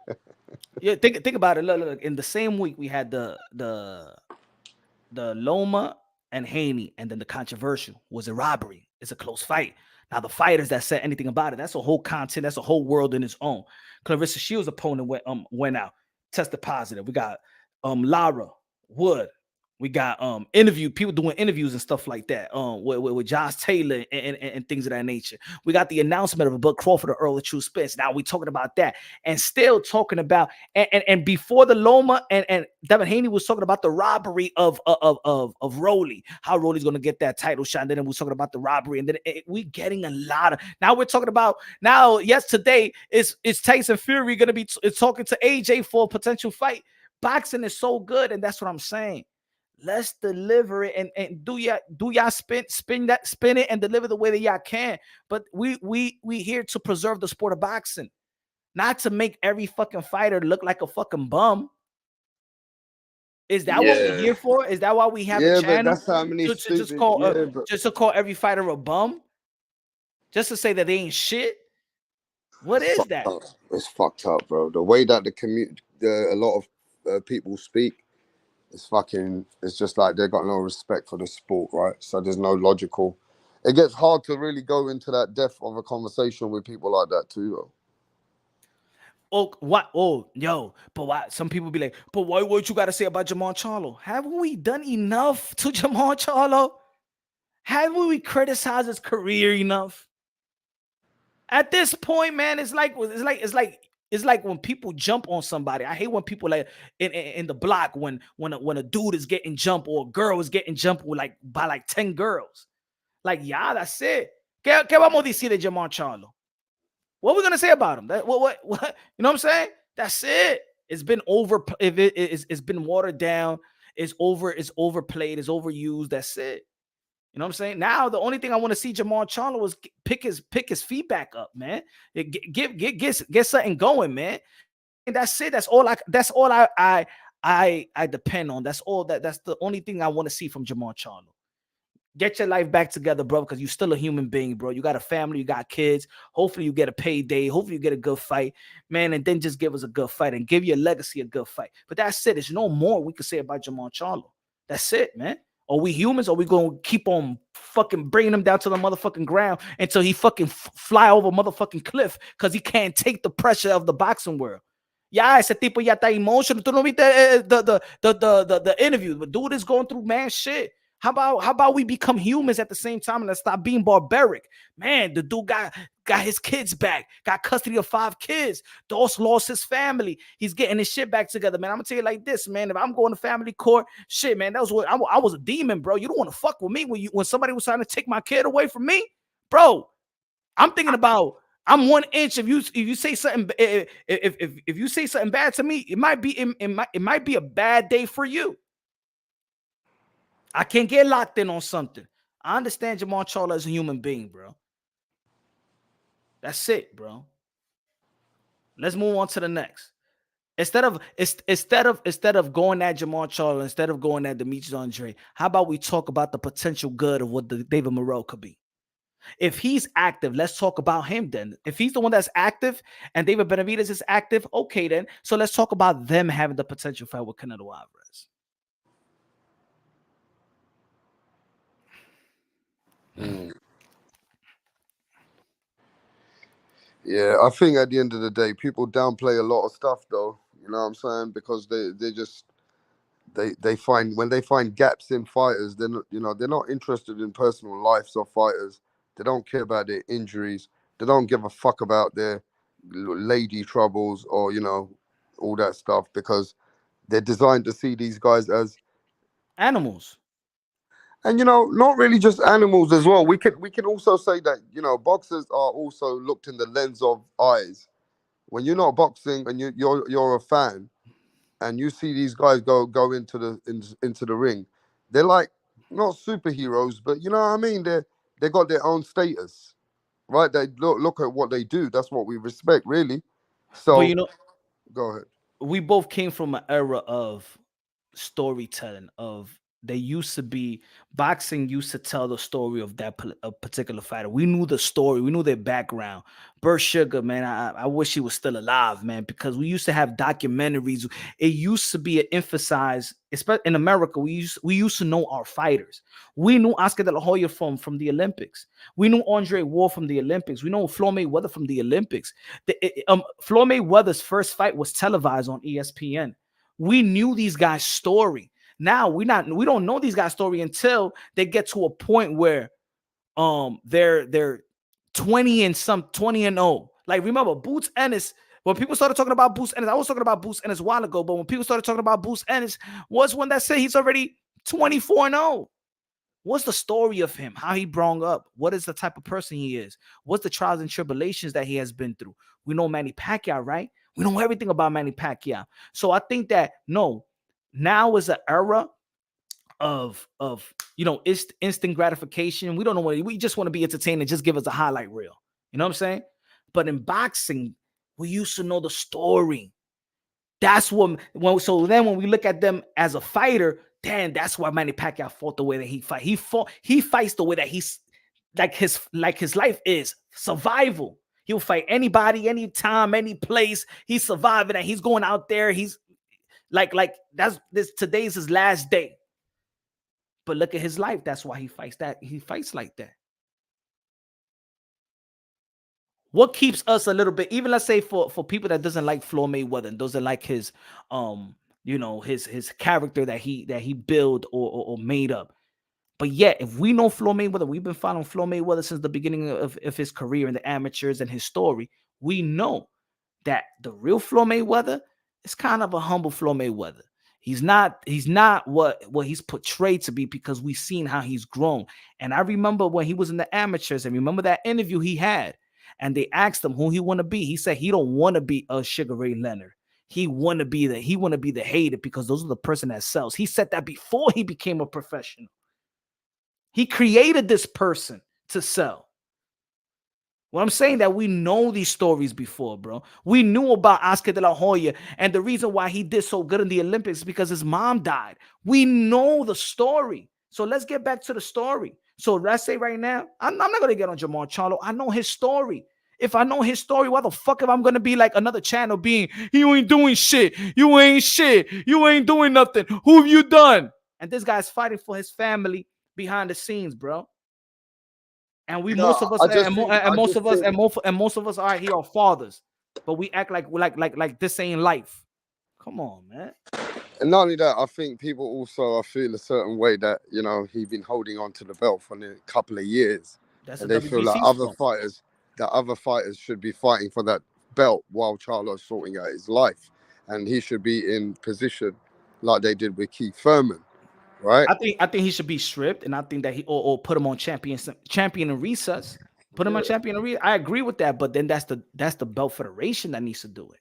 Yeah, think about it. Look, in the same week we had the Loma and Haney, and then the controversial was a robbery. It's a close fight. Now the fighters that said anything about it, that's a whole content, that's a whole world in its own. Clarissa Shields' opponent went out, tested positive. We got Lara Wood. We got people doing interviews and stuff like that with Josh Taylor and things of that nature. We got the announcement of Bud Crawford or Errol the True Spence. Now we're talking about that and still talking about and before the Loma and Devin Haney was talking about the robbery of Rolly, how Rolly's gonna get that title shot. And then we're talking about the robbery, and then we're getting a lot of. Now we're talking about today is Tyson Fury gonna be talking to AJ for a potential fight. Boxing is so good, and that's what I'm saying. Let's deliver it and do y'all spin it and deliver the way that y'all can. But we here to preserve the sport of boxing, not to make every fucking fighter look like a fucking bum. Is that what we're here for? Is that why we have a channel? But that's how many just to call every fighter a bum, just to say that they ain't shit. What is that? It's fucked up, bro. The way that a lot of people speak. It's just like they got no respect for the sport, right? So there's no logical. It gets hard to really go into that depth of a conversation with people like that too, though. But why? Some people be like, but what you got to say about Jamal Charlo? Haven't we done enough to Jamal Charlo? Haven't we criticized his career enough? At this point, man, it's like when people jump on somebody. I hate when people like in the block when a dude is getting jumped or a girl is getting jumped by 10 girls. Like, yeah, that's it. ¿Qué vamos a decir de Jamal Charlo? What are we gonna say about him? What? You know what I'm saying? That's it. It's been it's been watered down. It's overplayed. It's overused. That's it. You know what I'm saying? Now the only thing I want to see Jamal Charlo is pick his feedback up, man. Get something going, man. And that's it. That's all I depend on. That's the only thing I want to see from Jamal Charlo. Get your life back together, bro, because you're still a human being, bro. You got a family, you got kids. Hopefully you get a payday. Hopefully you get a good fight, man. And then just give us a good fight and give your legacy a good fight. But that's it. There's no more we can say about Jamal Charlo. That's it, man. Are we humans? Or are we going to keep on fucking bringing him down to the motherfucking ground until he fucking fly over a motherfucking cliff because he can't take the pressure of the boxing world? Ya, ese tipo ya está emotional. Tú no viste the interview. The dude is going through man shit. How about we become humans at the same time and let's stop being barbaric? Man, the dude got his kids back, got custody of 5 kids. Dos lost his family. He's getting his shit back together, man. I'm gonna tell you like this, man. If I'm going to family court, shit, man, that was what I was a demon, bro. You don't want to fuck with me when somebody was trying to take my kid away from me, bro. I'm thinking about. I'm 1 inch. If you say something, if you say something bad to me, it might be a bad day for you. I can't get locked in on something. I understand Jermall Charlo as a human being, bro. That's it, bro. Let's move on to the next. Instead of going at Jermall Charlo, instead of going at Demetrius Andre, how about we talk about the potential good of what the David Morrell could be? If he's active, let's talk about him then. If he's the one that's active and David Benavidez is active, okay then. So let's talk about them having the potential fight with Canelo Alvarez. Yeah, I think at the end of the day, people downplay a lot of stuff, though. You know what I'm saying? Because they find when they find gaps in fighters, they're not interested in personal lives of fighters. They don't care about their injuries. They don't give a fuck about their lady troubles or all that stuff, because they're designed to see these guys as animals. And not really just animals as well. We can also say that boxers are also looked in the lens of eyes. When you're not boxing and you're a fan, and you see these guys go into the ring, they're like not superheroes, but you know what I mean. They got their own status, right? They look at what they do. That's what we respect, really. So, but go ahead. We both came from an era of storytelling. They used to be boxing used to tell the story of that a particular fighter. We knew the story, we knew their background. Burt Sugar, man, I wish he was still alive, man, because we used to have documentaries. It used to be emphasized, especially in America. We used to know our fighters. We knew Oscar De La Hoya from the Olympics. We knew Andre Ward from the Olympics. We know Floyd Mayweather from the Olympics. Floyd Mayweather's first fight was televised on ESPN. We knew these guys' story. Now we don't know these guys' story until they get to a point where they're 20 and 0. Like, remember Boots Ennis, when people started talking about Boots Ennis, I was talking about Boots Ennis a while ago, but when people started talking about Boots Ennis, was one that said he's already 24-0. What's the story of him? How he brought up? What is the type of person he is? What's the trials and tribulations that he has been through? We know Manny Pacquiao, right? We know everything about Manny Pacquiao. So I think that now is an era of instant gratification. We don't know what we just want to be entertained and just give us a highlight reel. You know what I'm saying? But in boxing, we used to know the story. That's when we look at them as a fighter, damn, that's why Manny Pacquiao fought the way that he fight. He fights the way that he's his life is survival. He'll fight anybody, anytime, any place. He's surviving and he's going out there. He's today's his last day. But look at his life. That's why he fights like that. What keeps us a little bit, even let's say for people that doesn't like Floyd Mayweather and doesn't like his his character that he built or made up. But yet, if we know Floyd Mayweather, we've been following Floyd Mayweather since the beginning of his career in the amateurs and his story. We know that the real Floyd Mayweather is kind of a humble Floyd Mayweather. He's not what he's portrayed to be, because we've seen how he's grown. And I remember when he was in the amateurs, and remember that interview he had, and they asked him who he want to be. He said he don't want to be a Sugar Ray Leonard. He want to be the hater, because those are the person that sells. He said that before he became a professional. He created this person to sell. Well, I'm saying that we know these stories before, bro. We knew about Oscar De La Hoya, and the reason why he did so good in the Olympics is because his mom died. We know the story. So let's get back to the story. So let's say right now, I'm not going to get on Jermall Charlo. I know his story. If I know his story, why the fuck am I going to be like another channel being, you ain't doing shit. You ain't shit. You ain't doing nothing. Who have you done? And this guy's fighting for his family behind the scenes, bro. And we, You know, most of us, I just think, most of us are here are fathers, but we act like this ain't life. Come on, man. and not only that, I think people also, I feel a certain way that, you know, he's been holding on to the belt for a couple of years. That's And a they feel like WBC other fighters should be fighting for that belt while Charlo's sorting out his life. And he should be in position like they did with Keith Thurman, right? I think he should be stripped, and I think that he or put him on champion and recess. Put him on champion and recess. I agree with that, but then that's the belt federation that needs to do it.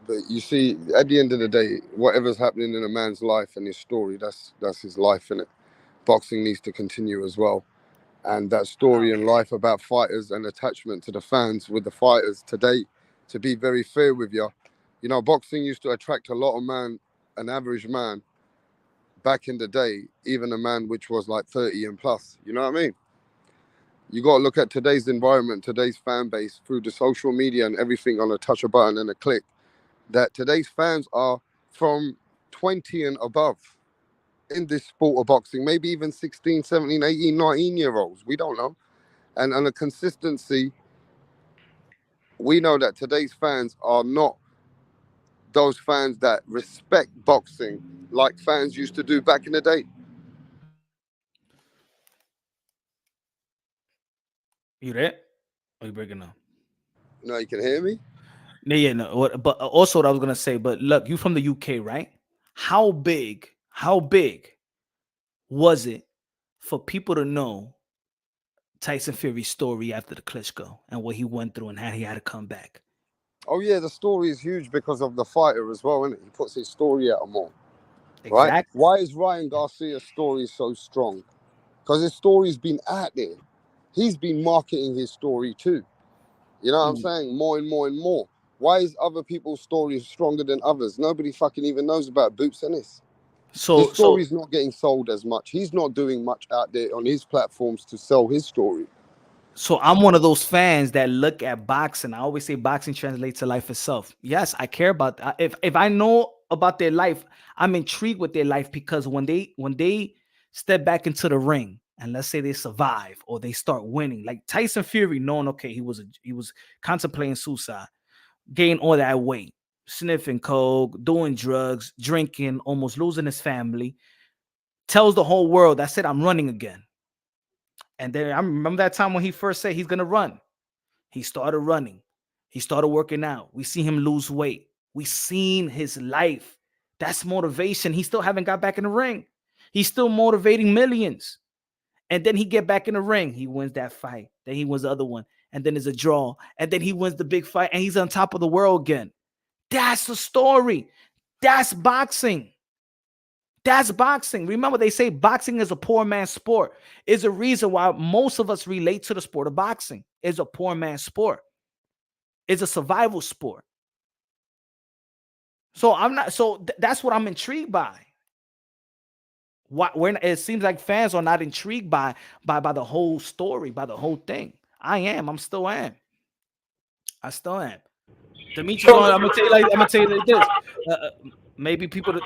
But you see, at the end of the day, whatever's happening in a man's life and his story, that's his life, innit? Boxing needs to continue as well. And that story in life about fighters and attachment to the fans with the fighters today, to be very fair with you, you know, boxing used to attract a lot of an average man back in the day, even a man which was like 30 and plus, you know what I mean? You got to look at today's environment, today's fan base through the social media and everything on a touch of a button and a click, that today's fans are from 20 and above in this sport of boxing, maybe even 16, 17, 18, 19-year-olds. We don't know. And on a consistency, we know that today's fans are not those fans that respect boxing like fans used to do back in the day. You there? Are you breaking up? No, you can hear me? Yeah, no. But also what I was gonna say, but look, you from the UK, right? How big was it for people to know Tyson Fury's story after the Klitschko and what he went through and how he had to come back? Oh yeah, the story is huge because of the fighter as well, isn't it? He puts his story out more. Exactly. Right? Why is Ryan Garcia's story so strong? Because his story's been out there. He's been marketing his story too. You know what I'm saying? More and more and more. Why is other people's stories stronger than others? Nobody fucking even knows about Boots Ennis. His story's not getting sold as much. He's not doing much out there on his platforms to sell his story. So I'm one of those fans that look at boxing. I always say boxing translates to life itself. Yes, I care about that. If I know about their life, I'm intrigued with their life, because when they step back into the ring and let's say they survive or they start winning, like Tyson Fury, knowing okay, he was contemplating suicide, gained all that weight, sniffing coke, doing drugs, drinking, almost losing his family, tells the whole world, "That's it, I'm running again." And then I remember that time when he first said he's going to run. He started running. He started working out. We see him lose weight. We seen his life. That's motivation. He still haven't got back in the ring. He's still motivating millions. And then he get back in the ring. He wins that fight. Then he wins the other one. And then there's a draw. And then he wins the big fight. And he's on top of the world again. That's the story. That's boxing. That's boxing. Remember, they say boxing is a poor man's sport. Is a reason why most of us relate to the sport of boxing. It's a poor man's sport. It's a survival sport. So that's what I'm intrigued by. When it seems like fans are not intrigued by the whole story, by the whole thing. I still am. Demetrius, I'm gonna tell you like this. Maybe people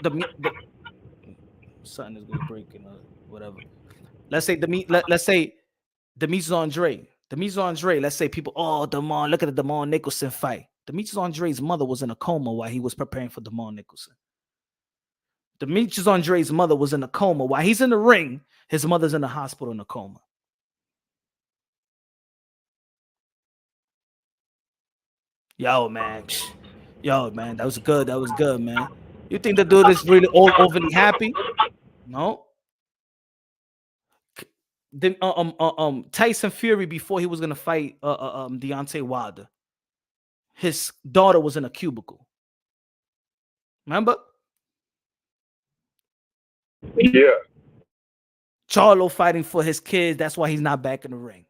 something is gonna break and whatever. Let's say Demetrius Andre. Let's say people, look at the Damon Nicholson fight. Demetrius Andre's mother was in a coma while he was preparing for Damon Nicholson. Demetrius Andre's mother was in a coma while he's in the ring. His mother's in the hospital in a coma. Yo, man, that was good. That was good, man. You think the dude is really overly happy? No. Then Tyson Fury, before he was gonna fight Deontay Wilder, his daughter was in a cubicle. Remember? Yeah. Charlo fighting for his kids. That's why he's not back in the ring.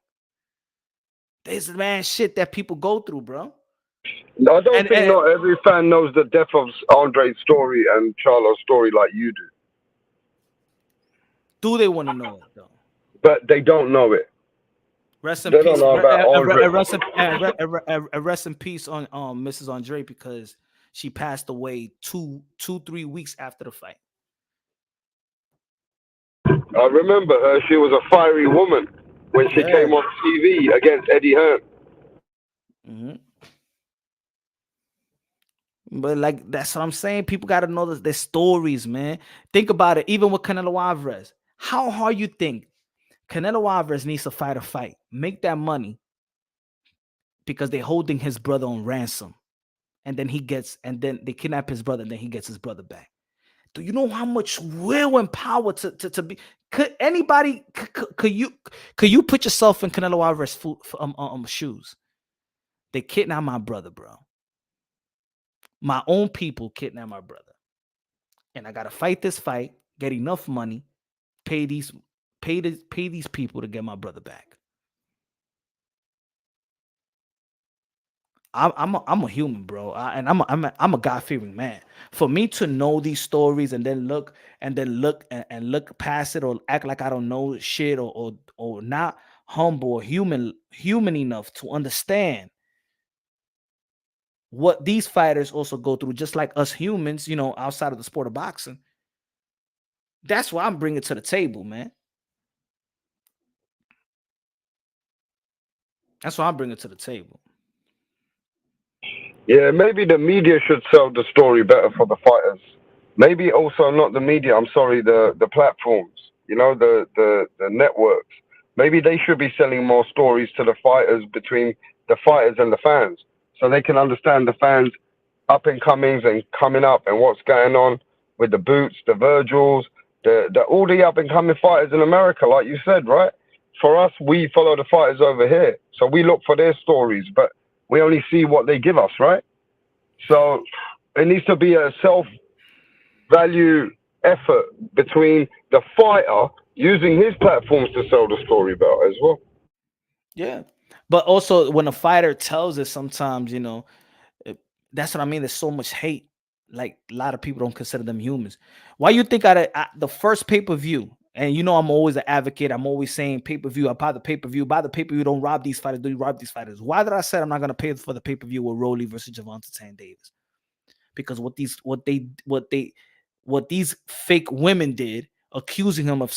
This shit that people go through, bro. I don't think not every fan knows the depth of Andre's story and Charlo's story like you do. Do they want to know it though? But they don't know it. Rest in they peace. Don't know about Andre. Rest in peace on Mrs. Andre, because She passed away 3 weeks after the fight. I remember her. She was a fiery woman when she came on TV against Eddie Hearn. Mm-hmm. But like that's what I'm saying. People got to know their stories, man. Think about it. Even with Canelo Alvarez, how hard you think Canelo Alvarez needs to fight a fight, make that money because they're holding his brother on ransom, and then they kidnap his brother, and then he gets his brother back. Do you know how much will and power to be? Could anybody? Could you put yourself in Canelo Alvarez's shoes? They kidnap my brother, bro. My own people kidnap my brother, and I gotta fight this fight, get enough money, pay these people to get my brother back. I'm a human, bro, and I'm a God-fearing man. For me to know these stories and then look past it or act like I don't know shit or not humble or human enough to understand what these fighters also go through, just like us humans, outside of the sport of boxing. That's what I'm bringing to the table, man. That's what I'm bringing to the table. Yeah, maybe the media should sell the story better for the fighters. Maybe also not the media. I'm sorry, the platforms. The networks. Maybe they should be selling more stories to the fighters, between the fighters and the fans, so they can understand the fans' up and comings and coming up and what's going on with the Boots, the Virgils, all the up and coming fighters in America, like you said, right? For us, we follow the fighters over here, so we look for their stories, but we only see what they give us, right? So it needs to be a self-value effort between the fighter using his platforms to sell the story better as well. Yeah, but also when a fighter tells it, sometimes that's what I mean. There's so much hate. Like a lot of people don't consider them humans. Why you think the first pay-per-view? And I'm always an advocate. I'm always saying pay-per-view. I buy the pay-per-view. Buy the pay-per-view. Don't rob these fighters. Do you rob these fighters? Why did I say I'm not gonna pay for the pay-per-view with Rolly versus Gervonta Tank Davis? Because what these fake women did, accusing him of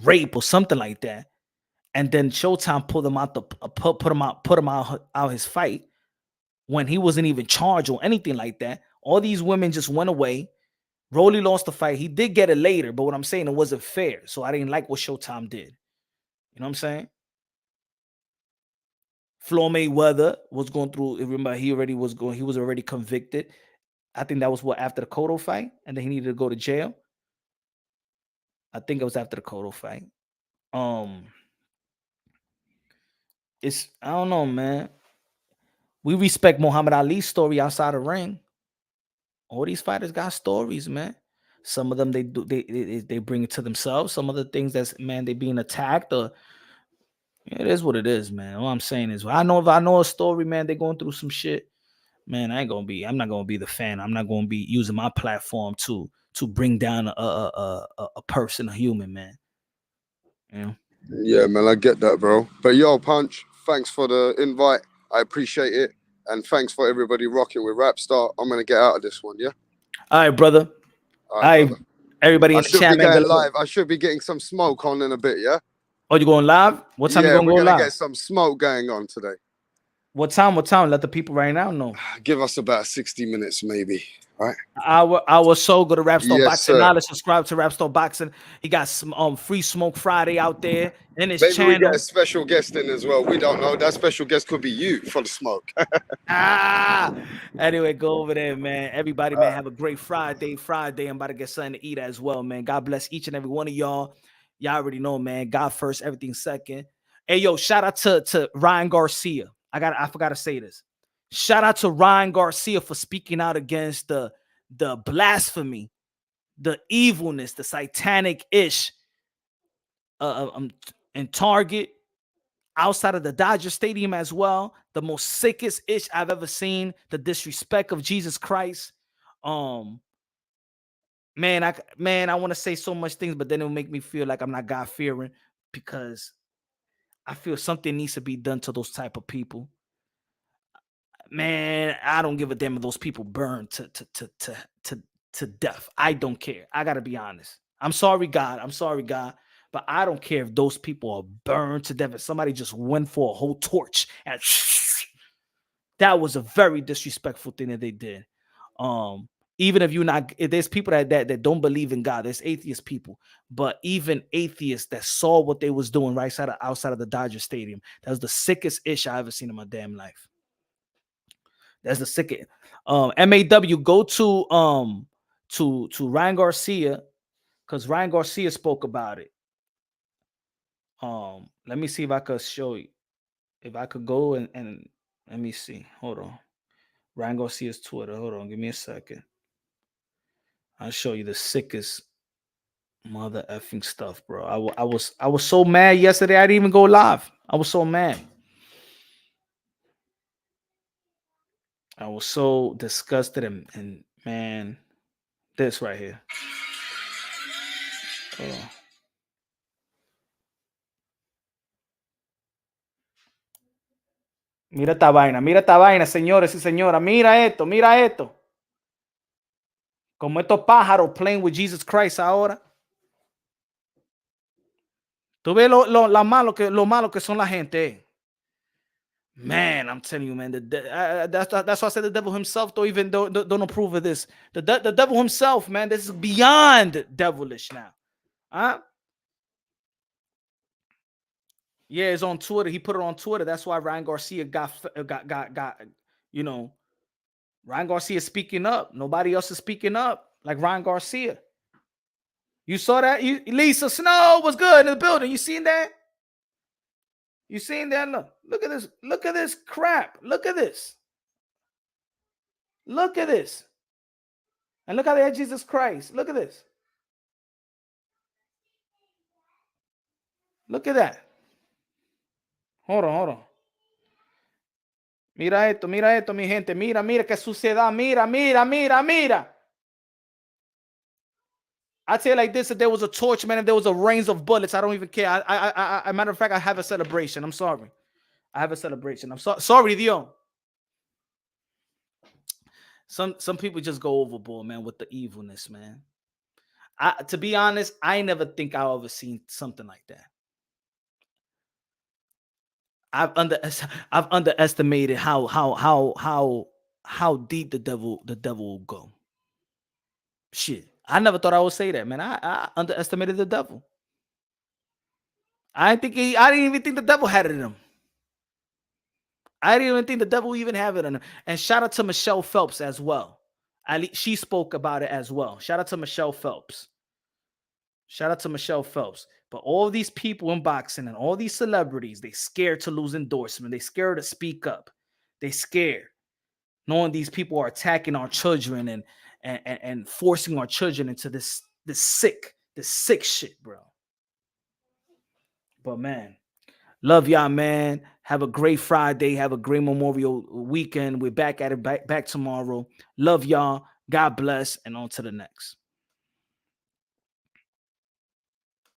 rape or something like that, and then Showtime pulled him out put him out his fight when he wasn't even charged or anything like that. All these women just went away. Rolly lost the fight. He did get it later, but what I'm saying, it wasn't fair. So I didn't like what Showtime did. You know what I'm saying? Floyd Mayweather was going through. Remember, he was already convicted. I think that was after the Cotto fight, and then he needed to go to jail. I think it was after the Cotto fight. I don't know, man. We respect Muhammad Ali's story outside the ring. All these fighters got stories, man. Some of them they bring it to themselves. Some of the things they being attacked, or it is what it is, man. All I'm saying is, if I know a story, man, they're going through some shit, man. I'm not gonna be the fan. I'm not gonna be using my platform to bring down a person, a human, man. Yeah, man, I get that, bro. But yo, Punch, thanks for the invite. I appreciate it. And thanks for everybody rocking with Rapstar. I'm going to get out of this one, yeah? All right, brother. All right, brother. Everybody in the chat, man. Live. I should be getting some smoke on in a bit, yeah? Oh, you going live? What time you going to go live? We're going to get some smoke going on today. What time? Let the people right now know. Give us about 60 minutes, maybe. Right. Our show, go to Rapstar Boxing. Now let's subscribe to Rapstar Boxing. He got some free Smoke Friday out there in his channel. Maybe we get a special guest in as well. We don't know. That special guest could be you for the smoke. Anyway, go over there, man. Everybody, man, have a great Friday. I'm about to get something to eat as well, man. God bless each and every one of y'all. Y'all already know, man. God first, everything second. Hey, yo, shout out to Ryan Garcia. I forgot to say this. Shout out to Ryan Garcia for speaking out against the blasphemy, the evilness, the satanic-ish in Target, outside of the Dodger Stadium as well. The most sickest-ish I've ever seen. The disrespect of Jesus Christ. Man, I want to say so much things, but then it'll make me feel like I'm not God-fearing, because I feel something needs to be done to those type of people. man, I don't give a damn if those people burn to death. I don't care. I gotta be honest. I'm sorry, God. I'm sorry, God. But I don't care if those people are burned to death. If somebody just went for a whole torch and that was a very disrespectful thing that they did. Even if you're not, if there's people that don't believe in God, there's atheist people, but even atheists that saw what they was doing outside of the Dodger Stadium, that was the sickest ish I ever seen in my damn life. That's the sickest. MAW, go to Ryan Garcia, because Ryan Garcia spoke about it. Let me see if I could show you. If I could go and let me see. Hold on. Ryan Garcia's Twitter. Hold on. Give me a second. I'll show you the sickest mother effing stuff, bro. I was so mad yesterday. I didn't even go live. I was so mad. I was so disgusted and man, this right here. Hold on. Mira esta vaina, señores y señoras. Mira esto. Como estos pájaros playing with Jesus Christ ahora. Tú ves lo malo que son la gente. Man, I'm telling you, man. That's why I said the devil himself don't approve of this. The devil himself, man. This is beyond devilish now. Huh? Yeah, it's on Twitter. He put it on Twitter. That's why Ryan Garcia got you know, Ryan Garcia speaking up. Nobody else is speaking up like Ryan Garcia. You saw that? Lisa Snow was good in the building. You seen that? You seen that? Look at this. Look at this crap. Look at this. Look at this. And look how they had Jesus Christ. Look at this. Look at that. Hold on. Mira esto, mi gente. Mira qué suciedad. Mira. I tell you like this, if there was a torch, man, if there was a rains of bullets, I don't even care. I matter of fact, I have a celebration. I'm sorry. I have a celebration. I'm sorry, Dio. Some people just go overboard, man, with the evilness, man. To be honest, I never think I've ever seen something like that. I've underestimated how deep the devil will go. Shit. I never thought I would say that, man. I underestimated the devil. I didn't even think the devil had it in him. I didn't even think the devil even have it in him. And shout out to Michelle Phelps as well. She spoke about it as well. Shout out to Michelle Phelps. But all these people in boxing and all these celebrities, they scared to lose endorsement. They scared to speak up. They scared. Knowing these people are attacking our children and forcing our children into this sick shit, bro. But man, love y'all, man. Have a great Friday. Have a great Memorial weekend. We're back at it back tomorrow. Love y'all. God bless, and on to the next.